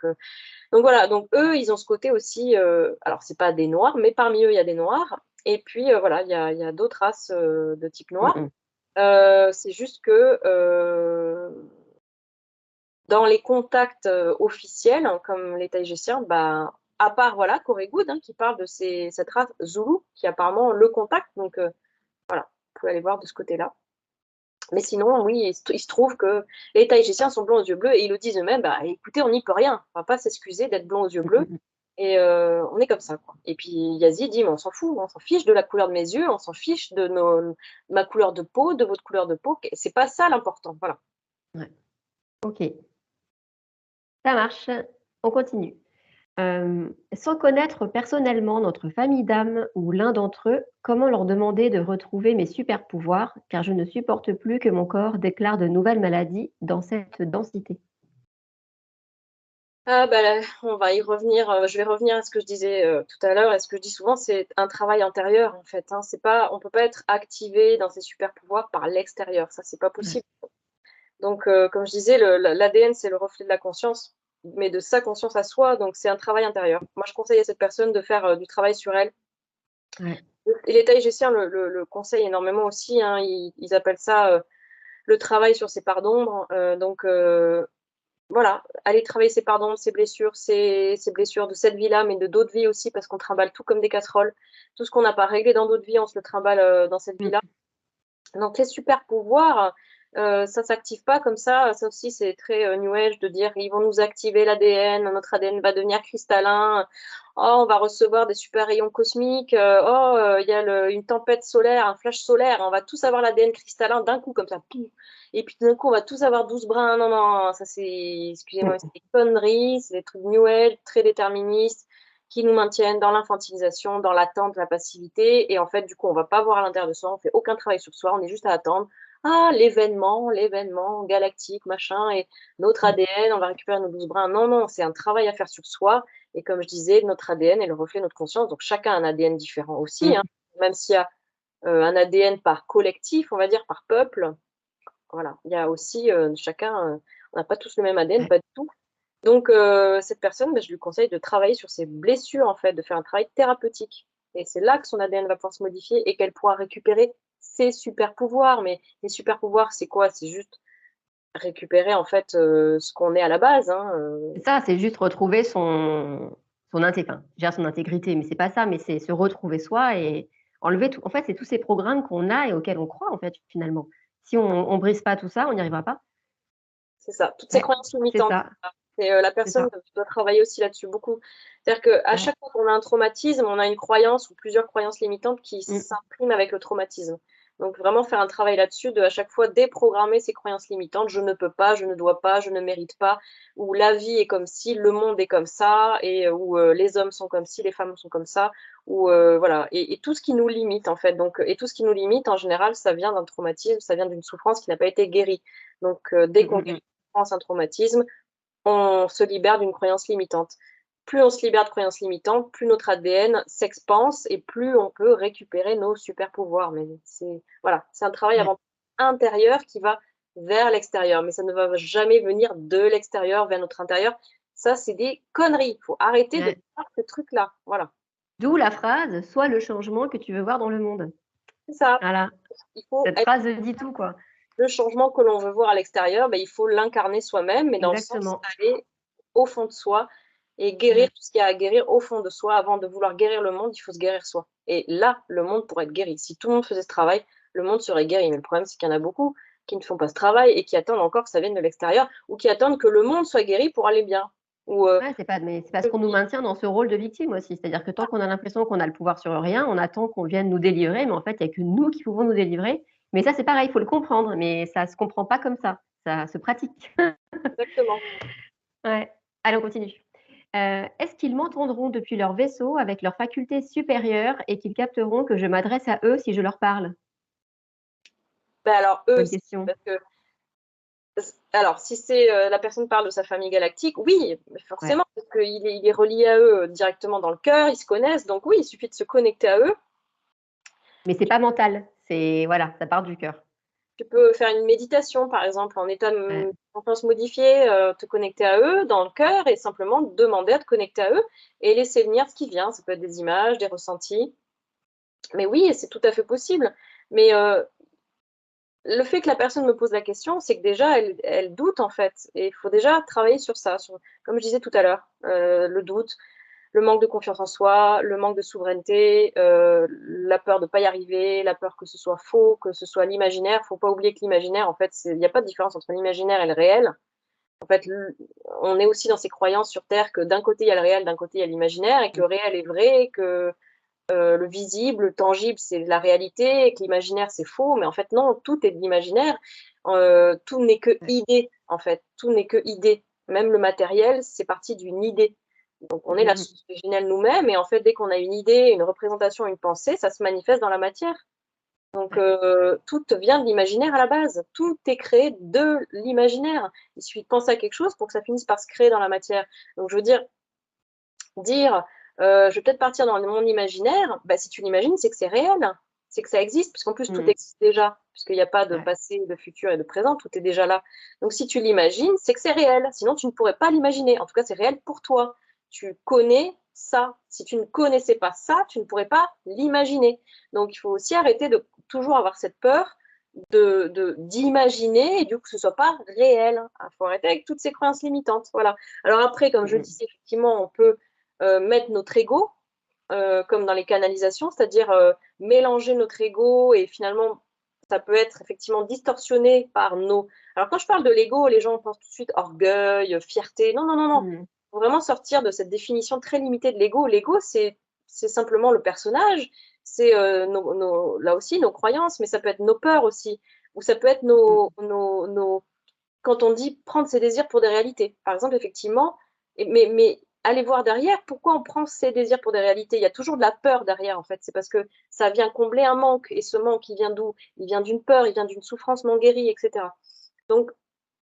voilà, donc eux, ils ont ce côté aussi. Alors, c'est pas des noirs, mais parmi eux, il y a des noirs. Et puis voilà, il y a d'autres races de type noir. C'est juste que dans les contacts officiels, hein, comme l'État égyptien, bah, à part voilà, Corey Goode, hein, qui parle de cette race Zoulou, qui est apparemment le contact. Donc voilà, vous pouvez aller voir de ce côté-là. Mais sinon, oui, il se trouve que les Tahitiens sont blonds aux yeux bleus et ils le disent eux-mêmes, bah, écoutez, on n'y peut rien. On ne va pas s'excuser d'être blond aux yeux bleus. Et on est comme ça, quoi. Et puis Yazid dit, mais on s'en fout, on s'en fiche de la couleur de mes yeux, on s'en fiche de ma couleur de peau, de votre couleur de peau. C'est pas ça l'important. Voilà. Ouais. Ok, ça marche. On continue. Sans connaître personnellement notre famille d'âmes ou l'un d'entre eux, comment leur demander de retrouver mes super pouvoirs, car je ne supporte plus que mon corps déclare de nouvelles maladies dans cette densité. Ah bah, on va y revenir, je vais revenir à ce que je disais, tout à l'heure et ce que je dis souvent, c'est un travail intérieur, en fait, hein. C'est pas on peut pas être activé dans ses super pouvoirs par l'extérieur, ça, c'est pas Ouais, possible. Donc comme je disais, l'ADN, c'est le reflet de la conscience, mais de sa conscience à soi, donc c'est un travail intérieur. Moi, je conseille à cette personne de faire, du travail sur elle. ouais. Et les tahitiens le conseillent énormément aussi, hein. Ils appellent ça, le travail sur ses parts d'ombre, donc voilà, aller travailler ses parts d'ombre, ses blessures de cette vie-là, mais de d'autres vies aussi, parce qu'on trimballe tout comme des casseroles. Tout ce qu'on n'a pas réglé dans d'autres vies, on se le trimballe, dans cette Mmh. vie-là. Donc les super pouvoirs, ça s'active pas comme ça aussi c'est très, new age de dire: «Ils vont nous activer l'ADN, notre ADN va devenir cristallin. Oh, on va recevoir des super rayons cosmiques, oh, il y a une tempête solaire, un flash solaire, on va tous avoir l'ADN cristallin d'un coup comme ça, pouf et puis d'un coup on va tous avoir 12 brins». Non, non, ça c'est excusez-moi, mais Mmh. c'est des conneries, c'est des trucs new age, très déterministes, qui nous maintiennent dans l'infantilisation, dans l'attente, la passivité. Et en fait, du coup, on va pas voir à l'intérieur de soi, on fait aucun travail sur soi, on est juste à attendre. Ah, l'événement galactique, machin, et notre Mmh. ADN, on va récupérer nos 12 brins. Non, non, c'est un travail à faire sur soi. Et comme je disais, notre ADN est le reflet de notre conscience. Donc chacun a un ADN différent aussi, hein. Mmh. Même s'il y a un ADN par collectif, on va dire, par peuple. Voilà, il y a aussi chacun, on n'a pas tous le même ADN, Ouais. pas du tout. Donc cette personne, bah, je lui conseille de travailler sur ses blessures, en fait, de faire un travail thérapeutique et c'est là que son ADN va pouvoir se modifier et qu'elle pourra récupérer ses super pouvoirs. Mais les super pouvoirs, c'est quoi? C'est juste récupérer, en fait, ce qu'on est à la base, hein, C'est ça, c'est juste retrouver son intégrité, mais c'est pas ça, mais c'est se retrouver soi et enlever tout en fait, c'est tous ces programmes qu'on a et auxquels on croit, en fait, finalement. Si on brise pas tout ça, on n'y arrivera pas. c'est ça, toutes ces Ouais, croyances c'est limitantes. ça, Et la c'est personne ça. doit travailler aussi là-dessus beaucoup. C'est-à-dire qu'à Ouais. chaque fois qu'on a un traumatisme, on a une croyance ou plusieurs croyances limitantes qui Mmh. s'impriment avec le traumatisme. Donc vraiment faire un travail là-dessus, de à chaque fois déprogrammer ces croyances limitantes: «Je ne peux pas, je ne dois pas, je ne mérite pas» ou «La vie est comme ci, le monde est comme ça» et ou «Les hommes sont comme ci, les femmes sont comme ça» ou voilà et tout ce qui nous limite en fait. Donc et tout ce qui nous limite en général, ça vient d'un traumatisme, ça vient d'une souffrance qui n'a pas été guérie. Donc dès Mmh, qu'on mmh guérit mh. une souffrance, un traumatisme, on se libère d'une croyance limitante. Plus on se libère de croyances limitantes, plus notre ADN s'expanse et plus on peut récupérer nos super pouvoirs. Mais c'est voilà, c'est un travail Ouais. avant intérieur qui va vers l'extérieur, mais ça ne va jamais venir de l'extérieur vers notre intérieur. Ça, c'est des conneries. Il faut arrêter de Ouais. faire ce truc-là. Voilà, D'où la phrase: «Sois le changement que tu veux voir dans le monde». c'est ça. Voilà, Il faut cette être phrase dit tout, quoi. le changement que l'on veut voir à l'extérieur, il faut l'incarner soi-même, mais dans le sens Exactement. aller au fond de soi et guérir Ouais. tout ce qu'il y a à guérir au fond de soi. Avant de vouloir guérir le monde, il faut se guérir soi et là, le monde pourrait être guéri. Si tout le monde faisait ce travail, le monde serait guéri. Mais le problème, c'est qu'il y en a beaucoup qui ne font pas ce travail et qui attendent encore que ça vienne de l'extérieur ou qui attendent que le monde soit guéri pour aller bien ou Ouais, c'est parce qu'on nous maintient dans ce rôle de victime aussi. C'est-à-dire que tant qu'on a l'impression qu'on a le pouvoir sur rien, on attend qu'on vienne nous délivrer, mais en fait, il y a que nous qui pouvons nous délivrer. Mais ça, c'est pareil, il faut le comprendre, mais ça se comprend pas comme ça se pratique. exactement. Ouais. Allez, on continue. Est-ce qu'ils m'entendront depuis leur vaisseau avec leurs facultés supérieures et qu'ils capteront que je m'adresse à eux si je leur parle? Alors eux, Bonne si, question. parce que alors si c'est, la personne parle de sa famille galactique, oui, Ouais. forcément, parce qu'il est relié à eux, directement dans le cœur, ils se connaissent, donc oui, il suffit de se connecter à eux. Mais c'est pas mental, c'est voilà, ça part du cœur. Tu peux faire une méditation, par exemple, en état Ouais. de conscience modifié, te connecter à eux dans le cœur et simplement demander à te connecter à eux et laisser venir ce qui vient. Ça peut être des images, des ressentis. Mais oui, c'est tout à fait possible. Mais le fait que la personne me pose la question, c'est que déjà elle doute, en fait et il faut déjà travailler sur ça, sur comme je disais tout à l'heure, le doute, le manque de confiance en soi, le manque de souveraineté, la peur de pas y arriver, la peur que ce soit faux, que ce soit l'imaginaire. Faut pas oublier que l'imaginaire, en fait, il y a pas de différence entre l'imaginaire et le réel. En fait, on est aussi dans ces croyances sur terre que d'un côté il y a le réel, d'un côté il y a l'imaginaire et que Mmh. le réel est vrai, que le visible, le tangible, c'est la réalité et que l'imaginaire, c'est faux. Mais en fait, non, tout est de l'imaginaire. Tout n'est que Ouais. idée, en fait. Tout n'est que idée. Même le matériel, c'est parti d'une idée. Donc on Mmh est la mh, mmh. source originelle nous-mêmes et en fait, dès qu'on a une idée, une représentation, une pensée, ça se manifeste dans la matière. Donc, tout vient de l'imaginaire à la base. Tout est créé de l'imaginaire. Il suffit de penser à quelque chose pour que ça finisse par se créer dans la matière. Donc, je veux dire, je vais peut-être partir dans mon imaginaire, bah, si tu l'imagines, c'est que c'est réel, c'est que ça existe, puisqu'en plus, tout existe déjà, puisqu'il n'y a pas de Ouais. passé, de futur et de présent, tout est déjà là. Donc, si tu l'imagines, c'est que c'est réel, sinon tu ne pourrais pas l'imaginer. En tout cas, c'est réel pour toi. Tu connais ça. Si tu ne connaissais pas ça, tu ne pourrais pas l'imaginer. Donc, il faut aussi arrêter de toujours avoir cette peur d'imaginer et du coup que ce soit pas réel. Il faut arrêter avec toutes ces croyances limitantes. Voilà. Alors après, comme je disais, effectivement, on peut mettre notre ego, comme dans les canalisations, c'est-à-dire mélanger notre ego et finalement, ça peut être effectivement distorsionné par nos... Alors quand je parle de l'ego, les gens pensent tout de suite orgueil, fierté. Non, non, non, non. Il faut vraiment sortir de cette définition très limitée de l'ego. L'ego, c'est simplement le personnage, c'est là aussi nos croyances, mais ça peut être nos peurs aussi, ou ça peut être quand on dit prendre ses désirs pour des réalités. Par exemple, effectivement, mais aller voir derrière, pourquoi on prend ses désirs pour des réalités? Il y a toujours de la peur derrière, en fait. C'est parce que ça vient combler un manque. Et ce manque, il vient d'où? Il vient d'une peur, il vient d'une souffrance non guérie, etc. Donc,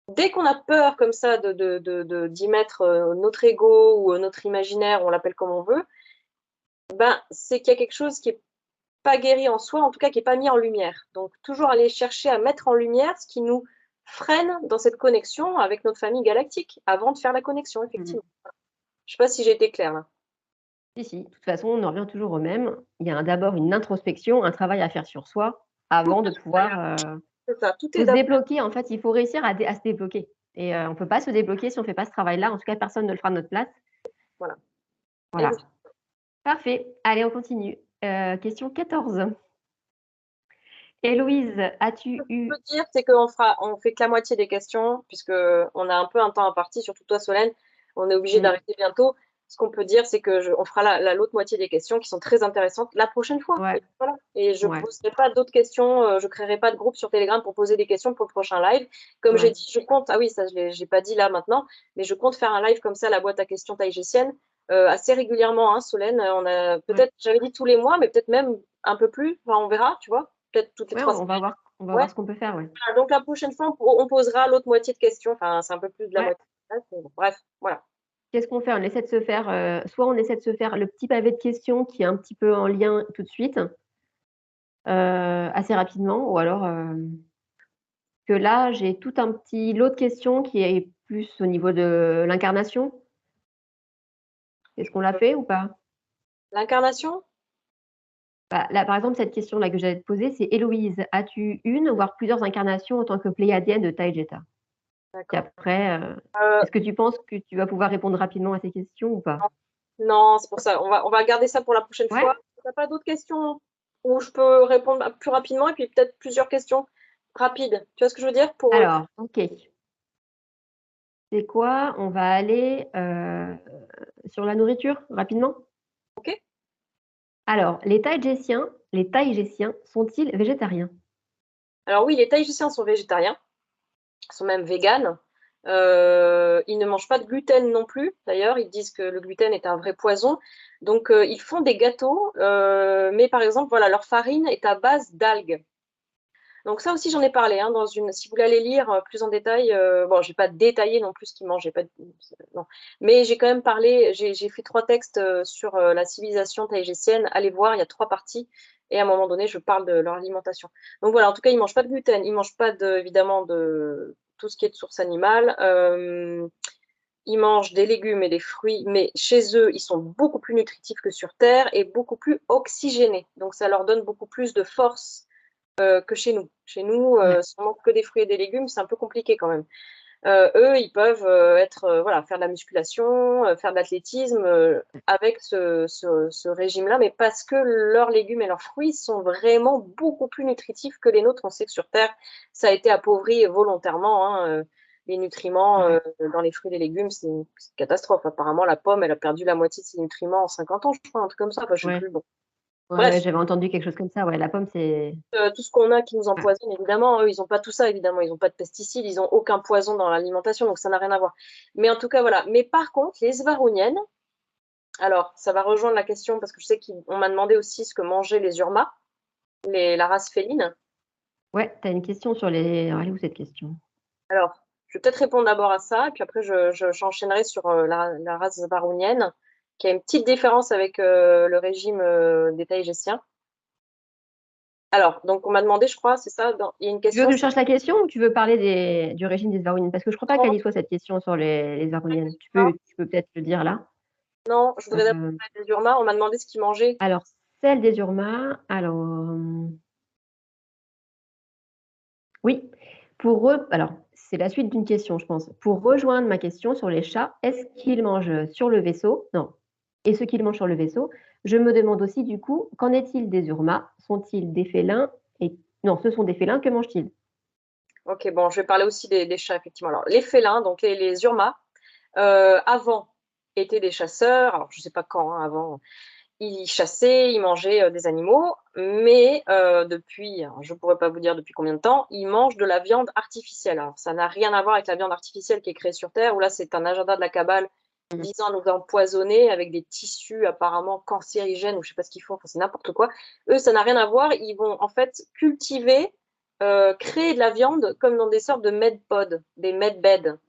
dès qu'on a peur comme ça d'y mettre notre ego ou notre imaginaire, on l'appelle comme on veut, ben, c'est qu'il y a quelque chose qui est pas guéri en soi, en tout cas qui n'est pas mis en lumière. Donc, toujours aller chercher à mettre en lumière ce qui nous freine dans cette connexion avec notre famille galactique, avant de faire la connexion, effectivement. Je ne sais pas si j'ai été claire là. Si, si, de toute façon, on en revient toujours au même. Il y a d'abord une introspection, un travail à faire sur soi Tout avant de est d'abord, pouvoir, c'est ça, tout faut est se d'abord. débloquer. En fait, il faut réussir à se débloquer et on ne peut pas se débloquer si on ne fait pas ce travail-là. En tout cas, personne ne le fera à notre place. Voilà. Voilà. Parfait. Allez, on continue. Question 14. Héloïse, Ce as-tu que je eu peux dire, c'est on fait que la moitié des questions, puisque on a un peu un temps imparti, surtout toi, Solène. On est obligé d'arrêter bientôt. Ce qu'on peut dire, c'est que on fera l'autre moitié des questions qui sont très intéressantes la prochaine fois. ouais, Et voilà. Et je ne ouais, poserai pas d'autres questions, je ne créerai pas de groupe sur Telegram pour poser des questions pour le prochain live. Comme j'ai ouais. dit, je compte, ah oui, ça, je n'ai pas dit là maintenant, mais je compte faire un live comme ça, la boîte à questions taïgésienne, assez régulièrement, hein, Solène. On a Ouais. peut-être, j'avais dit tous les mois, mais peut-être même un peu plus. Enfin, on verra, tu vois. Peut-être toutes les Ouais, 3 semaines. on va Ouais. voir ce qu'on peut faire, ouais. Voilà, donc la prochaine fois, on posera l'autre moitié de questions. Enfin, c'est un peu plus de la Ouais. moitié. Bref, voilà. Qu'est-ce qu'on fait? On essaie de se faire, soit on essaie de se faire le petit pavé de questions qui est un petit peu en lien tout de suite, assez rapidement ou alors, que là, j'ai tout un petit lot de questions qui est plus au niveau de l'incarnation. Est-ce qu'on l'a fait ou pas? L'incarnation? Bah, là, par exemple, cette question-là que j'allais te poser, c'est: «Héloïse, as-tu une, voire plusieurs incarnations en tant que pléiadienne de Taïgeta?» Puis D'accord. après, Euh, est-ce que tu penses que tu vas pouvoir répondre rapidement à ces questions ou pas? non, c'est pour ça. On va garder ça pour la prochaine Ouais? fois. Tu n'as pas d'autres questions où je peux répondre plus rapidement et puis peut-être plusieurs questions rapides. Tu vois ce que je veux dire? Alors, OK. C'est quoi? On va aller, sur la nourriture, rapidement? OK. Alors, les Taïgésiens sont-ils végétariens? Alors oui, les Tahitiens sont végétariens, sont même véganes. Ils ne mangent pas de gluten non plus. D'ailleurs, ils disent que le gluten est un vrai poison. Donc, ils font des gâteaux, mais par exemple, voilà, leur farine est à base d'algues. Donc ça aussi, j'en ai parlé hein, si vous voulez aller lire plus en détail, bon, je n'ai pas détaillé non plus ce qu'ils mangent, non. Mais j'ai quand même parlé, j'ai fait 3 textes sur la civilisation taïgésienne. Allez voir, il y a 3 parties. Et à un moment donné, je parle de leur alimentation. Donc voilà, en tout cas, ils ne mangent pas de gluten, ils ne mangent pas évidemment de tout ce qui est de source animale. Ils mangent des légumes et des fruits, mais chez eux, ils sont beaucoup plus nutritifs que sur Terre et beaucoup plus oxygénés. Donc ça leur donne beaucoup plus de force que chez nous. Chez nous, Ouais. si on mange que des fruits et des légumes, c'est un peu compliqué quand même. Eux, ils peuvent voilà, faire de la musculation, faire de l'athlétisme avec ce régime-là, mais parce que leurs légumes et leurs fruits sont vraiment beaucoup plus nutritifs que les nôtres. On sait que sur Terre, ça a été appauvri volontairement. Hein, les nutriments Ouais. dans les fruits et les légumes, c'est une catastrophe. Apparemment, la pomme, elle a perdu la moitié de ses nutriments en 50 ans, je crois, un truc comme ça. Enfin, je sais Ouais. plus. Bon. Ouais, ouais, Bref, j'avais entendu quelque chose comme ça, ouais, la pomme, c'est tout ce qu'on a qui nous ouais. empoisonne, évidemment, eux, ils n'ont pas tout ça, évidemment, ils n'ont pas de pesticides, ils n'ont aucun poison dans l'alimentation, donc ça n'a rien à voir. Mais en tout cas, voilà. Mais par contre, les Svaroniennes, alors, ça va rejoindre la question, parce que je sais qu'on m'a demandé aussi ce que mangeaient les Urmas. la race féline. Ouais, tu as une question sur les. Alors, elle est où cette question? Alors, je vais peut-être répondre d'abord à ça, et puis après, j'enchaînerai sur la race varunienne, qui a une petite différence avec le régime des Taïgésiens. Alors, donc on m'a demandé, je crois, c'est ça, il y a une Tu veux question. que je cherche la question ou tu veux parler du régime des Varuniennes? Parce que je crois pas qu'elle y soit cette question sur les Varuniennes. Tu peux peut-être le dire là. Non, je voudrais d'abord Euh, parler des Urmas. On m'a demandé ce qu'ils mangeaient. alors, celle des Urmas, oui, alors, c'est la suite d'une question, je pense. Pour rejoindre ma question sur les chats, est-ce qu'ils mangent sur le vaisseau? Non. Et ce qu'ils mangent sur le vaisseau, je me demande aussi du coup, qu'en est-il des Urmas? Sont-ils des félins? Non, ce sont des félins, que mangent-ils? Ok, bon, je vais parler aussi des chats, effectivement. Alors, les félins, donc les Urmas, avant, étaient des chasseurs. Alors, je ne sais pas quand, hein, avant, ils chassaient, ils mangeaient des animaux, mais depuis, alors, je ne pourrais pas vous dire depuis combien de temps, ils mangent de la viande artificielle. Alors, ça n'a rien à voir avec la viande artificielle qui est créée sur Terre, où là, c'est un agenda de la cabale visant à nous empoisonner avec des tissus apparemment cancérigènes, ou je ne sais pas ce qu'ils font, enfin, c'est n'importe quoi. Eux, ça n'a rien à voir. Ils vont en fait cultiver, créer de la viande comme dans des sortes de medpods, des medbeds,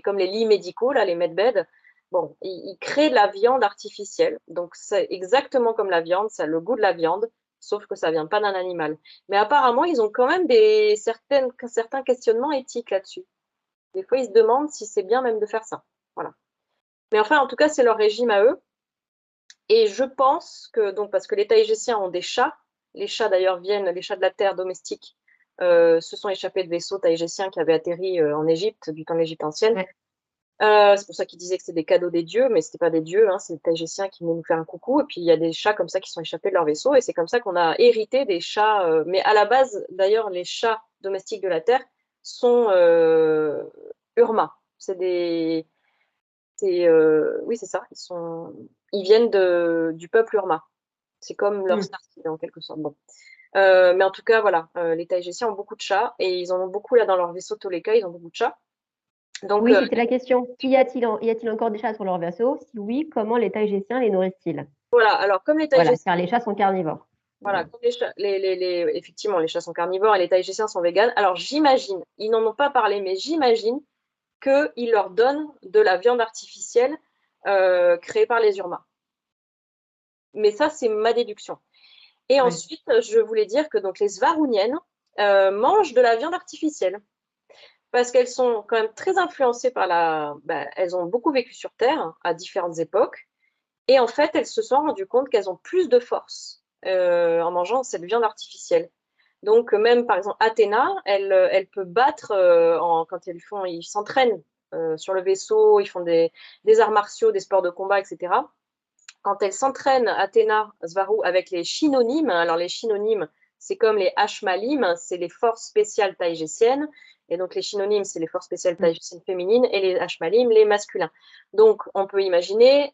comme les lits médicaux, là, les medbeds. Bon, ils créent de la viande artificielle, donc c'est exactement comme la viande, ça a le goût de la viande, sauf que ça vient pas d'un animal. Mais apparemment, ils ont quand même certains questionnements éthiques là-dessus. Des fois, ils se demandent si c'est bien même de faire ça. Voilà. Mais enfin, en tout cas, c'est leur régime à eux. Et je pense que, donc, parce que les Taïgésiens ont des chats, les chats d'ailleurs les chats de la terre domestiques, se sont échappés de vaisseaux taïgésiens qui avaient atterri en Égypte, du temps de l'Égypte ancienne. Ouais. C'est pour ça qu'ils disaient que c'était des cadeaux des dieux, mais c'était pas des dieux, hein, c'est des Taïgésiens qui venaient nous faire un coucou. Et puis il y a des chats comme ça qui sont échappés de leur vaisseau, et c'est comme ça qu'on a hérité des chats. Mais à la base, d'ailleurs, les chats domestiques de la Terre sont Urma. Oui, c'est ça. Ils viennent du peuple Urma. C'est comme leur Hmm. Starsky en quelque sorte. Bon. Mais en tout cas, voilà, les Taïgésiens ont beaucoup de chats, et ils en ont beaucoup là dans leur vaisseau Toleka, ils ont beaucoup de chats. Donc, Oui, c'était la question. Y a-t-il encore des chats sur leur vaisseau? Si oui, comment les Taïgésiens les nourrissent-ils? voilà, alors comme les Voilà, Taïgésiens, car les chats sont carnivores. voilà, comme effectivement, les chats sont carnivores et les Taïgésiens sont véganes. Alors j'imagine, ils n'en ont pas parlé, mais j'imagine qu'ils leur donnent de la viande artificielle créée par les Urmas. Mais ça, c'est ma déduction. Et Ouais. ensuite, je voulais dire que donc les Svarouniennes mangent de la viande artificielle parce qu'elles sont quand même très influencées par elles ont beaucoup vécu sur Terre à différentes époques. Et en fait, elles se sont rendues compte qu'elles ont plus de force en mangeant cette viande artificielle. Donc, même par exemple, Athéna, elle peut battre quand ils s'entraînent sur le vaisseau, ils font des arts martiaux, des sports de combat, etc. Quand elle s'entraîne, Athéna, Svaru, avec les Shinonymes, alors les Shinonymes, c'est comme les Ashmalim, c'est les forces spéciales taïgésiennes. Et donc les Shinonymes, c'est les forces spéciales Hmm. taïgésiennes féminines, et les Ashmalim, les masculins. Donc on peut imaginer,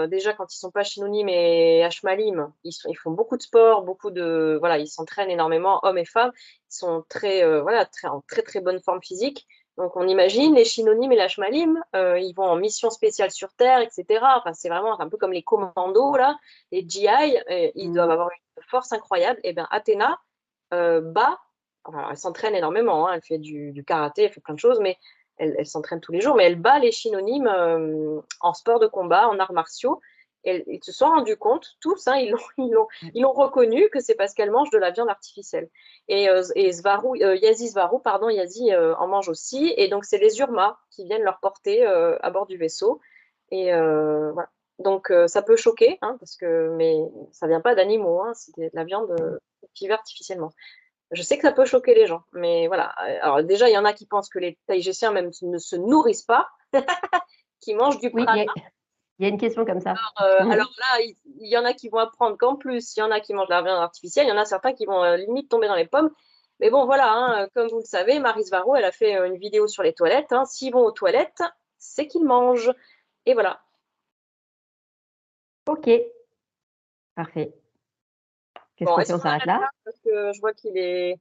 déjà quand ils ne sont pas Shinonymes et Ashmalim, ils font beaucoup de sport, voilà, ils s'entraînent énormément, hommes et femmes. Ils sont en très très bonne forme physique. Donc on imagine les Shinonymes et les Ashmalim, ils vont en mission spéciale sur Terre, etc. Enfin, c'est vraiment un peu comme les commandos, là, les GI, ils doivent avoir une force incroyable. Et bien Athéna bat, enfin, elle s'entraîne énormément, hein, elle fait du karaté, elle fait plein de choses, mais elle s'entraîne tous les jours, mais elle bat les Shinonymes en sport de combat, en arts martiaux. Ils se sont rendus compte, tous, hein, ils l'ont reconnu que c'est parce qu'elle mange de la viande artificielle. Et Yazi Svaru, pardon, Yazi en mange aussi. Et donc, c'est les Urmas qui viennent leur porter à bord du vaisseau. Et voilà. Donc, ça peut choquer, hein, mais ça vient pas d'animaux, hein, c'est de la viande cultivée artificiellement. Je sais que ça peut choquer les gens, mais voilà. Alors, déjà, il y en a qui pensent que les Taïgésiens même ne se nourrissent pas, qui mangent du Oui, prana. il y a une question comme ça. Alors là, il y en a qui vont apprendre qu'en plus, il y en a qui mangent de la viande artificielle, il y en a certains qui vont limite tomber dans les pommes. Mais bon, voilà, hein, comme vous le savez, Maryse Varro, elle a fait une vidéo sur les toilettes, hein. S'ils vont aux toilettes, c'est qu'ils mangent. Et voilà. Ok, parfait. Qu'est-ce Bon, qu'on est-ce fait? On qu'on s'arrête arrête là? là? Parce que je vois qu'il est.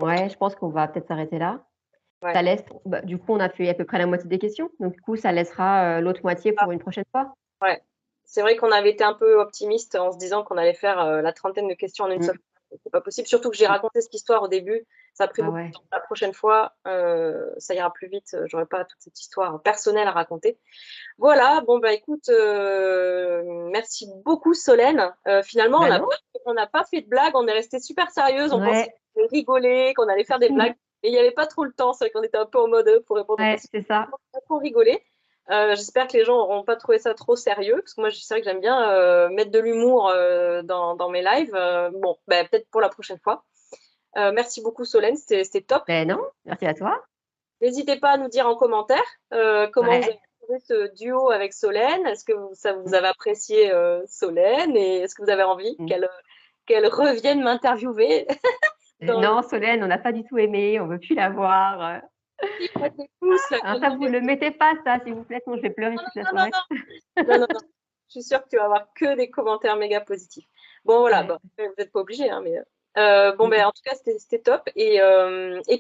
Ouais, je pense qu'on va peut-être s'arrêter là. Ouais. Ça laisse, du coup, on a fait à peu près la moitié des questions. Donc, du coup, ça laissera l'autre moitié Ah, pour une prochaine fois. ouais. C'est vrai qu'on avait été un peu optimiste en se disant qu'on allait faire la trentaine de questions en une Mm. seule fois. c'est pas possible. Surtout que j'ai raconté cette histoire au début. Ça a pris Ah beaucoup de ouais. temps. La prochaine fois, ça ira plus vite. J'aurai pas toute cette histoire personnelle à raconter. Voilà, bon bah écoute, merci beaucoup Solène. Finalement, Bah non. on n'a pas fait de blagues, on est resté super sérieuse, on pensait Ouais. qu'on allait rigoler, qu'on allait faire des blagues, mais il n'y avait pas trop le temps, c'est vrai qu'on était un peu en mode pour répondre aux Ouais, questions. c'est ça. On a pas trop rigolé. J'espère que les gens n'auront pas trouvé ça trop sérieux, parce que moi, c'est vrai que j'aime bien mettre de l'humour dans mes lives. Bon, bah, peut-être pour la prochaine fois. Merci beaucoup Solène, c'était top. Ben non, merci à toi. N'hésitez pas à nous dire en commentaire comment vous Ouais. avez trouvé ce duo avec Solène. Est-ce que ça vous avez apprécié Solène et est-ce que vous avez envie Mm. qu'elle revienne m'interviewer dans le Non, Solène, on n'a pas du tout aimé, on veut plus la voir. petit mettre des pouces là, Ah, qu'elle ça, nous vous mette le mettez pas, ça, s'il vous plaît, sinon je vais pleurer non, toute la non, non, soirée. non, non, non, non. Je suis sûre que tu vas avoir que des commentaires méga positifs. Bon voilà, Ouais. bon, vous n'êtes pas obligés, hein, mais bon Mm. ben en tout cas c'était top et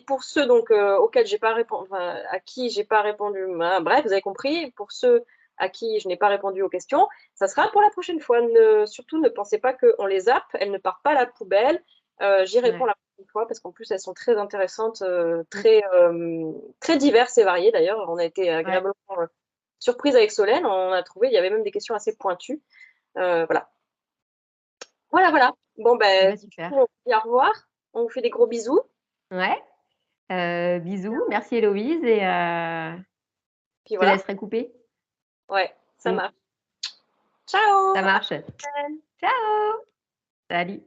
pour ceux donc auxquels j'ai pas répondu, enfin, à qui j'ai pas répondu, ben, bref vous avez compris. Pour ceux à qui je n'ai pas répondu aux questions, ça sera pour la prochaine fois. Surtout ne pensez pas qu'on les zappe, elles ne partent pas à la poubelle. J'y réponds Ouais. la prochaine fois parce qu'en plus elles sont très intéressantes, Mm. très diverses et variées d'ailleurs. On a été Ouais. agréablement surprise avec Solène, on a trouvé, il y avait même des questions assez pointues. Voilà. Voilà, voilà. Bon, Eh ben, ben, du super. coup, on vous dit au revoir. On vous fait des gros bisous. Ouais. Bisous. Merci Héloïse et Puis je te voilà. laisserai couper. Ouais, ça Mm. marche. Ça Ciao! marche. Ciao. Salut.